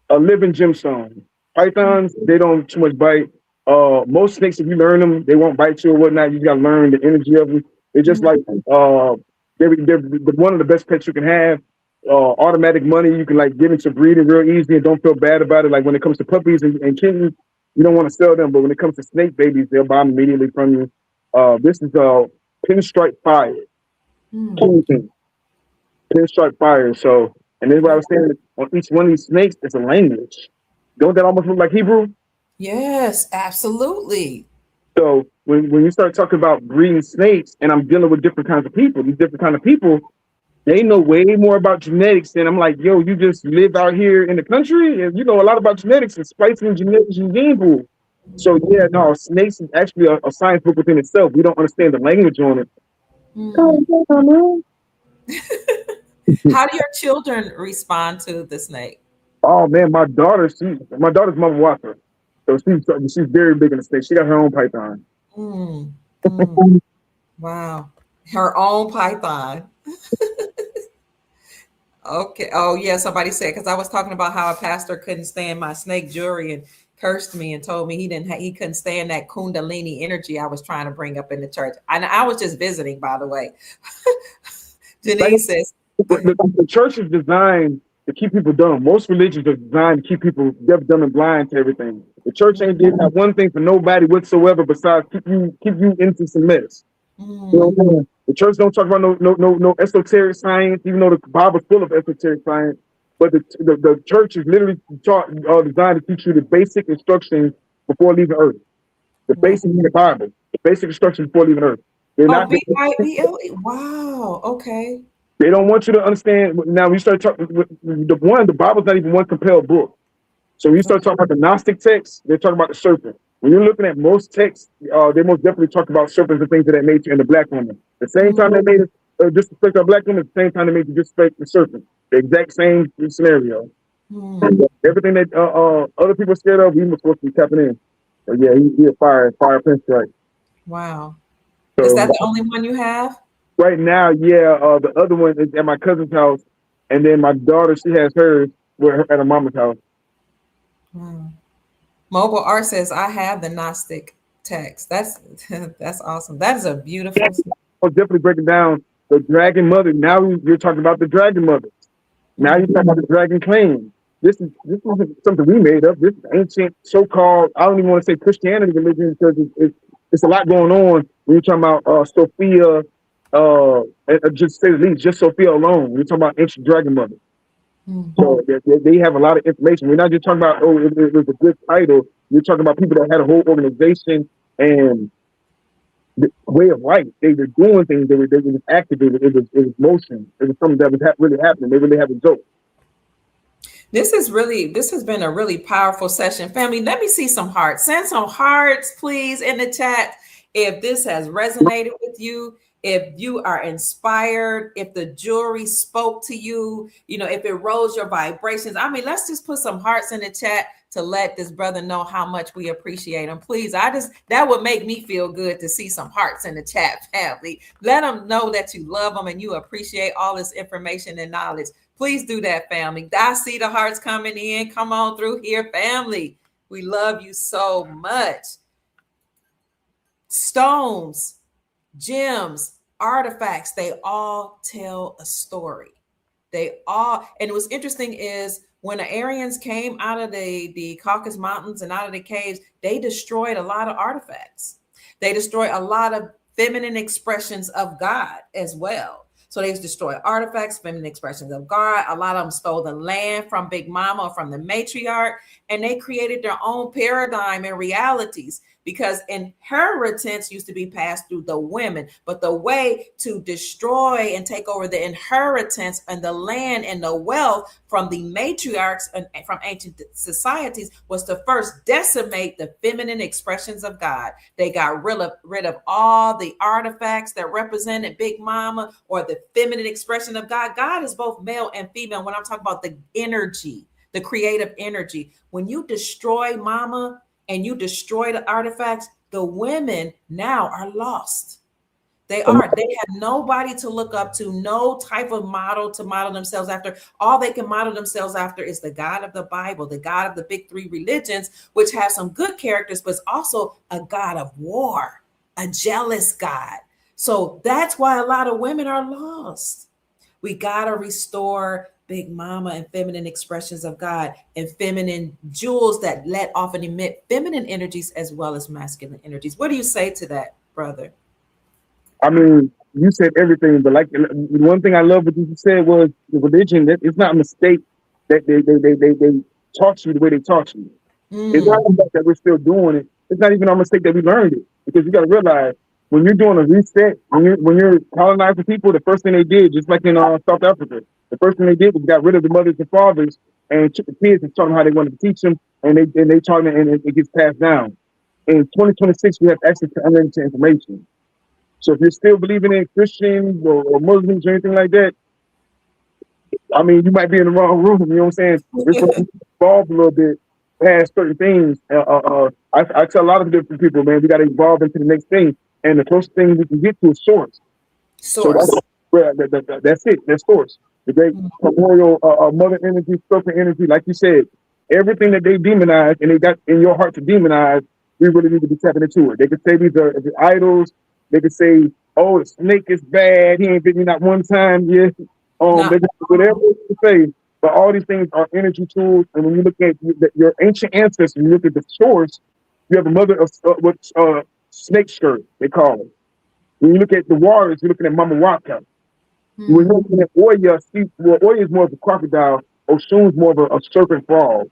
a living gemstone. Pythons, they don't too much bite. Most snakes, if you learn them, they won't bite you or whatnot. You gotta learn the energy of them. They're just like they're one of the best pets you can have. Automatic money, you can like get into breeding real easy and don't feel bad about it. Like when it comes to puppies and kittens, you don't want to sell them, but when it comes to snake babies, they'll buy them immediately from you. This is pinstripe fire. Pinstripe fire. So, and then what I was saying, on each one of these snakes, it's a language. Don't that almost look like Hebrew? Yes, absolutely. So when you start talking about breeding snakes, and I'm dealing with different kinds of people, these different kind of people, they know way more about genetics than I'm like, yo, you just live out here in the country and you know a lot about genetics and splicing genetics and gene pool. So yeah, no, snakes is actually a science book within itself. We don't understand the language on it. How do your children respond to the snake? Oh man, my daughter's Mama Watson. So she's very big in the snake. She got her own python. Wow. Her own python. Okay. Oh yeah, somebody said, because I was talking about how a pastor couldn't stand my snake jewelry and cursed me and told me he couldn't stand that Kundalini energy I was trying to bring up in the church. And I was just visiting, by the way. Denise says the church is designed to keep people dumb. Most religions are designed to keep people deaf, dumb, and blind to everything. The church ain't did not one thing for nobody whatsoever besides keep you into some mess. You know what I mean? The church don't talk about no esoteric science, even though the Bible's full of esoteric science. But the church is literally designed to teach you the basic instructions before leaving Earth. The basic in the Bible, the basic instructions before leaving Earth. They're not. B-I-B-L-E. Wow. Okay. They don't want you to understand. Now, we start talking the Bible's not even one compelled book. So when you start talking about the Gnostic texts, they're talking about the serpent. When you're looking at most texts, they most definitely talk about serpents and things of that nature in the black woman. The same time they made it disrespect our black women, the same time they made you disrespect the serpent. The exact same scenario. Everything that other people are scared of, we were supposed to be tapping in. So yeah, he a fire pinstripe. Wow. So, is that the only one you have? Right now, yeah. The other one is at my cousin's house, and then my daughter, she has hers at her mama's house. Wow. Mobile Art says, I have the Gnostic text. That's awesome. That is a beautiful. I'll definitely break it down. The dragon mother. Now you're talking about the dragon mother. Now you're talking about the dragon clan. this isn't something we made up. This is ancient so-called, I don't even want to say Christianity religion, because it's a lot going on when you're talking about Sophia, just say the least, just Sophia alone. You're talking about ancient dragon mother. So they have a lot of information. We're not just talking about, oh, it was a good title. You're talking about people that had a whole organization and the way of life. They were doing things. They were activated. It was motion. It was something that was really happening. They really have a joke. This has been a really powerful session. Family, let me see some hearts. Send some hearts, please, in the chat if this has resonated with you, if you are inspired, if the jewelry spoke to you, if it rose your vibrations. I mean, let's just put some hearts in the chat to let this brother know how much we appreciate him. Please, that would make me feel good to see some hearts in the chat, family. Let them know that you love them and you appreciate all this information and knowledge. Please do that, family. I see the hearts coming in. Come on through here, family. We love you so much. Stones, gems, artifacts, they all tell a story. And what's interesting is when the Aryans came out of the Caucasus Mountains and out of the caves, they destroyed a lot of artifacts. They destroyed a lot of feminine expressions of God as well. So they destroyed artifacts, feminine expressions of God. A lot of them stole the land from Big Mama or from the matriarch, and they created their own paradigm and realities, because inheritance used to be passed through the women. But the way to destroy and take over the inheritance and the land and the wealth from the matriarchs and from ancient societies was to first decimate the feminine expressions of God. They got rid of all the artifacts that represented Big Mama or the feminine expression of God. God is both male and female. When I'm talking about the energy, the creative energy, when you destroy Mama and you destroy the artifacts, the women now are lost. They have nobody to look up to, no type of model to model themselves after. All they can model themselves after is the God of the Bible, the God of the big three religions, which have some good characters, but it's also a God of war, a jealous God. So that's why a lot of women are lost. We got to restore Big Mama and feminine expressions of God and feminine jewels that let off and emit feminine energies as well as masculine energies. What do you say to that, brother? I mean, you said everything, but like one thing I love what you said was the religion. That it's not a mistake that they taught you the way they taught you. It's not that we're still doing it. It's not even our mistake that we learned it, because you got to realize when you're doing a reset, when you're colonizing people, the first thing they did, just like in South Africa, the first thing they did was got rid of the mothers and fathers and took the kids and taught them how they wanted to teach them, and they taught them, and it gets passed down. In 2026, we have access to unlimited information. So if you're still believing in Christians or Muslims or anything like that, I mean, you might be in the wrong room. You know what I'm saying? We're supposed to evolve a little bit past certain things. I tell a lot of different people, man, we got to evolve into the next thing. And the closest thing we can get to is source. So that's it. That's source. The great primordial mother energy, serpent energy, like you said, everything that they demonize and they got in your heart to demonize, we really need to be tapping into it. They could say these are the idols. They could say, oh, the snake is bad. He ain't bit me not one time yet. They could, whatever they say. But all these things are energy tools. And when you look at your ancient ancestors, you look at the source, you have a mother of snake skirt, they call it. When you look at the warriors, you're looking at Mama Waka. When you're looking at Oya, Oya is more of a crocodile. Oshun's more of a serpent frog.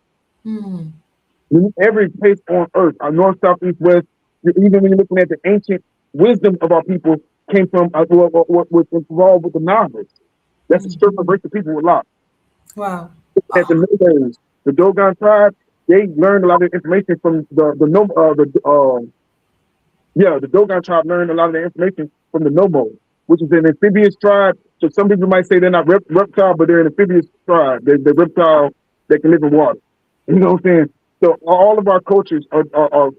Every place on earth, north, south, east, west, even when you're looking at the ancient wisdom of our people, came from what was involved with the novice. That's the serpent break the people with lock. Wow. At the Dogon tribe, they learned a lot of information from the Dogon tribe learned a lot of the information from the Nomo, which is an amphibious tribe. So some people might say they're not reptile, but they're an amphibious tribe. They're reptile that can live in water. You know what I'm saying? So all of our cultures are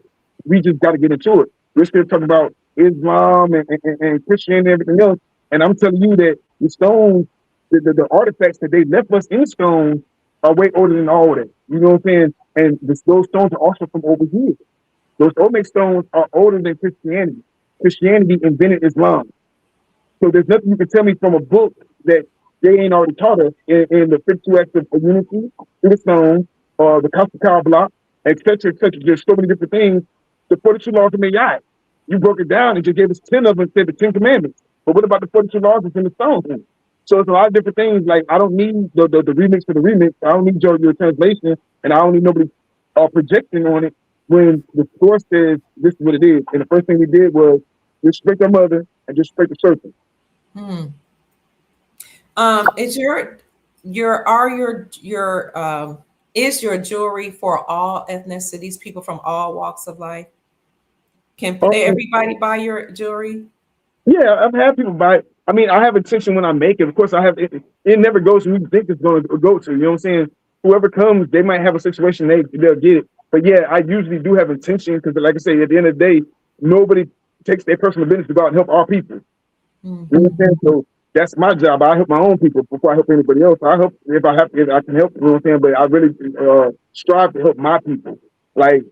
we just got to get into it. We're still talking about Islam and Christianity and everything else. And I'm telling you that the stones, the artifacts that they left us in stone are way older than all of that. You know what I'm saying? And those stones are also from over here. Those Olmec stones are older than Christianity. Christianity invented Islam. So there's nothing you can tell me from a book that they ain't already taught us in the 52 acts of unity, through the stone, the Constitution block, etc., etc. There's so many different things. The 42 laws of Mayai. You broke it down and just gave us 10 of them and said the 10 commandments. But what about the 42 laws that's in the stone? So it's a lot of different things. Like, I don't need the remix for the remix. I don't need your translation, and I don't need nobody projecting on it when the source says this is what it is. And the first thing we did was respect our mother and disrespect the serpent. Is is your jewelry for all ethnicities, people from all walks of life? Can everybody buy your jewelry? Yeah, I've had people buy it. I mean, I have intention when I make it. Of course, I have it. It never goes to who you think it's going to go to. You know what I'm saying? Whoever comes, they might have a situation they'll get it. But yeah, I usually do have intention because, like I say, at the end of the day, nobody takes their personal business to go out and help our people. You know what I'm saying? So that's my job. I help my own people before I help anybody else. I help if I can help. You know what I'm saying? But I really strive to help my people. Like,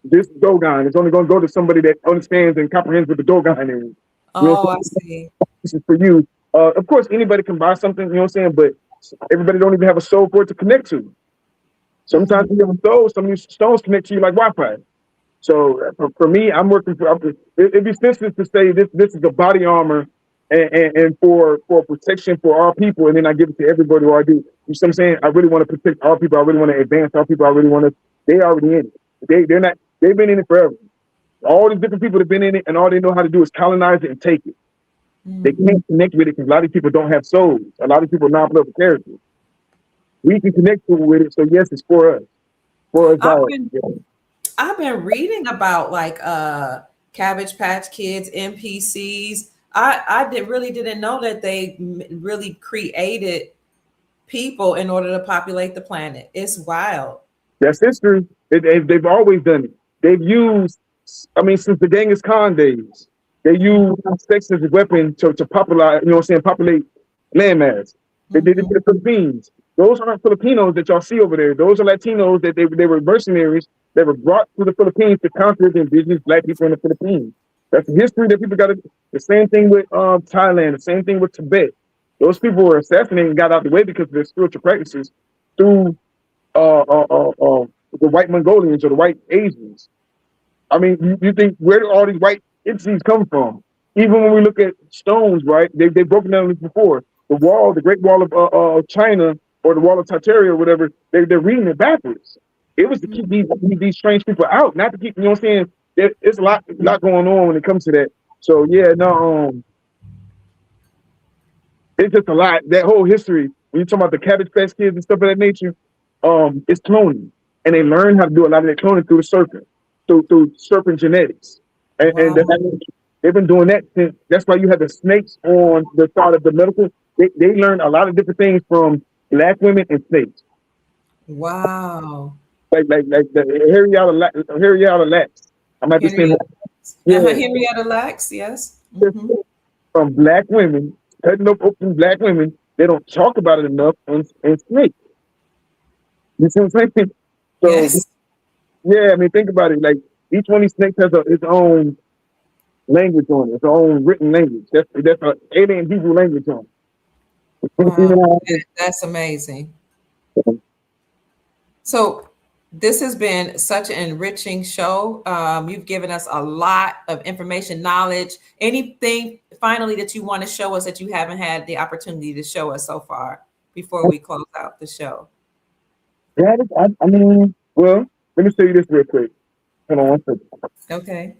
this Dogon is only going to go to somebody that understands and comprehends what the Dogon is. Oh, I see. This is for you. Of course, anybody can buy something, you know what I'm saying? But everybody don't even have a soul for it to connect to. Sometimes you have a soul, some of these stones connect to you like Wi-Fi. So for me, I'm working for, it'd be sensitive to say this is the body armor and for protection for our people, and then I give it to everybody who I do. You know what I'm saying? I really want to protect our people. I really want to advance our people. I really want to, they already in it. They've been in it forever. All these different people have been in it, and all they know how to do is colonize it and take it. They can't connect with it because a lot of people don't have souls. A lot of people are non-political characters. We can connect with it, so yes, it's for us. For us. I've been reading about like Cabbage Patch Kids, NPCs. Really didn't know that they really created people in order to populate the planet. It's wild. That's history. They've always done it. They've used, since the Genghis Khan days, they used sex as a weapon to populate, you know what I'm saying, populate landmass. They did it to the Philippines. Those aren't Filipinos that y'all see over there. Those are Latinos that they were mercenaries that were brought to the Philippines to conquer the indigenous Black people in the Philippines. That's the history that people got to. The same thing with Thailand. The same thing with Tibet. Those people were assassinated and got out of the way because of their spiritual practices through the white Mongolians or the white Asians. I mean, you think, where do all these white entities come from? Even when we look at stones, right? They've broken down this before. The wall, the Great Wall of China, or the Wall of Tartaria, or whatever, they're reading it backwards. It was to keep these strange people out, not to keep, you know what I'm saying? There's a lot going on when it comes to that. So yeah, no, it's just a lot. That whole history, when you talk about the Cabbage Patch Kids and stuff of that nature, it's cloning, and they learn how to do a lot of that cloning through the serpent, through serpent genetics, and they've been doing that since. That's why you have the snakes on the side of the medical. They learn a lot of different things from Black women and snakes. Wow. Like the Henrietta Lacks. I might be saying Henrietta Lacks, yes. From Black women, cutting up open Black women, they don't talk about it enough on snakes. You see what I'm saying? So yes. Yeah, I mean, think about it. Like, each one of these snakes has its own language on it, its own written language. That's an alien Hebrew language on it. Wow. That's amazing. So this has been such an enriching show. You've given us a lot of information, knowledge. Anything finally that you want to show us that you haven't had the opportunity to show us so far before we close out the show? Yeah, I mean, well, let me show you this real quick. Hold on one second. Okay.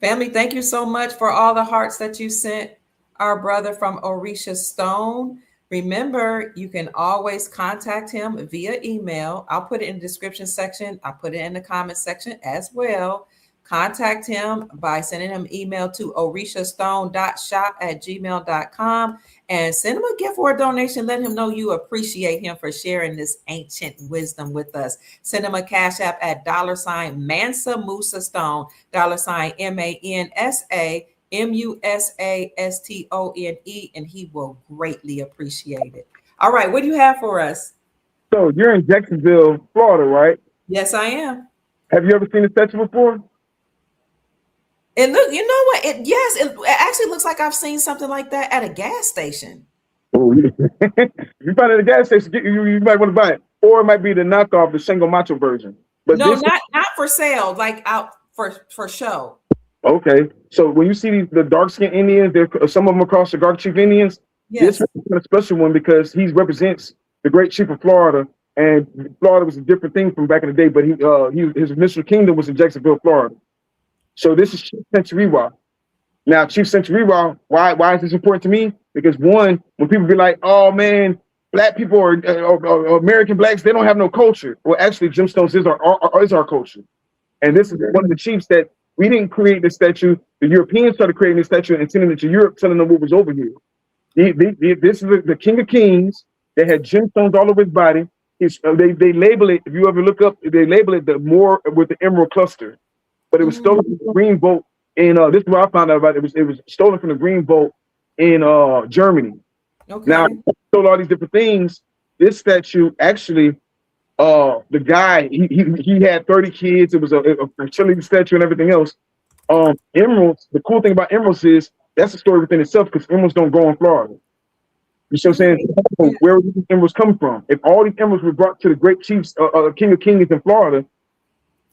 Family, thank you so much for all the hearts that you sent our brother from Orisha Stone. Remember, you can always contact him via email. I'll put it in the description section. I'll put it in the comment section as well. Contact him by sending him email to orishastone.shop@gmail.com and send him a gift or a donation. Let him know you appreciate him for sharing this ancient wisdom with us. Send him a cash app at $Mansa Musa Stone, $MANSA MUSASTONE, and he will greatly appreciate it. All right, what do you have for us? So you're in Jacksonville, Florida, right? Yes, I am. Have you ever seen the statue before? It look, you know what? It actually looks like I've seen something like that at a gas station. Oh, if you find it at a gas station, you might want to buy it, or it might be the knockoff, the single macho version. But no, not for sale, like out for show. Okay, so when you see the dark skinned Indians, some of them are called Cigar Chief Indians. Yes. This is a special one because he represents the great chief of Florida, and Florida was a different thing from back in the day. But his initial kingdom was in Jacksonville, Florida. So this is Chief Centuriwa. Now, Chief Centuriwa, why is this important to me? Because one, when people be like, "Oh man, black people or American blacks, they don't have no culture." Well, actually, gemstones is our culture, and this is one of the chiefs that. We didn't create this statue. The Europeans started creating this statue and sending it to Europe, telling them what was over here. This is the King of Kings. They had gemstones all over his body. They label it, if you ever look up, they label it the Moor with the emerald cluster. But it was stolen from the green boat in, this is what I found out about it. It was stolen from the green boat in Germany. Okay. Now, stole all these different things. This statue actually, the guy, he had 30 kids. It was a fertility statue and everything else. Emeralds, the cool thing about emeralds is that's a story within itself because emeralds don't grow in Florida. You see what I'm saying? Where would these emeralds come from? If all these emeralds were brought to the great chiefs, King of Kings in Florida,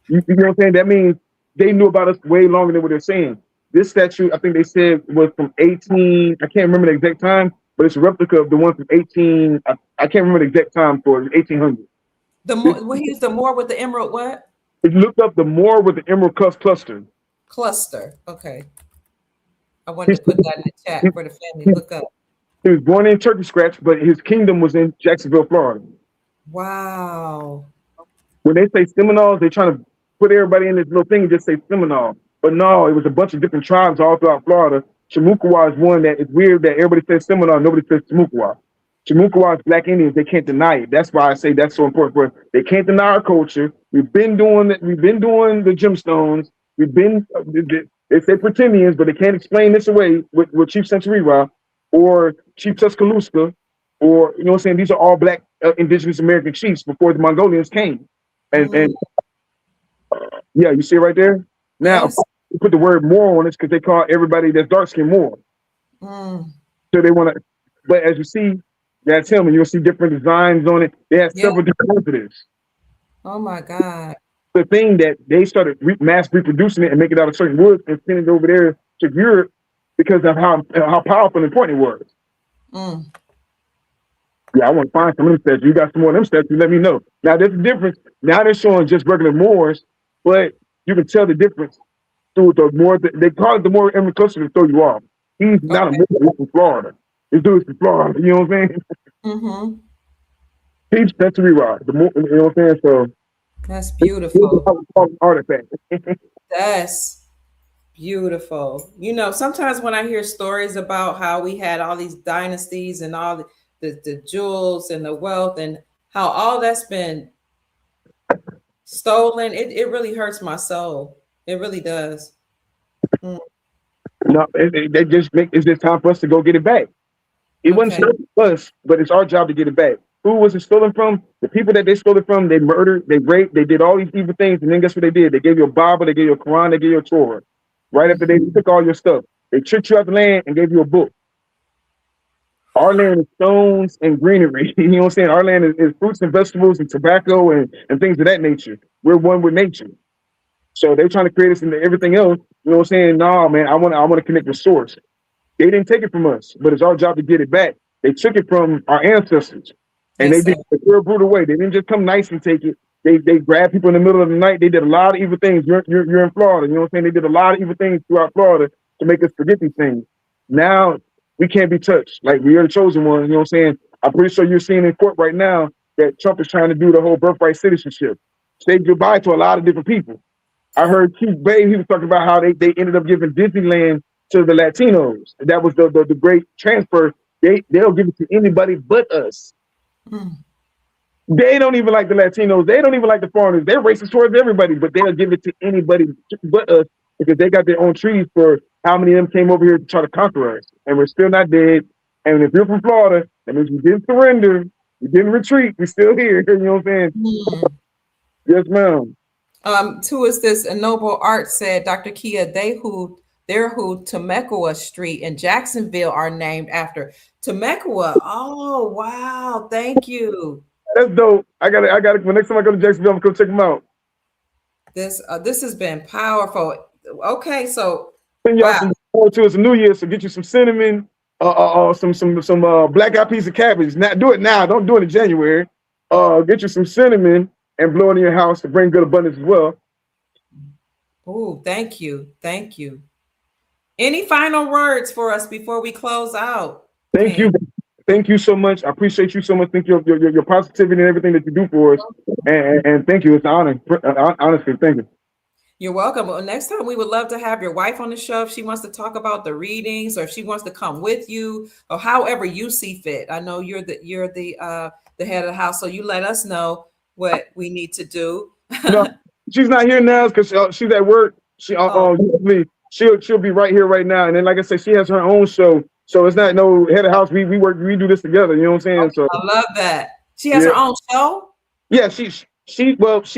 you know what I'm saying? That means they knew about us way longer than what they're saying. This statue, I think they said was from 18, I can't remember the exact time, but it's a replica of the one from 18, I can't remember the exact time for 1800. He's the Moor with the emerald what? If you looked up the Moor with the emerald cluster. Cluster, okay. I wanted to put that in the chat for the family to look up. He was born in Turkey Scratch, but his kingdom was in Jacksonville, Florida. Wow. When they say Seminoles, they're trying to put everybody in this little thing and just say Seminole. But no, it was a bunch of different tribes all throughout Florida. Chamukawa is one that is weird that everybody says Seminole, nobody says Chamukawa. Chamukawa is Black Indians. They can't deny it. That's why I say that's so important for us. They can't deny our culture. We've been doing it. We've been doing the gemstones. We've been, they say Pretendians, but they can't explain this away with Chief Centuriwa or Chief Tuscaloosa, or, you know what I'm saying? These are all Black indigenous American chiefs before the Mongolians came. And yeah, you see it right there? Now, yes. You put the word Moor on it because they call everybody that's dark skinned Moor. So they want to, but as you see, that's him, and you'll see different designs on it. They have several different ones of this. Oh my God. The thing that they started mass reproducing it and make it out of certain woods and sending it over there to Europe because of how powerful and important it was. Yeah, I want to find some of them statues. You got some more of them statues, let me know. Now, there's a difference. Now they're showing just regular Moors, but you can tell the difference through the Moor. They call it the Moor emerald cluster to throw you off. He's not a Moor, he's from Florida. This dude's from Florida, you know what I'm saying? He's Centuriwa, the Moor, you know what I'm saying? So that's beautiful. Artifact. That's beautiful. You know, sometimes when I hear stories about how we had all these dynasties and all the jewels and the wealth and how all that's been stolen, it really hurts my soul. It really does. No, they just make it's just time for us to go get it back. It wasn't stolen from us, but it's our job to get it back. Who was it stolen from? The people that they stole it from, they murdered, they raped, they did all these evil things, and then guess what they did? They gave you a Bible, they gave you a Quran, they gave you a Torah. Right after they took all your stuff. They tricked you out the land and gave you a book. Our land is stones and greenery. You know what I'm saying? Our land is fruits and vegetables and tobacco and things of that nature. We're one with nature. So they're trying to create us into everything else. You know what I'm saying? No, man, I want to connect the source. They didn't take it from us, but it's our job to get it back. They took it from our ancestors. And they did it a real brutal way. They didn't just come nice and take it. They grabbed people in the middle of the night. They did a lot of evil things. You're in Florida. You know what I'm saying? They did a lot of evil things throughout Florida to make us forget these things. Now we can't be touched. Like, we are the chosen one. You know what I'm saying? I'm pretty sure you're seeing in court right now that Trump is trying to do the whole birthright citizenship. Say goodbye to a lot of different people. I heard Keith Bay, he was talking about how they ended up giving Disneyland to the Latinos. That was the great transfer. They'll give it to anybody but us. They don't even like the Latinos. They don't even like the foreigners. They're racist towards everybody, but they'll give it to anybody but us because they got their own trees for how many of them came over here to try to conquer us. And we're still not dead. And if you're from Florida, that means we didn't surrender. We didn't retreat. We're still here. You know what I'm saying? Yes, ma'am. Who is this? A noble art said, Dr. Kia, they who They're who Temecula Street in Jacksonville are named after. Temecula. Oh, wow. Thank you. That's dope. I got it. When next time I go to Jacksonville, I'm gonna go check them out. This has been powerful. Okay, so Send y'all some more to it's a new year, so get you some cinnamon, some black eyed peas of cabbage. Now do it now. Don't do it in January. Get you some cinnamon and blow it in your house to bring good abundance as well. Oh, thank you. Thank you. Any final words for us before we close out? Thank you. Thank you so much. I appreciate you so much. Thank you your positivity and everything that you do for us. And thank you. It's an honor. Honestly, thank you. You're welcome. Well, next time we would love to have your wife on the show if she wants to talk about the readings, or if she wants to come with you, or however you see fit. I know you're the head of the house, so you let us know what we need to do. No, she's not here now because she's at work. She'll be right here right now. And then, like I said, she has her own show, so it's not no head of house. We do this together. You know what I'm saying? Okay, So I love that. She has her own show. Yeah, she's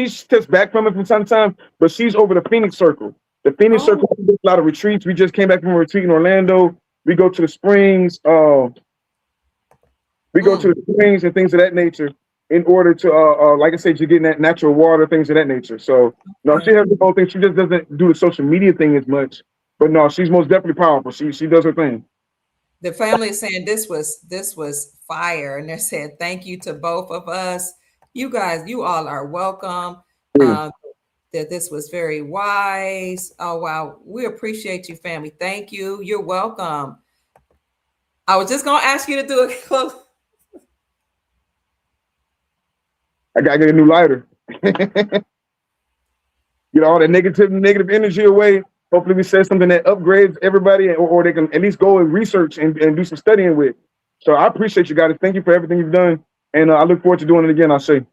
steps back from it from time to time, but she's over the Phoenix Circle. The Phoenix Circle, we do a lot of retreats. We just came back from a retreat in Orlando. We go to the springs. We go to the springs and things of that nature in order to, like I said, you're getting that natural water, things of that nature. So, no, she has the whole thing. She just doesn't do the social media thing as much. But no, she's most definitely powerful. She does her thing. The family is saying this was fire, and they're saying thank you to both of us. You guys, you all are welcome. That this was very wise. Oh, wow. We appreciate you, family. Thank you. You're welcome. I was just going to ask you to do a close. I got to get a new lighter. Get all that negative energy away. Hopefully we say something that upgrades everybody, or they can at least go and research and do some studying with. So I appreciate you guys. Thank you for everything you've done. And I look forward to doing it again, Shay.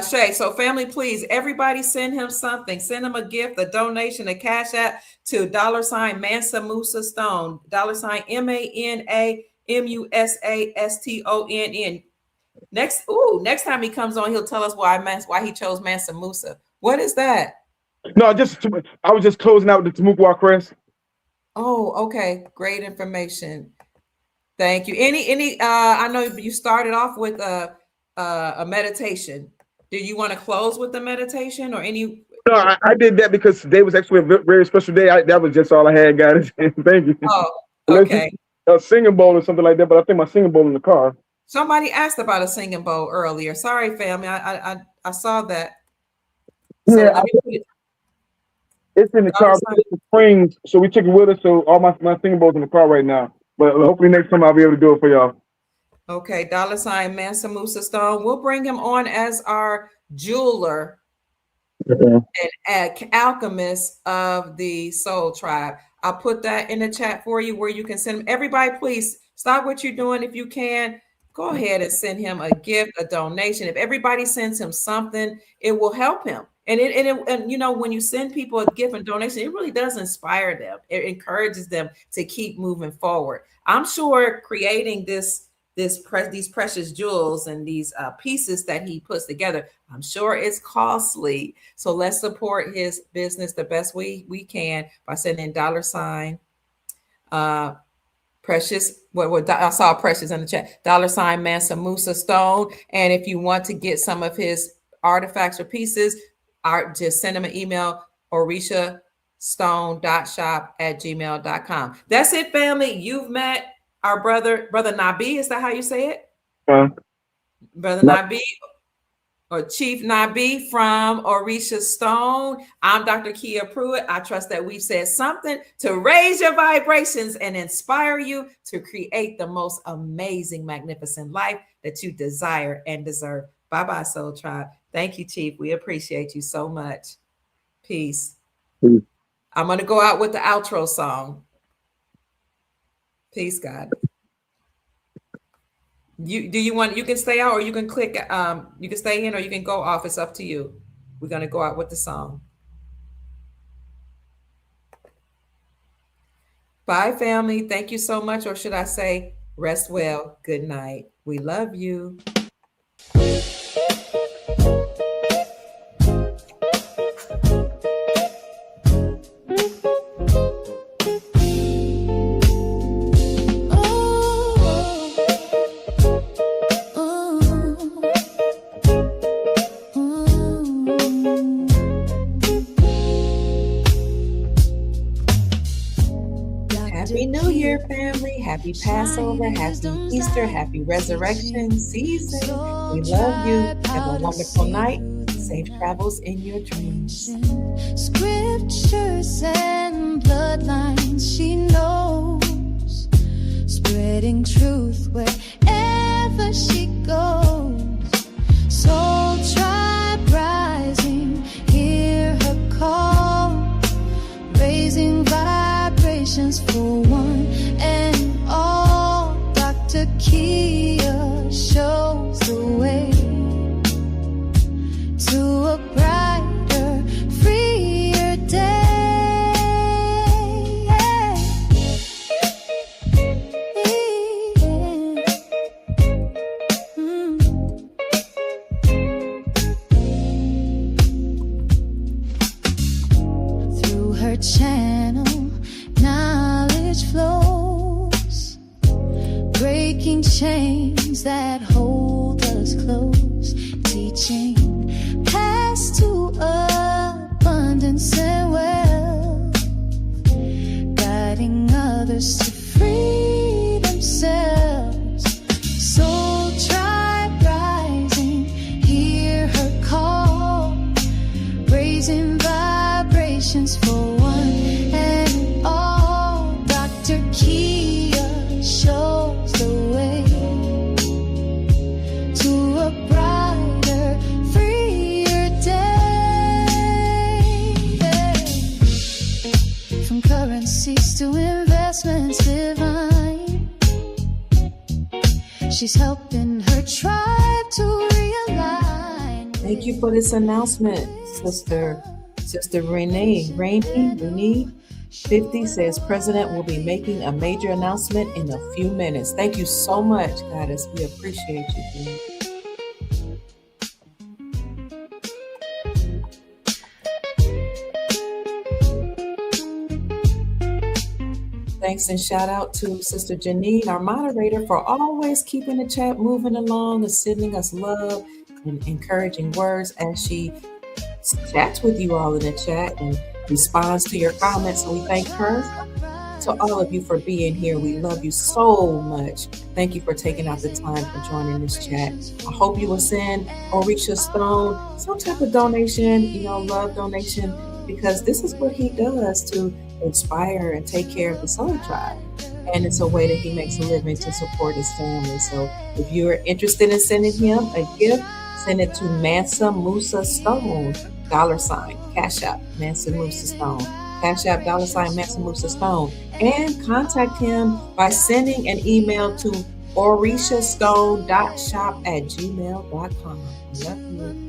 Shay, so family, please, everybody send him something. Send him a gift, a donation, a cash app to $Mansa Musa Stone, $MANAMUSASTONN. Next time he comes on, he'll tell us why he chose Mansa Musa. What is that? No, I was just closing out the Tamukwa Crest. Oh, okay. Great information. Thank you. Any I know you started off with a meditation. Do you want to close with the meditation or any? No, I did that because today was actually a very special day. That was just all I had, guys. Thank you. Oh, okay. A singing bowl or something like that, but I think my singing bowl in the car. Somebody asked about a singing bowl earlier. Sorry, family. I saw that. So it's in the car. It's the springs, so we took it with us. So all my singing bowls in the car right now. But hopefully next time I'll be able to do it for y'all. Okay, $Mansa Musa Stone. We'll bring him on as our jeweler and alchemist of the Soul Tribe. I'll put that in the chat for you where you can send him. Everybody, please stop what you're doing if you can. Go ahead and send him a gift, a donation. If everybody sends him something, it will help him. And you know, when you send people a gift and donation, it really does inspire them. It encourages them to keep moving forward. I'm sure creating these precious jewels and these pieces that he puts together, I'm sure it's costly. So let's support his business the best we can by sending precious. What I saw precious in the chat. Mansa Musa Stone. And if you want to get some of his artifacts or pieces, just send him an email, orishastone.shop@gmail.com. That's it, family. You've met our brother Nabi. Is that how you say it? Brother Nabi or Chief Nabi from Orisha Stone. I'm Dr.kia Pruitt. I trust that we've said something to raise your vibrations and inspire you to create the most amazing, magnificent life that you desire and deserve. Bye-bye, Soul Tribe. Thank you, Chief. We appreciate you so much. Peace. I'm going to go out with the outro song. Peace, God. You can stay out or you can click, you can stay in or you can go off. It's up to you. We're going to go out with the song. Bye, family. Thank you so much. Or should I say, rest well. Good night. We love you. Happy Passover, happy Easter, happy resurrection season. We love you. Have a wonderful night. Safe travels in your dreams. Scriptures and bloodlines she knows, spreading truth wherever she goes. Soul tribe rising, hear her call, raising vibrations for one and all. Dr.kia shows the way to a brighter, freer day. Through her channel, knowledge flows, breaking chains that hold us close, teaching paths to abundance and wealth, guiding others to free themselves. Soul tribe rising, hear her call, raising vibrations for one and all. Dr.kia shows the way to a brighter, freer day. From currencies to investments divine, she's helping her tribe to realign. Thank you for this announcement, Sister Renee 50 says President will be making a major announcement in a few minutes. Thank you so much, Goddess. We appreciate you. Dear. Thanks and shout out to Sister Janine, our moderator, for always keeping the chat moving along and sending us love and encouraging words as she chats with you all in the chat and responds to your comments. So we thank her. To all of you for being here. We love you so much. Thank you for taking out the time for joining this chat. I hope you will send Orisha Stone some type of donation, love donation, because this is what he does to inspire and take care of the soul tribe. And it's a way that he makes a living to support his family. So if you're interested in sending him a gift, send it to Mansa Musa Stone, $, Cash App, Mansa Musa Stone, Cash App, $ Mansa Musa Stone, and contact him by sending an email to orishastone.shop@gmail.com. Love you.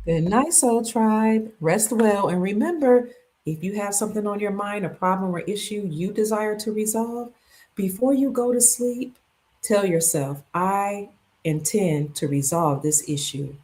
Good night, Soul Tribe. Rest well. And remember, if you have something on your mind, a problem or issue you desire to resolve, before you go to sleep, tell yourself, I intend to resolve this issue.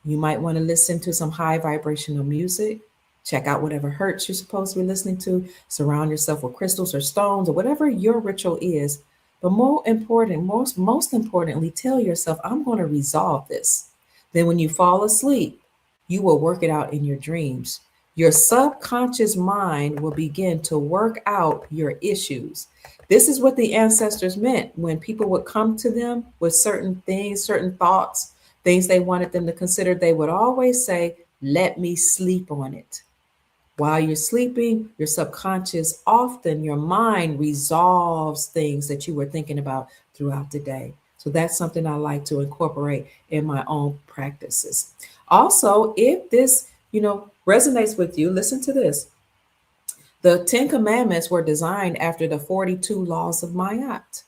You might want to listen to some high vibrational music. Check out whatever hertz you're supposed to be listening to. Surround yourself with crystals or stones or whatever your ritual is. But most importantly, tell yourself, I'm going to resolve this. Then when you fall asleep, you will work it out in your dreams. Your subconscious mind will begin to work out your issues. This is what the ancestors meant when people would come to them with certain things, certain thoughts, things they wanted them to consider. They would always say, let me sleep on it. While you're sleeping, your subconscious, often your mind resolves things that you were thinking about throughout the day. So that's something I like to incorporate in my own practices. Also, if this, resonates with you, listen to this. The 10 Commandments were designed after the 42 laws of Ma'at.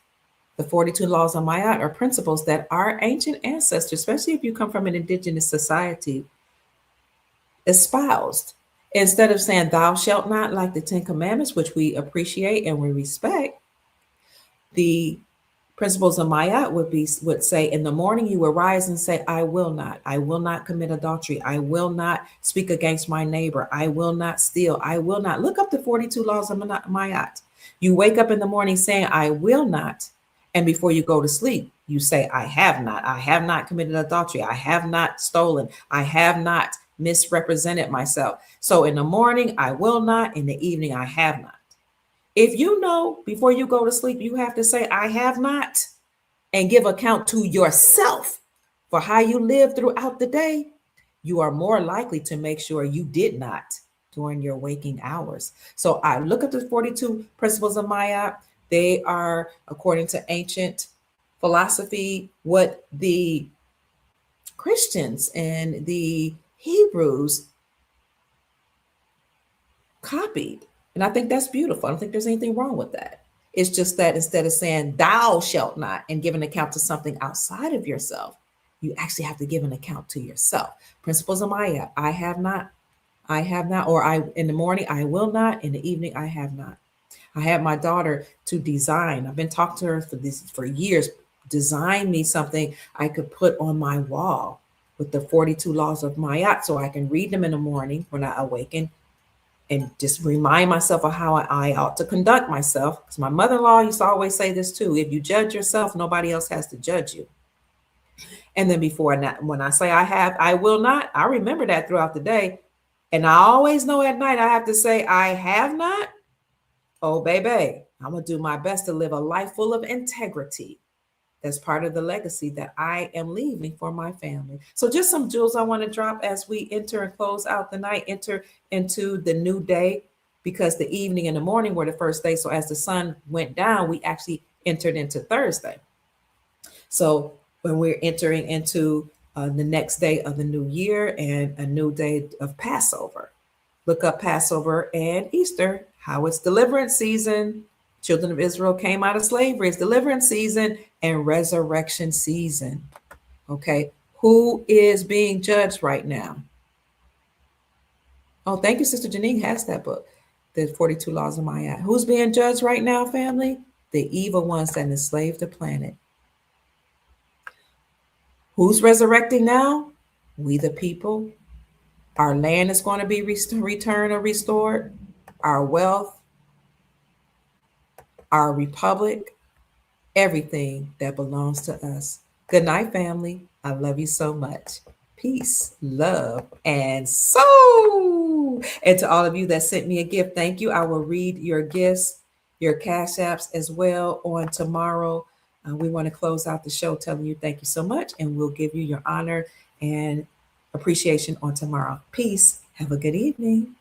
The 42 laws of Ma'at are principles that our ancient ancestors, especially if you come from an indigenous society, espoused. Instead of saying thou shalt not, like the 10 Commandments, which we appreciate and we respect, the Principles of Mayat would say, in the morning you will rise and say, I will not commit adultery, I will not speak against my neighbor, I will not steal, I will not. Look up the 42 laws of Mayat. You wake up in the morning saying, I will not, and before you go to sleep, you say, I have not committed adultery, I have not stolen, I have not misrepresented myself. So in the morning, I will not, in the evening, I have not. If you know before you go to sleep, you have to say, I have not, and give account to yourself for how you live throughout the day, you are more likely to make sure you did not during your waking hours. So I look at the 42 principles of Maya. They are, according to ancient philosophy, what the Christians and the Hebrews copied. And I think that's beautiful. I don't think there's anything wrong with that. It's just that instead of saying thou shalt not and give an account to something outside of yourself, you actually have to give an account to yourself. Principles of Maya, I have not, or I in the morning, I will not, in the evening, I have not. I had my daughter to design. I've been talking to her for years, design me something I could put on my wall with the 42 laws of Maya so I can read them in the morning when I awaken and just remind myself of how I ought to conduct myself. Because my mother-in-law used to always say this too: if you judge yourself, nobody else has to judge you. And then when I say I will not, I remember that throughout the day. And I always know at night I have to say, I have not. Oh, baby, I'm going to do my best to live a life full of integrity. That's part of the legacy that I am leaving for my family. So just some jewels I want to drop as we enter and close out the night, enter into the new day, because the evening and the morning were the first day. So as the sun went down, we actually entered into Thursday. So when we're entering into the next day of the new year and a new day of Passover, look up Passover and Easter, how it's deliverance season. Children of Israel came out of slavery. It's deliverance season and resurrection season. Okay. Who is being judged right now? Oh, thank you. Sister Janine has that book, the 42 Laws of Maya. Who's being judged right now, family? The evil ones that enslaved the planet. Who's resurrecting now? We the people. Our land is going to be returned or restored. Our wealth, our republic, everything that belongs to us. Good night, family. I love you so much. Peace, love, and soul. And to all of you that sent me a gift, thank you. I will read your gifts, your cash apps as well on tomorrow. We want to close out the show telling you thank you so much, and we'll give you your honor and appreciation on tomorrow. Peace. Have a good evening.